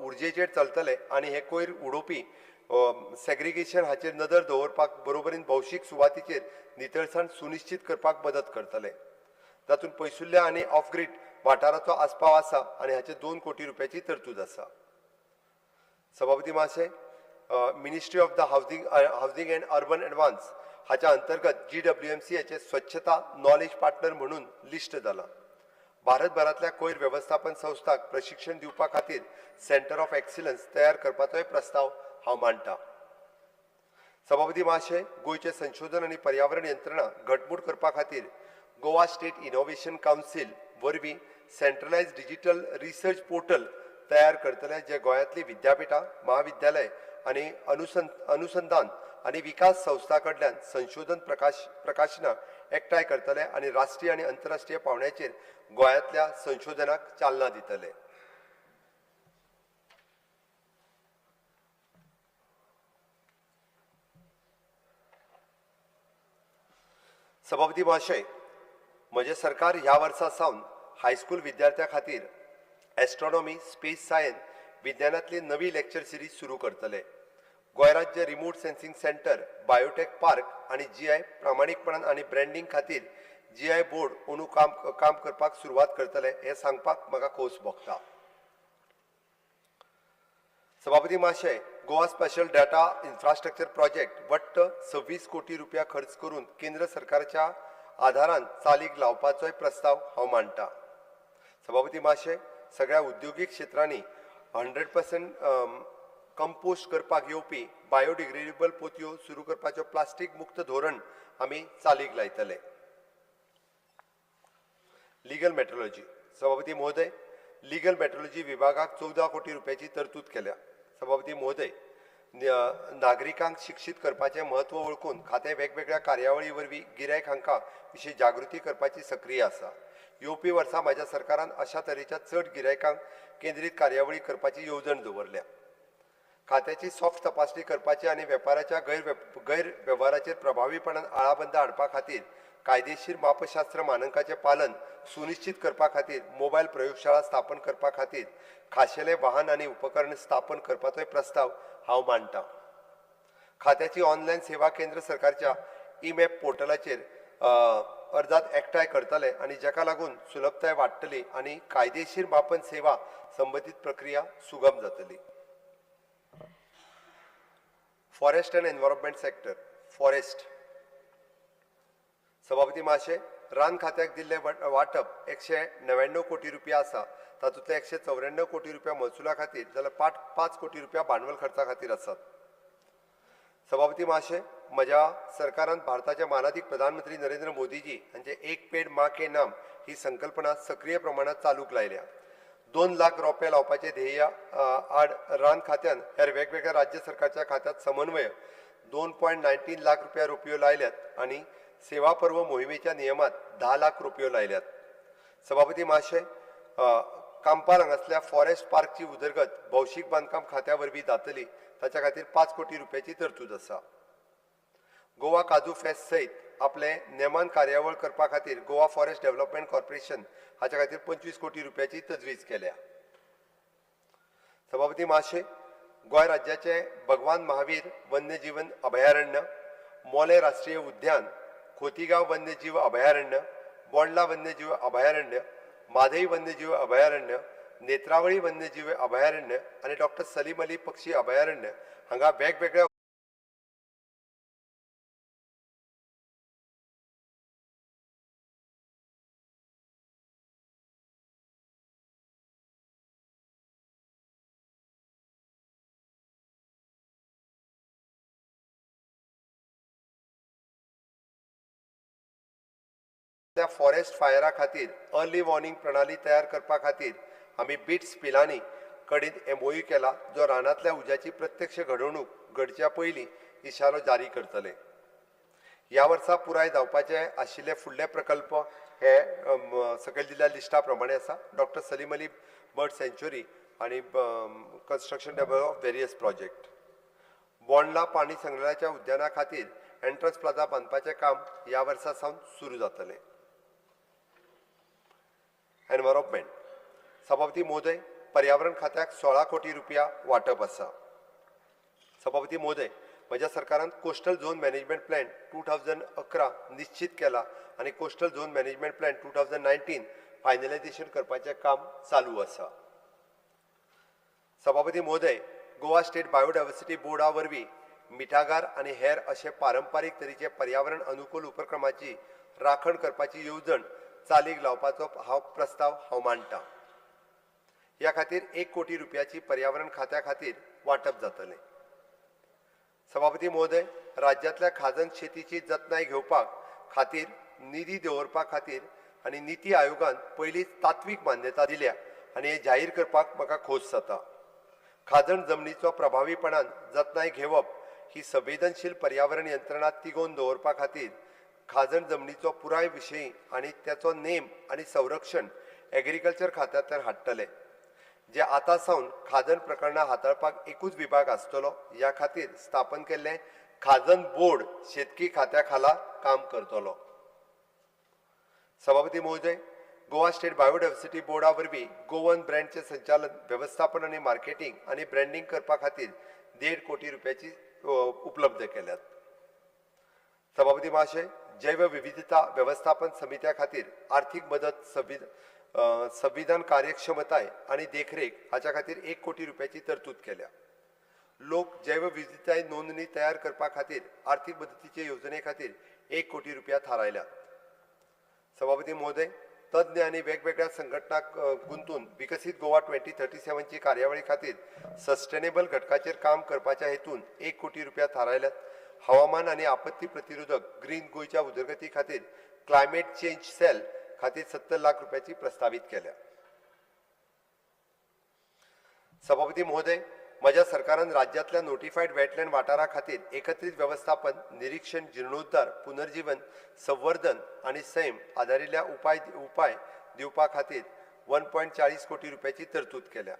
उर्जेचेर चलतले आनी हे कोयर उडोवपी सेग्रिगेशन हाचेर नदर दवरपाक बरोबरीन भौशीक सुवातीचेर नितळसाण सुनिश्चित करपाक मदत करतले. तातूंत पयसुल्ल्या आनी ऑफ ग्रीड वाठाराचो आस्पाव आसा आनी हाचे 2 कोटी रुपयाची तरतूद आसा. सभापती महाशय, ministry of the housing and urban advance हाच्या अंतर्गत GWMC हाचे स्वच्छता नॉलेज पार्टनर म्हणून लिस्ट जाला. भारतभरांतल्या कोयर वेवस्थापन संस्थांक प्रशिक्षण दिवपा खातीर सेंटर ऑफ एक्सिलन्स तयार करपाचोय प्रस्ताव हांव मांडटां. सभापती महाशय, गोंयचे संशोधन आनी पर्यावरण यंत्रणा घटमूट करपा खातीर गोवा स्टेट इनोव्हेशन कावन्सील वरवीं सेंट्रलायज्ड डिजिटल रिसर्च पोर्टल तयार करतले, जे गोंयांतली विद्यापिठां, महाविद्यालय आनी अनुसंधान आनी विकास संस्था कडल्यान संशोधन प्रकाशनां एकठांय करतले आनी राष्ट्रीय आनी आंतरराष्ट्रीय पावंड्याचेर गोंयांतल्या संशोधनाक चालना दितले. सभापती महाशय, म्हजें सरकार ह्या वर्सा सावन हायस्कूल विद्यार्थ्यां खातीर एस्ट्रॉनॉमी, स्पेस सायन्स विज्ञानांतली नवी लेक्चर सिरीज सुरू करतले. गोंय राज्य remote sensing centre, biotech park आनी GI प्रामाणीकपणान आनी ब्रँडिंग खातीर GI बोर्ड अंदू काम करपाक सुरवात करतले हें सांगपाक म्हाका खोस भोगता. सभापती महाशय, Goa special data infrastructure project वट्ट 26 कोटी रुपया खर्च करून केंद्र सरकारच्या आधारान चालीक लावपाचोय प्रस्ताव हांव मांडटां. सभापती महाशय, सगळ्या उद्योगीक क्षेत्रांनी 100% कंपोस्ट करपाक येवपी बायोडिग्रेडेबल पोतयो सुरू करपाचो प्लास्टीक मुक्त धोरण आमी चालीक लायतले. लीगल मेट्रोलॉजी सभापती महोदय, लीगल मेट्रोलॉजी विभागाक 14 कोटी रुपयाची तरतूद केल्या. सभापती महोदय, नागरिकांक शिक्षीत करपाचें म्हत्व वळखून खातें वेगवेगळ्या कार्यावळी वरवीं गिरायकांका विशीं जागृती करपाची सक्रिय आसा. येवपी वर्सा म्हाज्या सरकारान अशा तरेच्या चड गिरायकांक केंद्रीत कार्यावळी करपाची येवजण दवरल्या. खात्याची सॉफ्ट तपासणी करपाची आनी वेपाराच्या गैरवेव्हाराचेर प्रभावीपणान आळाबंद हाडपा खातीर कायदेशीर मापशास्त्र मानकांचें पालन सुनिश्चित करपा खातीर मोबायल प्रयोगशाळा स्थापन करपा खातीर खाशेले वाहन आनी उपकरण स्थापन करपाचोय प्रस्ताव हांव मांडटां. खात्याची ऑनलायन सेवा केंद्र सरकारच्या ई-मॅप पोर्टलाचेर अर्जात एकठांय करतले आनी जेका लागून सुलभताय वाडटली आनी कायदेशीर मापन सेवा संबंदीत प्रक्रिया सुगम जातली. Forest and environment sector forest सभापती महाशय, रान खात्याक दिल्ले वाटप 199 कोटी रुपया आसा. तातूंतले 194 कोटी रुपया महसुला खातीर जाल्यार 5 कोटी रुपया भांडवल खर्चा खातीर आसात. सभापती महाशय, म्हज्या सरकारान भारताचे मानाधीक प्रधानमंत्री नरेंद्र मोदीजी हांचे एक पेड माँ के नाम ही संकल्पना सक्रिय प्रमाणात चालूक लायल्या. 2 लाख रोंपे लावपाचे ध्येय आड रान खात्यान हेर वेगवेगळ्या राज्य सरकारच्या खात्यांत समन्वय 2.19 लाख रुपया रोपयो लायल्यात आनी सेवा पर्व मोहिमेच्या नियमात 10 लाख रोपयो लायल्यात. सभापती महाशय, कांपाल हांगासल्या फॉरेस्ट पार्कची उदरगत भौशीक बांदकाम खात्या वरवीं जातली. ताच्या खातीर 5 कोटी रुपयाची तरतूद आसा. गोवा काजू फेस्ट सयत आपले नेमान कार्यावळ करपा खातीर गोवा फॉरेस्ट डेव्हलपमेंट कॉर्पोरेशन हाच्या खातीर 25 कोटी रुपयाची तजवीज केल्या. सभापती महाशय, गोंय राज्याचे भगवान महावीर वन्यजीवन अभयारण्य, मोले राष्ट्रीय उद्यान, खोतीगांव वन्यजीव अभयारण्य, बोंडला वन्यजीव अभयारण्य, माधई वन्यजीव अभयारण्य, नेत्रावळी वन्यजीव अभयारण्य आणि डॉक्टर सलीम अली पक्षी अभयारण्य हांगा वेगवेगळ्या फॉरेस्ट फायरा खातीर अर्ली वॉर्निंग प्रणाली तयार करपा खातीर आमी बिट्स पिलांनी कडेन एमओयू केला, जो रानांतल्या उज्याची प्रत्यक्ष घडवणूक घडच्या पयलीं इशारो जारी करतले. ह्या वर्सा पुराय जावपाचे आशिल्ले फुडले प्रकल्प हे सकयल दिल्ल्या लिस्टा प्रमाणे आसा. डॉक्टर सलीम अली बर्ड सँच्युरी आणि construction develop of various project. Bondla पाणी संग्रहालयाच्या उद्याना खातीर एंट्रन्स प्लाझा बांदपाचें काम ह्या वर्सा सावन सुरू जातलें. एनवायरमेंट. सभापती महोदय, पर्यावरण खात्याक 16 कोटी रुपया वाटप आसा. सभापती महोदय, म्हज्या सरकारान कोस्टल झोन मॅनेजमेंट प्लॅन 2011 निश्चित केला आणि coastal zone management plan 2019 finalisation करपाचें काम चालू आसा. सभापती महोदय, गोवा स्टेट बायोडायवर्सिटी बोर्डा वरवीं मिठागार आणि हेर अशे पारंपारीक तरेचे पर्यावरण अनुकूल उपक्रमाची राखण करपाची येवजण चालीक लावपाचो प्रस्ताव हांव मांडटां. ह्या खातीर 1 कोटी रुपयाची पर्यावरण खात्या खातीर वाटप जातलें. सभापती महोदय, राज्यांतल्या खाजन शेतीची जतनाय घेवपाक खातीर निधी दवरपा खातीर आनी निती आयोगान पयलींच तात्वीक मान्यता दिल्या आनी हे जाहीर करपाक म्हाका खोस जाता. खाजण जमनीचो प्रभावीपणान जतनाय घेवप ही संवेदनशील पर्यावरण यंत्रणा तिगोवन दवरपा खातीर खाजण जमनीचो पुराय विशयी आनी त्याचो नेम आनी संरक्षण एग्रीकल्चर खात्यांतल्यान हाडटले. जे आतां सावन खाजण प्रकरणां हाताळपाक एकूच विभाग आसतलो. ह्या खातीर स्थापन केल्लें खाजण बोर्ड शेतकी खात्या खाला काम करतलो. सभापती महोदय, गोवा स्टेट बायोडायवर्सिटी बोर्डा वरवीं गोवन ब्रँडचे संचालन, व्यवस्थापन आनी मार्केटिंग आनी ब्रँडिंग करपा खातीर 1.5 कोटी रुपयाची उपलब्ध केल्यात. सभापती महाशय, जैव विविधता व्यवस्थापन समित्या खातीर आर्थीक मदत, संविधान कार्यक्षमताय आनी देखरेख हाच्या खातीर 1 कोटी रुपयाची तरतूद केल्या. लोक जैव विविधताय नोंदणी तयार करपा खातीर आर्थीक मदतीचे येवजणे खातीर 1 कोटी रुपया थारायल्यात. सभापती महोदय, तज्ञ आनी वेगवेगळ्या संघटनाक गुंतून विकसीत गोवा 2037 ची कार्यावळी खातीर सस्टेनेबल घटकाचेर काम करपाच्या हेतून 1 कोटी रुपया थारायल्यात. हवामान आनी आपत्ती प्रतिरोधक ग्रीन गोयच्या उदरगती खातीर क्लायमेट चेंज सेल खातीर 70 लाख रुपयाची प्रस्तावित केल्या. सभापती महोदय, म्हज्या सरकारान राज्यांतल्या नोटिफाईड वेटलँड वाठारा खातीर एकत्रीत व्यवस्थापन, निरीक्षण, जीर्णोद्धार, पुनर्जीवन, संवर्धन आनी सैम आदारिल्ल्या उपाय दिवपा खातीर 1.40 कोटी रुपयाची तरतूद केल्या.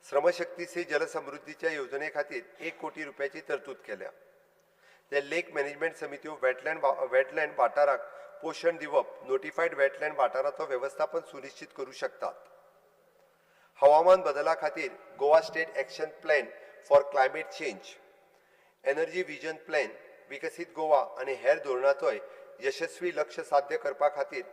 श्रमशक्ती से जलसमृद्धीच्या येवजणे खातीर 1 कोटी रुपयाची तरतूद केल्या. ते लेक मॅनेजमेंट समित्यो वेटलँड वाठाराक पोषण दिवप, नोटिफाईड वेटलँड वाठाराचो व्यवस्थापन सुनिश्चित करू शकतात. हवामान बदला खातीर Goa state action plan for climate change, energy vision plan, विकसीत गोवा आनी हेर धोरणाचोय यशस्वी लक्ष्य साध्य करपा खातीर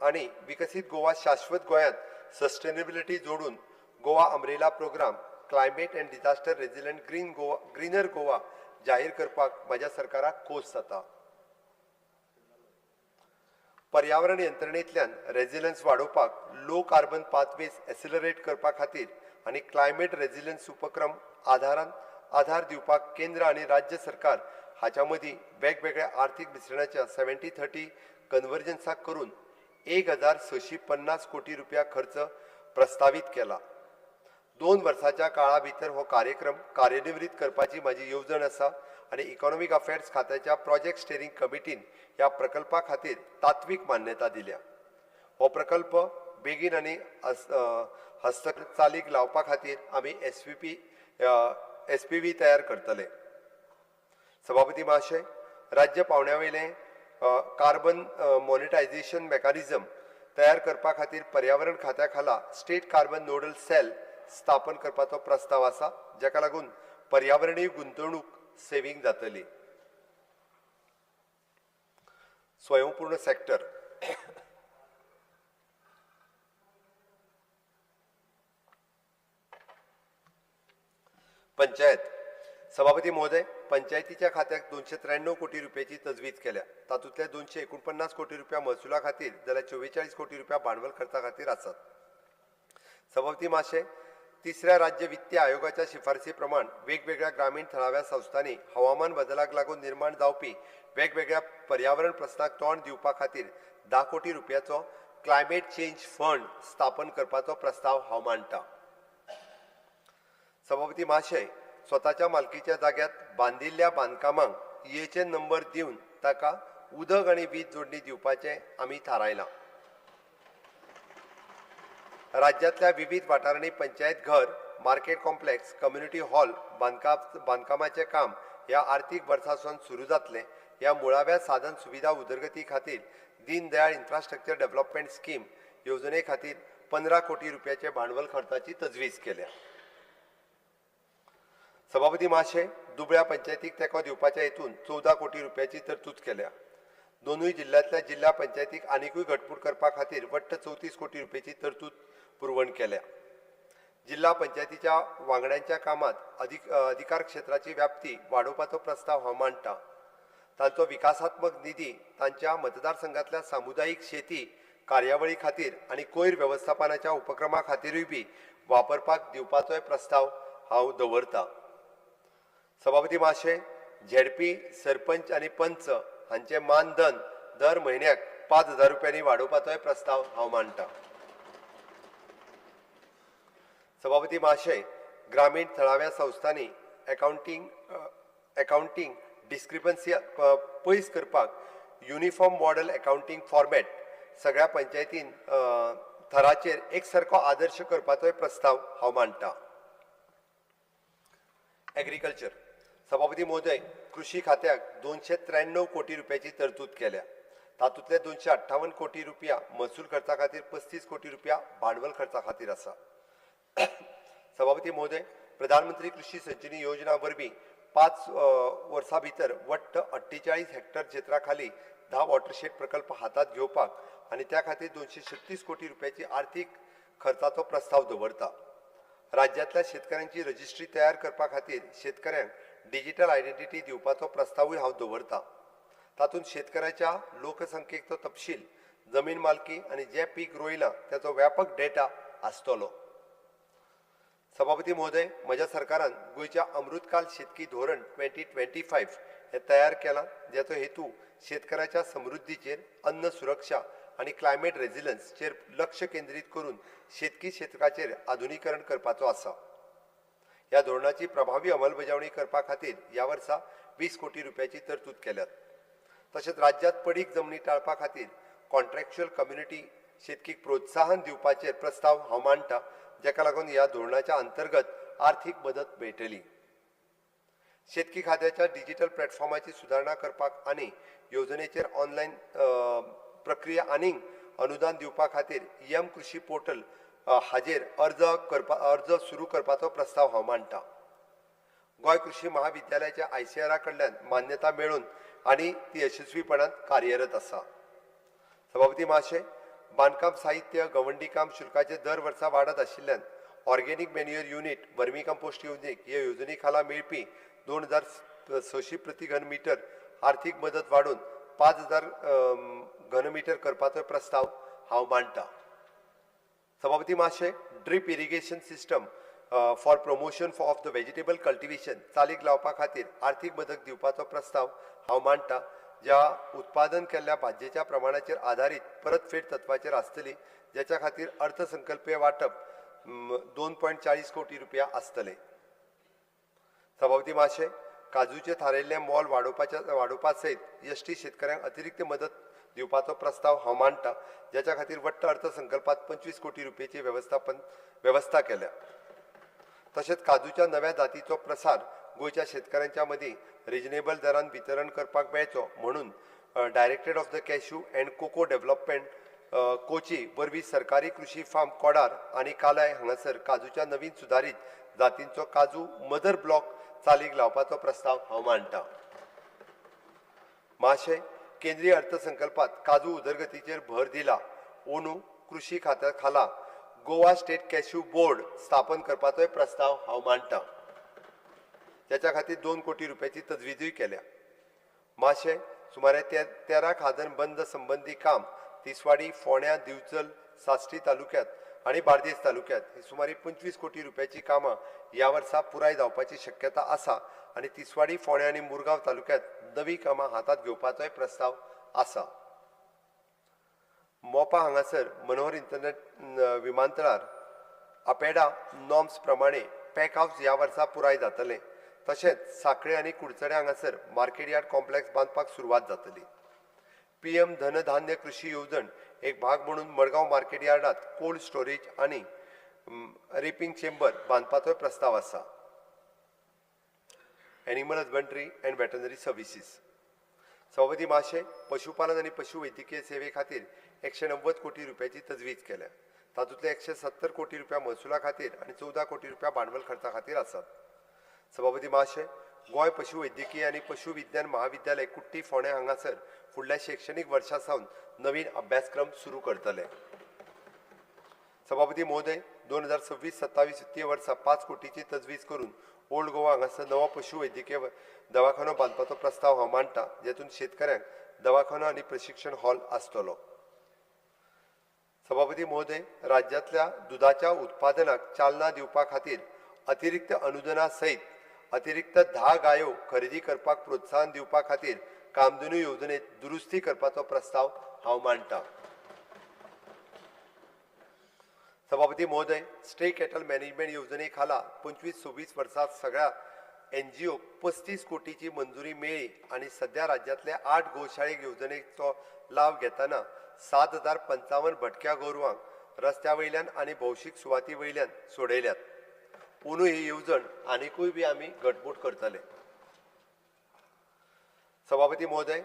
आनी विकसीत गोवा शाश्वत गोंयांत सस्टेनेबिलिटी जोडून Goa umbrella programme climate and disaster resilient greener Goa जाहीर करपाक म्हज्या सरकाराक खोस जाता. पर्यावरण यंत्रणेंतल्यान रेजिलन्स वाडोवपाक लो कार्बन पाथवेज एक्सिलरेट करपा खातीर आनी क्लायमेट रेजिलन्स उपक्रम आधार दिवपाक केंद्र आनी राज्य सरकार हाच्या मदीं वेगवेगळ्या आर्थीक मिश्रणाच्या 70-30 कन्वर्जन्साक करून 1,650 कोटी रुपया खर्च प्रस्तावित केला. 2 वर्साच्या काळा भितर हो कार्यक्रम कार्यान्वित करपाची म्हाजी येवजण आसा आनी इकॉनॉमिक अफेर्स खात्याच्या प्रोजेक्ट स्टेरींग कमिटीन ह्या प्रकल्पा खातीर तात्वीक मान्यता दिल्या. हो प्रकल्प बेगीन आनी हस्तचालीक लावपा खातीर आमी SPV तयार करतले. सभापती महाशय, राज्य पावण्यावयले कार्बन मॉनिटायझेशन मेकॅनिझम तयार करपा खातीर पर्यावरण खात्या खाला स्टेट कार्बन नोडल सेल स्थापन करपाचो प्रस्ताव आसा, जाका लागून पर्यावरणीय गुंतवणूक सेव्हिंग जातली. स्वयंपूर्ण सेक्टर पंचायत. सभापती महोदय, पंचायतीच्या खात्याक 293 कोटी रुपयाची तजवीज केल्या. तातूंतले 249 कोटी रुपया महसुला खातीर जाल्यार 44 कोटी रुपया भांडवल खर्चा खातीर आसात. सभापती महाशय, तिसऱ्या राज्य वित्तीय आयोगाच्या शिफारसी प्रमाण वेगवेगळ्या ग्रामीण थळाव्या संस्थांनी हवामान बदलाक लागून निर्माण जावपी वेगवेगळ्या पर्यावरण प्रस्नाक तोंड दिवपा खातीर 10 कोटी रुपयाचो क्लायमेट चेंज फंड स्थापन करपाचो प्रस्ताव हांव मांडटां. सभापती महाशय, स्वताच्या मालकीच्या जाग्यात बांदिल्ल्या बांदकामांक ईएचएन नंबर दिवन ताका उदक आनी वीज जोडणी दिवपाचें आमी थारायलां. राज्यांतल्या विविध वाठारांनी पंचायत घर, मार्केट कॉम्प्लेक्स, कम्युनिटी हॉल बांदकामाचें काम ह्या आर्थीक वर्सासावन सुरू जातलें. ह्या मुळाव्या साधन सुविधा उदरगती खातीर दीनदयाळ इन्फ्रास्ट्रक्चर डेव्हलपमेंट स्कीम येवजणे खातीर 15 कोटी रुपयाचे भांडवल खर्चाची तजवीज केल्या. सभापती महाशय, दुबळ्या पंचायतीक तेंको दिवपाच्या हेतून 14 कोटी रुपयाची तरतूद केल्या. दोनूय जिल्ल्यांतल्या जिल्हा पंचायतीक आनीकूय घटमूट करपा खातीर वट्ट 34 कोटी रुपयाची तरतूद पुरवण केल्या. जिल्हा पंचायतीच्या वांगड्यांच्या कामात अधिकार क्षेत्राची व्याप्ती वाडोवपाचो प्रस्ताव हांव मांडटां. तांचो विकासात्मक निधी तांच्या मतदारसंघातल्या सामुदायिक शेती कार्यावळी खातीर आनी कोयर वेवस्थापनाच्या उपक्रमा खातीरूय बी वापरपाक दिवपाचोय प्रस्ताव हांव दवरतां. सभापती महाशय, झेडपी, सरपंच आनी पंच हांचे मानधन दर म्हयन्याक 5,000 रुपयांनी वाडोवपाचोय प्रस्ताव हांव मांडटां. सभापती महाशय, ग्रामीण थळाव्या संस्थांनी अकाउंटिंग डिस्क्रिपन्सी पयस करपाक युनिफॉर्म मॉडेल अकाउंटिंग फॉर्मॅट सगळ्या पंचायतीन थराचेर एकसारको आदर्श करपाचोय प्रस्ताव हांव मांडटां. एग्रीकल्चर. सभापती महोदय, कृषी खात्याक 293 कोटी रुपयाची तरतूद केल्या. तातूंतले 258 कोटी रुपया महसूल खर्चा खातीर 35 कोटी रुपया भांडवल खर्चा खातीर आसा. सभापती महोदय, प्रधानमंत्री कृषी संजीवनी योजना वरवीं 5 वर्सां भितर वट्ट 48 हेक्टर क्षेत्रा खाली 10 वॉटरशेड प्रकल्प हातात घेवपाक आनी त्या खातीर 236 कोटी रुपयाची आर्थीक खर्चाचो प्रस्ताव दवरता. राज्यांतल्या शेतकऱ्यांची रजिस्ट्री तयार करपा खातीर शेतकऱ्यांक डिजिटल आयडेंटिटी दिवपाचो प्रस्तावूय हांव दवरतां. तातूंत शेतकऱ्याच्या लोकसंख्येचो तपशील, जमीन मालकी आनी जें पीक रोयलां ताचो व्यापक डेटा आसतलो. सभापती महोदय, म्हज्या सरकारान गोंयच्या अमृतकाल शेतकी धोरण 2025 हे तयार केलां, जाचो हेतू शेतकऱ्याच्या समृद्धीचेर, अन्न सुरक्षा आनी क्लायमेट रेजिलन्सचेर लक्ष केंद्रीत करून शेतकी क्षेत्राचेर आधुनीकरण करपाचो आसा. ह्या धोरणाची प्रभावी अंमलबजावणी करपा खातीर ह्या वर्सा 20 कोटी रुपयाची तरतूद केल्यात. तशेंच राज्यांत पडीक जमनी टाळपा खातीर कॉन्ट्रॅक्च्युअल कम्युनिटी शेतकीक प्रोत्साहन दिवपाचेर प्रस्ताव हांव मांडटां, जाका लागून ह्या धोरणाच्या अंतर्गत आर्थीक मदत मेळटली. शेतकी खात्याच्या डिजिटल प्लॅटफॉर्माची सुदारणा करपाक आनी येवजणेचेर ऑनलायन प्रक्रिया आनीक अनुदान दिवपा खातीर एम कृषी पोर्टल हाजेर अर्ज सुरू करपाचो प्रस्ताव हांव मांडटां. गोंय कृषी महाविद्यालयाच्या ICAR कडल्यान मान्यता मेळून आनी ती यशस्वीपणान कार्यरत आसा. सभापती महाशय, बांदकाम साहित्य गवंडी काम शुल्काचे दर वर्सा वाडत आशिल्ल्यान ऑर्गेनिक मॅन्युअर युनिट, वर्मी कंपोस्ट युनिट ह्या येवजणे खाला मेळपी 2600 प्रति घन मीटर आर्थीक मदत वाडून 5000 घनमीटर करपाचो प्रस्ताव हांव मांडटां. सभापती महाशय, drip irrigation system for promotion of the vegetable cultivation चालीक लावपा खातीर आर्थीक मदत दिवपाचो प्रस्ताव हांव मांडटां, ज्या उत्पादन केल्ल्या भाजयेच्या प्रमाणाचेर आधारीत परतफेड तत्वाचेर आसतली, जाच्या खातीर अर्थसंकल्पीय वाटप 2.40 कोटी रुपया आसतलें. सभापती महाशय, काजूचे थारायिल्लें मोल वाडोवपा सयत एसटी शेतकऱ्यांक अतिरिक्त मदत दिवपाचो प्रस्ताव हांव मांडटां, जाच्या खातीर वट्ट अर्थसंकल्पात 25 कोटी रुपयाची व्यवस्था केल्या. तशेंच काजूच्या नव्या जातीचो प्रसार गोयच्या शेतकऱ्यांच्या मदीं रिजनेबल दरान वितरण करपाक मेळचो म्हणून directorate of the cashew and cocoa development Kochi वरवीं सरकारी कृषी फार्म कोडार आनी कालाय हांगासर काजूच्या नवीन सुदारीत जातींचो काजू मदर ब्लॉक चालीक लावपाचो प्रस्ताव हांव मांडटां. महाशय, केंद्रीय अर्थसंकल्पात काजू उदरगतीचेर भर दिला. ओनू कृषी खात्या खाला गोवा स्टेट कॅश्यू बोर्ड स्थापन करपाचोय प्रस्ताव हांव मांडटां. त्याच्या खातीर 2 कोटी रुपयाची तजवीजूय केल्या. महाशय, सुमारे 13 खाजन बंद संबंधी काम तिसवाडी, फोंड्या, दिवचल, साश्टी तालुक्यांत आनी बार्देस तालुक्यांत ही सुमारे 25 कोटी रुपयाची कामां ह्या वर्सा पुराय जावपाची शक्यता आसा आनी तिसवाडी, फोंड्या आनी मुरगांव तालुक्यांत नवी कामां हातांत घेवपाचोय प्रस्ताव आसा. मोपा हांगासर मनोहर इंटरनॅट विमानतळार अपेडा नॉर्म्स प्रमाणे पॅक हाऊस ह्या वर्सा पुराय जातले. तशेंच सांखळे आनी कुडचड्या हांगासर मार्केट यार्ड कॉम्प्लेक्स बांदपाक सुरवात जातली. पीएम धनधान्य कृषी येवजण एक भाग म्हणून मडगांव मार्केट यार्डात कोल्ड स्टोरेज आनी रिपिंग चेंबर बांदपाचो प्रस्ताव आसा. Animal husbandry and veterinary services. सभापती महाशय, पशुपालन आनी पशुवैद्यकीय सेवे खातीर 190 कोटी रुपयाची तजवीज केल्या. तातूंतले 170 कोटी रुपया महसुला खातीर आनी 14 कोटी रुपया भांडवल खर्चा खातीर आसात. सभापती महाशय, गोंय पशुवैद्यकीय आनी पशुविज्ञान महाविद्यालय कुट्टी फोंड्या हांगासर फुडल्या शैक्षणीक वर्सा सावन नवीन अभ्यासक्रम सुरू करतले. सभापती महोदय, 2026-27 वित्तीय वर्सा 5 कोटीची तजवीज करून ओल्ड गोवा हांगासर नवो पशुवैद्यकीय दवाखानो बांदपाचो प्रस्ताव हांव मांडटां, जेतून शेतकऱ्यांक दवाखानो आनी प्रशिक्षण हॉल आसतलो. सभापती महोदय, राज्यांतल्या दुधाच्या उत्पादनाक चालना दिवपा खातीर अतिरिक्त अनुदाना सयत अतिरिक्त 10 गायो खरेदी करपाक प्रोत्साहन दिवपा खातीर कामधेनू येवजणेत दुरुस्ती करपाचो प्रस्ताव हांव मांडटां. सभापती महोदय, स्टे कॅटल मॅनेजमेंट येवजणे खाला 25-26 वर्सात सगळ्या NGO 35 कोटीची मंजुरी मेळ्ळी आनी सध्या राज्यांतल्या 8 गोशाळेक येवजणेचो लाव घेतना 7055 भटक्या गोरवांक रस्त्या वयल्यान आनी भौशीक सुवाती वयल्यान सोडयल्यात. पुनू ही येवजण आनीकूय बी आमी घटमूट करतले. सभापती महोदय,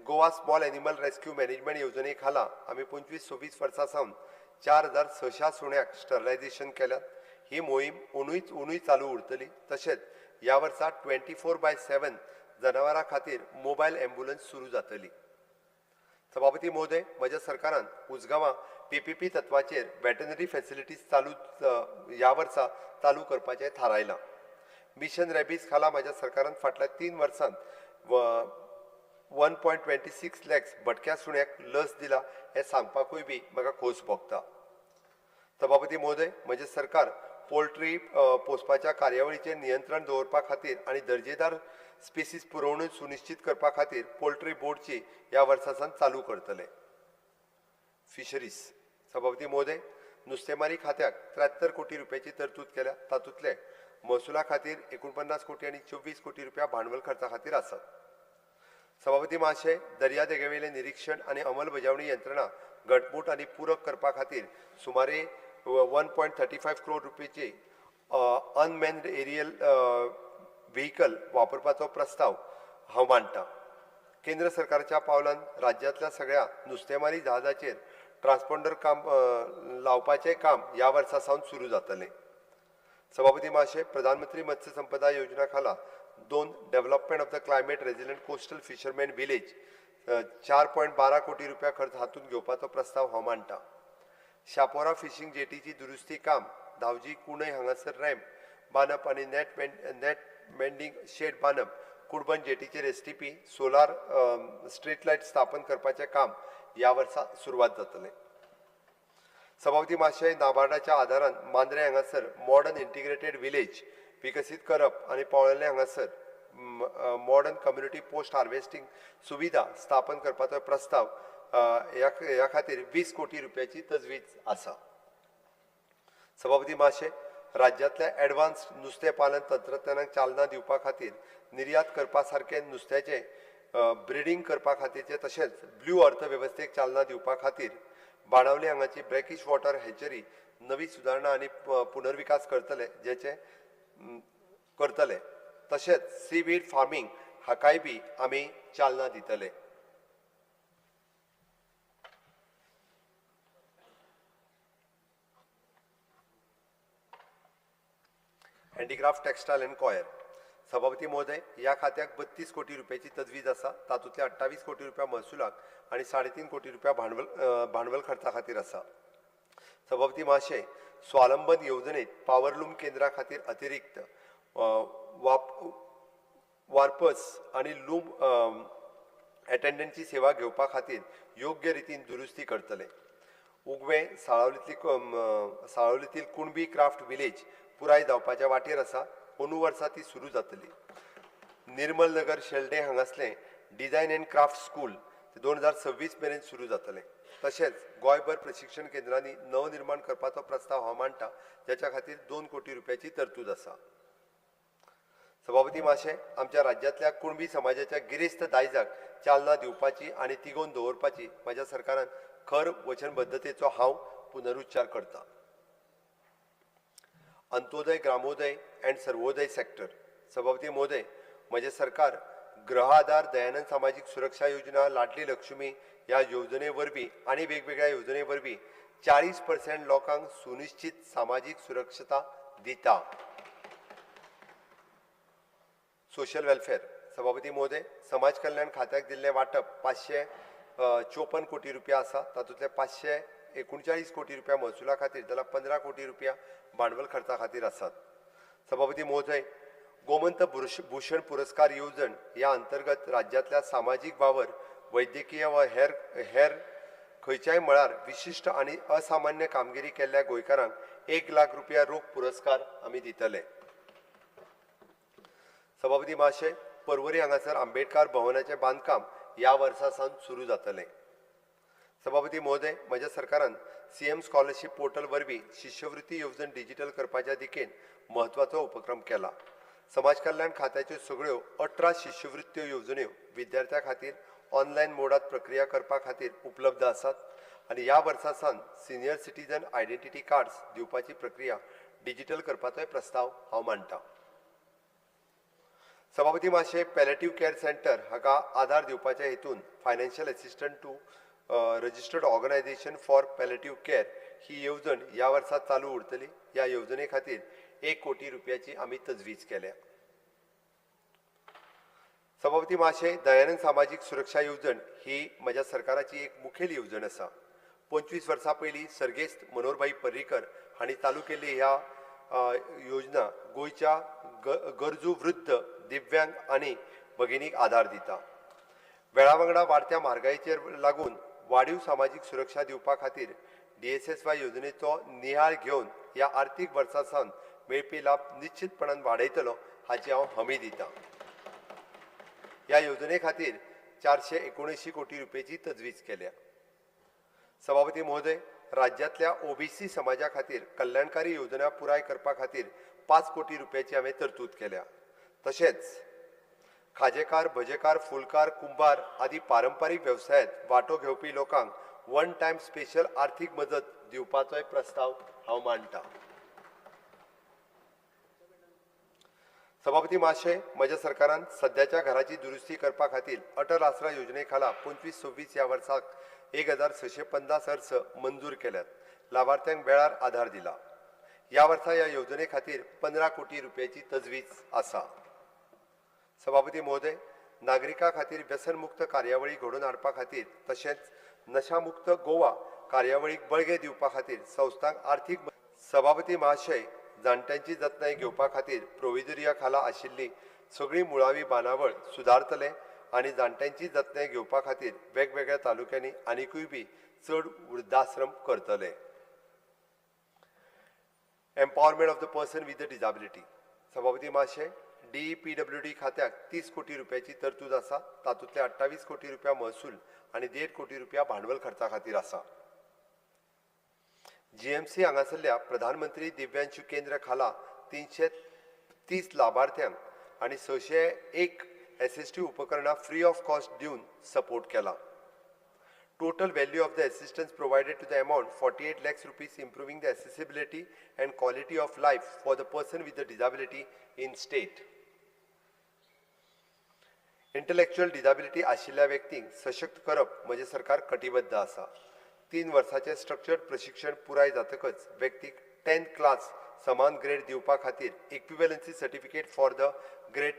Goa small animal rescue management येवजणे खाला आमी 25-26 वर्सा सावन 4600 सुण्यांक स्टरलायझेशन केल्यात. ही मोहीम उणूय चालू उरतली. तशेंच ह्या वर्सा 24/7 जनावरां खातीर मोबायल एम्ब्युलन्स सुरू जातली. सभापती महोदय, म्हज्या सरकारान उजगांवां PPP तत्वाचेर वेटनरी फॅसिलिटीज ह्या वर्सा चालू करपाचें थारायलां. मिशन रॅबीज खाला म्हज्या सरकारान फाटल्या 3 वर्सांत 1.26 lakhs भटक्या सुण्यांक लस दिला हें सांगपाकूय बी म्हाका खोस भोगता. सभापती महोदय, म्हजें सरकार पोल्ट्री पोसपाच्या कार्यावळीचेर नियंत्रण दवरपा खातीर आनी दर्जेदार स्पेसीस पुरवणूक सुनिश्चित करपा खातीर पोल्ट्री बोर्डची ह्या वर्सासान चालू करतले. फिशरीज. सभापती महोदय, नुस्तेमारी खात्याक 73 कोटी रुपयाची तरतूद केल्या. तातूंतले महसुला खातीर 49 कोटी आनी 24 कोटी रुपया भांडवल खर्चा खातीर आसात. सभापती महाशय, दर्या देगेवेले निरीक्षण आनी अंमलबजावणी यंत्रणा घटमूट आनी पूरक करपा खातीर सुमारे 1.35 करोड रुपयाची अनमॅन्ड एरियल व्हेहिकल वापरपाचो प्रस्ताव हांव मांडटां. केंद्र सरकारच्या पावलान राज्यांतल्या सगळ्या नुस्तेमारी जहाजाचेर ट्रान्सपॉन्डर काम लावपाचें काम ह्या वर्सा सावन सुरू जातलें. सभापती महाशय, प्रधानमंत्री मत्स्य संपदा योजना खाला 2 development of the climate resilient coastal fisherman village 4.12 कोटी रुपया खर्च हातूंत घेवपाचो प्रस्ताव हांव मांडटां. शापोरा फिशिंग जेटीची दुरुस्ती काम धावजी कुणय हांगासर रॅम्प बांदप आनी नेट मेंडिंग शेड बांदप कुडबन जेटीचेर STP सोलार स्ट्रीट लायट स्थापन करपाचें काम ह्या वर्सा सुरवात जातलें. सभापती महाशय, नाबार्डाच्या आदारान मांद्रे हांगासर मॉडर्न इंटिग्रेटेड विलेज विकसीत करप आनी पोळेंले हांगासर मॉडर्न कम्युनिटी पोस्ट हार्वेस्टिंग सुविधा स्थापन करपाचो प्रस्ताव ह्या खातीर 20 कोटी रुपयाची तजवीज आसा. सभापती महाशय, राज्यांतल्या एडवान्स्ड नुस्तें पालन तंत्रज्ञानाक चालना दिवपा खातीर निर्यात करपा सारखे नुस्त्याचें ब्रिडींग करपा खातीरचे तशेंच ब्लू अर्थवेवस्थेक चालना दिवपा खातीर बाणावले हांगाची ब्रॅकिश वॉटर हॅचरी नवी सुदारणा आनी पुनर्विकास करतले. तशेंच सीवीड फार्मिंग हाकाय बी आमी चालना दितले. हँडीक्राफ्ट टेक्सटायल अँड कॉयर सभापती महोदय, या खात्याक 32 कोटी रुपयाची तजवीज आसा. तातूंतले 28 कोटी रुपया महसुलाक आणि 3.5 कोटी रुपया भांडवल खर्चा खातीर आसा. सभापती महाशय, स्वावलंबन येवजणेत पॉवरलूम केंद्रा खातीर अतिरिक्त वार्पर्स आणि लूम अटेंडंटची सेवा घेवपा खातीर योग्य रितीन दुरुस्ती करतले. उगवे साळावलीतील कुणबी क्राफ्ट विलेज पुराय जावपाच्या वाटेर आसा. अंदू वर्सा ती सुरू जातली. निर्मल नगर शेल्डे हांगासले डिझायन अँड क्राफ्ट स्कूल 2026 मेरेन सुरू जातले. तशेंच गोंयभर प्रशिक्षण केंद्रांनी नवनिर्माण करपाचो प्रस्ताव हांव मांडटा, ज्याच्या खातीर 2 कोटी रुपयाची तरतूद आसा. सभापती महाशय, आमच्या राज्यांतल्या कुणबी समाजाच्या गिरेस्त दायजाक चालना दिवपाची आणि तिगोवन दवरपाची म्हज्या सरकारान खर वचनबद्धतेचो हांव पुनरुच्चार करता. अंत्योदय, ग्रामोदय अँड सर्वोदय सेक्टर सभापती महोदय, म्हजे सरकार गृह आधार, दयानंद सामाजिक सुरक्षा योजना, लाडली लक्ष्मी ह्या योजने वरवीं आणि वेगवेगळ्या योजने वरवीं 40% लोकांक सुनिश्चित सामाजिक सुरक्षता दिता. सोशल वेलफेअर सभापती महोदय, समाज कल्याण खात्याक दिल्लें वाटप 554 कोटी रुपया आसा. तातूंतले 539 कोटी रुपया महसुला खातीर जाल्यार 15 कोटी रुपया भांडवल खर्चा खातीर आसात. सभापती महोदय, गोमंत भूषण पुरस्कार येवजण ह्या अंतर्गत राज्यांतल्या सामाजीक वावर, वैद्यकीय व हेर खंयच्याय मळार विशिष्ट आणि असामान्य कामगिरी केल्ल्या गोंयकारांक 1 लाख रुपया रोख पुरस्कार आमी दितले. सभापती महाशय, पर्वरी हांगासर आंबेडकर भवनाचे बांदकाम ह्या वर्सा सावन सुरू जातले. सभापती महोदय, म्हज्या सरकारान सीएम स्कॉलरशिप पोर्टल वरवीं शिश्यवृत्ती येवजण डिजिटल करपाच्या दिकेन म्हत्वाचो उपक्रम केला. समाज कल्याण खात्याच्यो सगळ्यो 18 शिश्यवृत्त्यो येवजण्यो विद्यार्थ्यां खातीर ऑनलायन मोडात प्रक्रिया करपा खातीर उपलब्ध आसात आणि ह्या वर्सा सावन सिनियर सिटीजन आयडेंटिटी कार्ड्स दिवपाची प्रक्रिया डिजिटल करपाचोय प्रस्ताव हांव मांडटा. सभापती महाशय, पॅलेटिव्ह केअर सेंटर हाका आधार दिवपाच्या हेतून financial assistant to registered organisation for palliative care ही येवजण ह्या वर्सा चालू उरतली. ह्या येवजणे खातीर 1 कोटी रुपयाची आमी तजवीज केल्या. सभापती महाशय, दयानंद सामाजिक सुरक्षा येवजण ही म्हज्या सरकाराची एक मुखेल येवजण आसा. 25 वर्सां पयलीं सर्गेस्त मनोहरभाई पर्रीकर हांणी चालू केल्ली ह्या योजना गोंयच्या गरजू वृद्ध, दिव्यांग आनी भगिनीक आधार दिता. वेळा वांगडा वाडत्या म्हारगायेचेर लागून वाडीव सामाजीक सुरक्षा दिवपा खातीर DSSY योजनेचो नियाळ घेवन ह्या आर्थीक वर्सा सावन मेळपी लाभ निश्चितपणान वाडयतलो हाची हांव हमी दितां. ह्या योजने खातीर 479 कोटी रुपयाची तजवीज केल्या. सभापती महोदय, राज्यांतल्या OBC समाजा खातीर कल्याणकारी योजना पुराय करपा खातीर 5 कोटी रुपयाची हांवें तरतूद केल्या. तशेंच खाजेकार, भजेकार, फुलकार, कुंभार आदी पारंपारीक वेवसायांत वांटो घेवपी लोकांक 1 टायम स्पेशल आर्थीक मदत दिवपाचोय प्रस्ताव हांव मांडटां. सभापती महाशय, म्हज्या सरकारान सध्याच्या घराची दुरुस्ती करपा खातीर अटल आसरा योजने खाला 25-26 ह्या वर्साक 1650 अर्ज मंजूर केल्यात. लाभार्थ्यांक वेळार आधार दिला. ह्या वर्सा ह्या योजने खातीर 15 कोटी रुपयाची तजवीज आसा. सभापती महोदय, नागरिकां खातीर व्यसनमुक्त कार्यावळी घडोवन हाडपा खातीर तशेंच नशामुक्त गोवा कार्यावळीक बळगे दिवपा खातीर संस्थांक आर्थीक सभापती महाशय, जाणट्यांची जतनाय घेवपा खातीर प्रोविजोरिया खाला आशिल्ली सगळी मुळावी बांदावळ सुदारतले आनी जाणट्यांची जतनाय घेवपा खातीर वेगवेगळ्या तालुक्यांनी आनिकूय बी चड वृद्धाश्रम करतले. Empowerment of the person with the disability सभापती महाशय, DPWD खात्याक 30 कोटी रुपयाची तरतूद आसा. तातूंतले 28 कोटी रुपया महसूल आणि 1.5 कोटी रुपया भांडवल खर्चा खातीर आसा. GMC हांगासरल्या प्रधानमंत्री दिव्यांशू केंद्र खाला 330 लाभार्थ्यांक आणि 601 SST उपकरणां फ्री ऑफ कॉस्ट दिवन सपोर्ट केला. Total value of the assistance provided to the amount 48 lakhs rupees, improving the accessibility and quality of life for the person with the disability in state. Intellectual disability आशिल्ल्या व्यक्तींक सशक्त करप म्हणजे सरकार कटिबद्ध आसा. 3 वर्सांचे स्ट्रक्चर्ड प्रशिक्षण पुराय जातकच व्यक्तीक 10th क्लास समान ग्रेड दिवपा खातीर equivalency certificate for the grade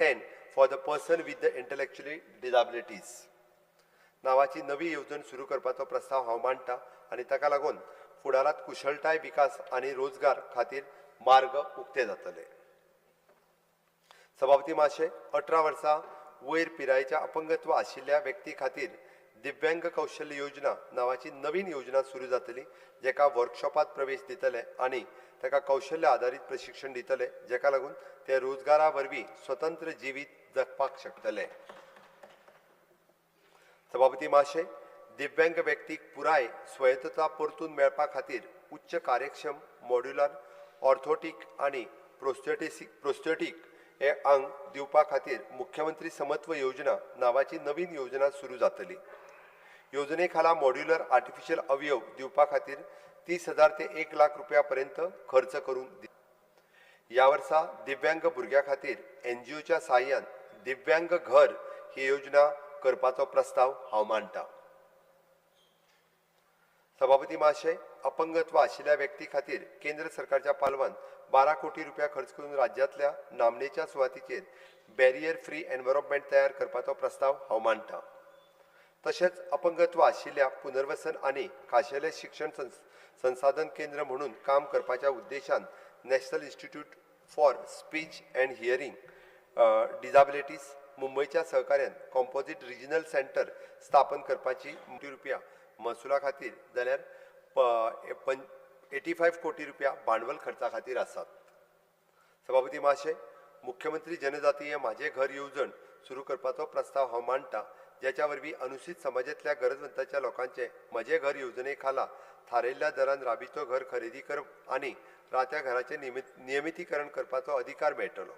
10 for the person with the intellectually disabilities नावाची नवी येवजण सुरू करपाचो प्रस्ताव हांव मांडटा आनी ताका लागून फुडारांत कुशळटाय विकास आनी रोजगार खातीर मार्ग उक्ते जातले. सभापती महाशय, 18 वर्सां वयर पिरायेच्या अपंगत्व आशिल्ल्या व्यक्ती खातीर दिव्यांग कौशल्य योजना नावाची नवीन योजना सुरू जातली, जेका वर्कशॉपात प्रवेश दितले आनी ताका कौशल्य आधारित प्रशिक्षण दितले, जेका लागून ते रोजगारा वरवीं स्वतंत्र जिवीत जगपाक शकतले. सभापती महाशय, दिव्यांग व्यक्तीक पुराय स्वायत्तता परतून मेळपा खातीर उच्च कार्यक्षम मॉड्युलर ऑर्थोटीक आनी प्रोस्थेटीक हे अंग दिवपा खातीर मुख्यमंत्री समत्व योजना नावाची नवीन योजना सुरू जातली. योजने खाला मॉड्युलर आर्टिफिशियल अवयव दिवपा खातीर 30,000 ते 1 लाख रुपया पर्यंत खर्च करून या वर्सा दिव्यांग भुरग्यां खातीर NGOच्या सहाय्यान दिव्यांग घर ही योजना करपाचो प्रस्ताव हांव मांडटा. सभापती महाशय, अपंगत्व आशिल्ल्या व्यक्ती खातीर केंद्र सरकारच्या पालवान 12 कोटी रुपया खर्च करून राज्यांतल्या नामनेच्या सुवातीचेर बॅरियर फ्री एनवायरमेंट तयार करपाचो प्रस्ताव हांव मांडटा. तशेंच अपंगत्व आशिल्ल्या पुनर्वसन आनी खाशेले शिक्षण संसाधन केंद्र म्हणून काम करपाच्या उद्देशान national institute for speech and hearing disabilities मुंबईच्या सहकार्यान कॉम्पोजिट रिजनल सेंटर स्थापन करपाची रुपया महसुला खातीर जाल्यार 85 कोटी रुपया भांडवल खर्चा खातीर आसात. सभापती महाशय, मुख्यमंत्री जनजातीय माझे घर येवजण सुरू करपाचो प्रस्ताव हांव मांडटा, ज्याच्या वरवीं अनुसूचित समाजातल्या गरजवंतांच्या लोकांचे म्हजे घर येवजणे खाला थारायल्ल्या दरान राबितो घर खरेदी करप आनी रात्या घराचे नियमितीकरण करपाचो अधिकार मेळटलो.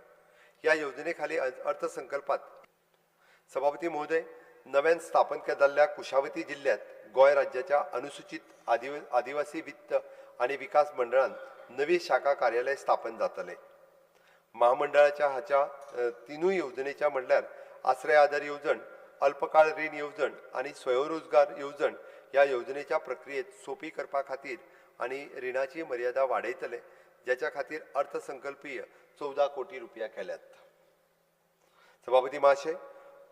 ह्या योजने खाली अर्थसंकल्पात सभापती महोदय, नव्यान स्थापन केलेल्या कुशावती जिल्ह्यात गोंय राज्याच्या अनुसूचित आदिवासी वित्त आनी विकास मंडळान नवी शाखा कार्यालय स्थापन जातले. महामंडळाच्या हाच्या तिनूय येवजणेच्या म्हणल्यार आश्रय आधार येवजण, अल्पकाळ रीण येवजण आनी स्वयंरोजगार येवजण ह्या योजनेच्या प्रक्रियेत सोपी करपा खातीर आनी रिणाची मर्यादा वाडयतले, ज्याच्या खातीर अर्थसंकल्पीय 14 कोटी रुपया केल्यात. सभापती महाशय,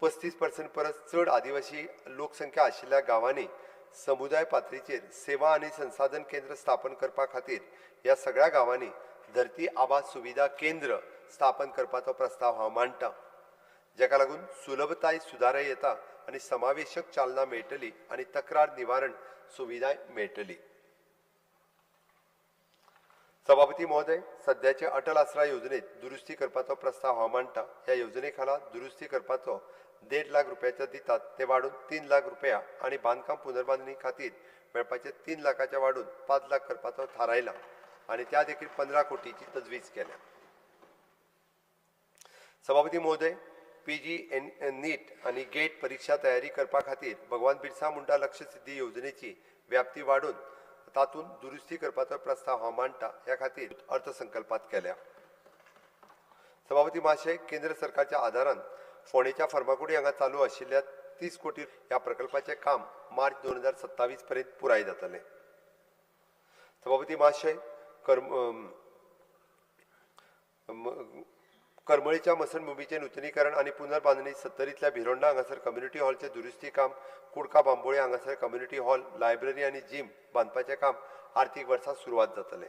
35% परस चड आदिवासी लोकसंख्या आशिल्ल्या गांवांनी समुदाय पातळीचेर सेवा आनी संसाधन केंद्र स्थापन करपा खातीर ह्या सगळ्या गांवांनी धरती आबा सुविधा केंद्र स्थापन करपाचो प्रस्ताव हांव मांडटा, जेका लागून सुलभताय सुदारय येता आनी समावेशक चालना मेळटली आनी तक्रार निवारण सुविधा मेळटली. सभापती महोदय, सध्याचे अटल आसरा योजनेत दुरुस्ती करपाचो प्रस्ताव हांव मांडटा. ह्या योजने खाला दुरुस्ती करपाचो 1.5 लाख रुपयाचे दितात ते वाढून 3 लाख रुपया आनी बांदकाम पुनर्बांधणी खातीर मेळपाचे 3 लाखाचे वाढून 5 लाख करपाचो थारायला आनी त्या देखील 15 कोटीची तजवीज केल्या. सभापती महोदय, PG नीट आनी गेट परीक्षा तयारी करपा खातीर भगवान बिरसा मुंडा लक्ष्य सिद्धी योजनेची व्याप्ती वाढून तातूंत दुरुस्ती करपाचो प्रस्ताव हांव मांडटा. ह्या खातीर अर्थसंकल्पात केल्या. सभापती महाशय, केंद्र सरकारच्या आदारान फोंडेच्या फर्मागुडी हांगा चालू आशिल्ल्या 30 कोटी ह्या प्रकल्पाचे काम मार्च 2027 पर्यंत पुराय जातले. सभापती महाशय, करमळीच्या मसणभुमीचे नूतनीकरण आनी पुनर्बांधणी 70तल्या भिरोंडा हांगासर कम्युनिटी हॉलचे दुरुस्ती काम, कुडका बांबोळे हांगासर कम्युनिटी हॉल, लायब्ररी आनी जिम बांदपाचें काम आर्थीक वर्सा सुरवात जातले.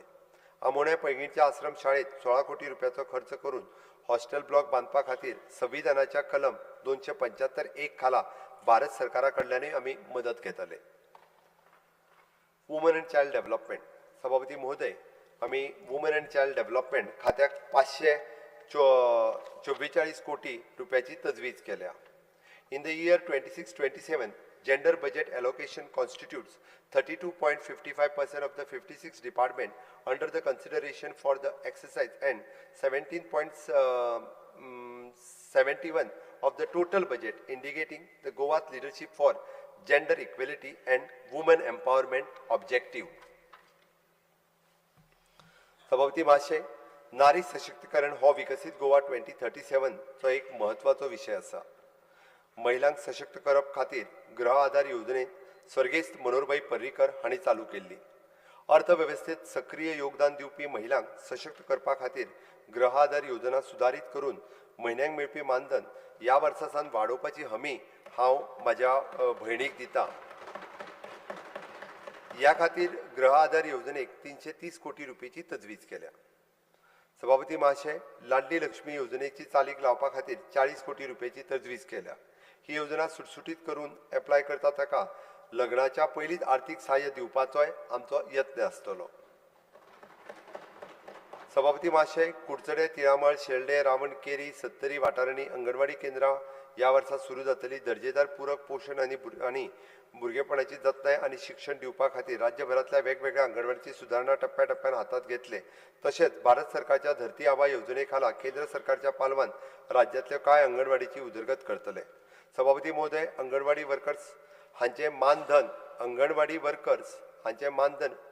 आमोण्या पैंगीणच्या आश्रम शाळेत 16 कोटी रुपयाचो खर्च करून हॉस्टेल ब्लॉक बांदपा खातीर संविधानाच्या कलम 275(1) खाला भारत सरकारा कडल्यानूय आमी मदत घेतले. Woman and child development. सभापती महोदय, आमी वुमन अँड चायल्ड डेव्हलपमेंट खात्याक 544 कोटी रुपयाची तजवीज केल्या. In the year 26-27, gender budget allocation constitutes 32.55% of the 56 department under the consideration for the exercise and 17.71 of the total budget, indicating the Goa's leadership for gender equality and women empowerment objective. सभापती महाशय, नारी सशक्तीकरण हो विकसित गोवा 2037 चो एक महत्वाचो विषय आसा. महिलांक सशक्त करप खातीर गृह आधार येवजणेत स्वर्गेस्त मनोहरभाई पर्रीकर हांणी चालू केल्ली. अर्थवेवस्थेत सक्रिय योगदान दिवपी महिलांक सशक्त करपा खातीर गृह आधार योजना सुदारीत करून म्हयन्याक मेळपी मानधन ह्या वर्सा सावन वाडोवपाची हमी हांव म्हाज्या भयणीक दितां. ह्या खातीर गृह आधार येवजणेक 330 कोटी रुपयाची तजवीज केल्या. सभापती महाशय, लाडली लक्ष्मी योजनेची चालीक लावपा खातीर 40 कोटी रुपयाची तजवीज केल्या. ही योजना सुटसुटीत करून एप्लाय करता ताका लग्नाच्या पयलींच आर्थीक सहाय्य दिवपाचोय आमचो यत्न आसतलो. सभापती महाशय, कुडचडे, तिळामळ, शेल्डे, रावणकेरी, सत्तरी वाठारांनी अंगणवाडी केंद्रां ह्या वर्सा सुरू जातली. दर्जेदार पूरक पोषण आनी भुरगेपणाची जतनाय आनी शिक्षण दिवपा खातीर राज्यभरांतल्या वेगवेगळ्या अंगणवाडीची सुदारणा टप्प्याटप्प्यान हातांत घेतले. तशेंच भारत सरकारच्या धरती आबा येवजणे खाला केंद्र सरकारच्या पालवान राज्यांतल्या कांय अंगणवाडीची उदरगत करतले. सभापती महोदय, अंगणवाडी वर्कर्स हांचे मानधन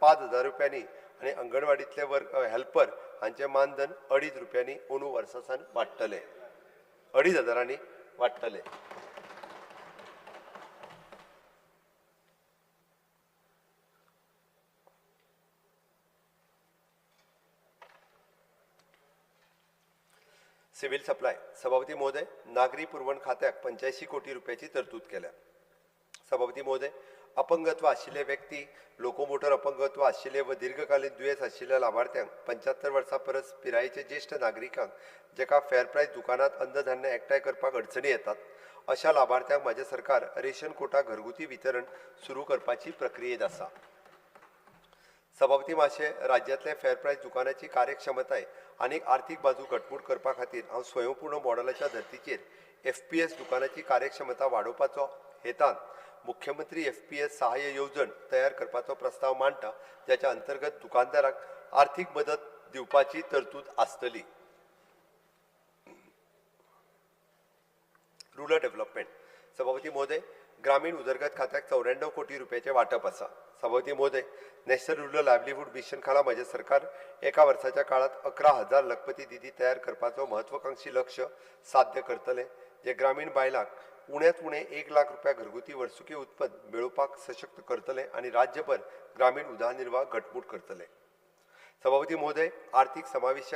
5,000 रुपयांनी आनी अंगणवाडीतले हेल्पर हांचे मानधन 2.5 रुपयांनी अंदू वर्सा सावन वाडटले. 2,500 वाडटले. Civil supply. सभापती महोदय, नागरी पुरवण खात्याक 85 कोटी रुपयाची तरतूद केल्या. सभापती महोदय, अपंगत्व आशिल्ले व्यक्ती, लोकोमोटर अपंगत्व आशिल्ले व दीर्घकालीन दुयेंस आशिल्ल्या लाभार्थ्यांक 75 वर्सां परस पिरायेचे ज्येष्ठ नागरिकांक जेका फेअर प्रायस दुकानात अन्नधान्य एकठांय करपाक अडचणी येतात अशा लाभार्थ्यांक माझे सरकार रेशन कोटा घरगुती वितरण सुरू करपाची प्रक्रियेत आसा. सभापती महाशय, राज्यांतल्या फेअर प्रायस दुकानाची कार्यक्षमताय आनी आर्थीक बाजू घटमूट करपा खातीर हांव स्वयंपूर्ण मॉडेलाच्या धर्तीचेर FPS दुकानाची कार्यक्षमता वाडोवपाचो हेतान मुख्यमंत्री FPS सहाय्य येवजण तयार करपाचो प्रस्ताव मांडटा, ज्याच्या अंतर्गत दुकानदाराक आर्थीक मदत दिवपाची तरतूद आसतली. Rural development. सभापती महोदय, ग्रामीण उदरगत खात्याक 94 कोटी रुपयाचे वाटप आसा. सभापती महोदय, नॅशनल रुरल लायव्हलीहूड मिशन खाला माझे सरकार एका वर्साच्या काळात 11,000 लखपती दिदी तयार करपाचो महत्वाकांक्षी लक्ष्य साध्य करतले, जे ग्रामीण बायलांक उण्यांत उणें 1 लाख रुपया घरगुती वर्सुकी उत्पन्न मेळोवपाक सशक्त करतले आनी राज्यभर ग्रामीण उदरनिर्वाह घटमूट करतले. सभापती महोदय, आर्थीक समावेशक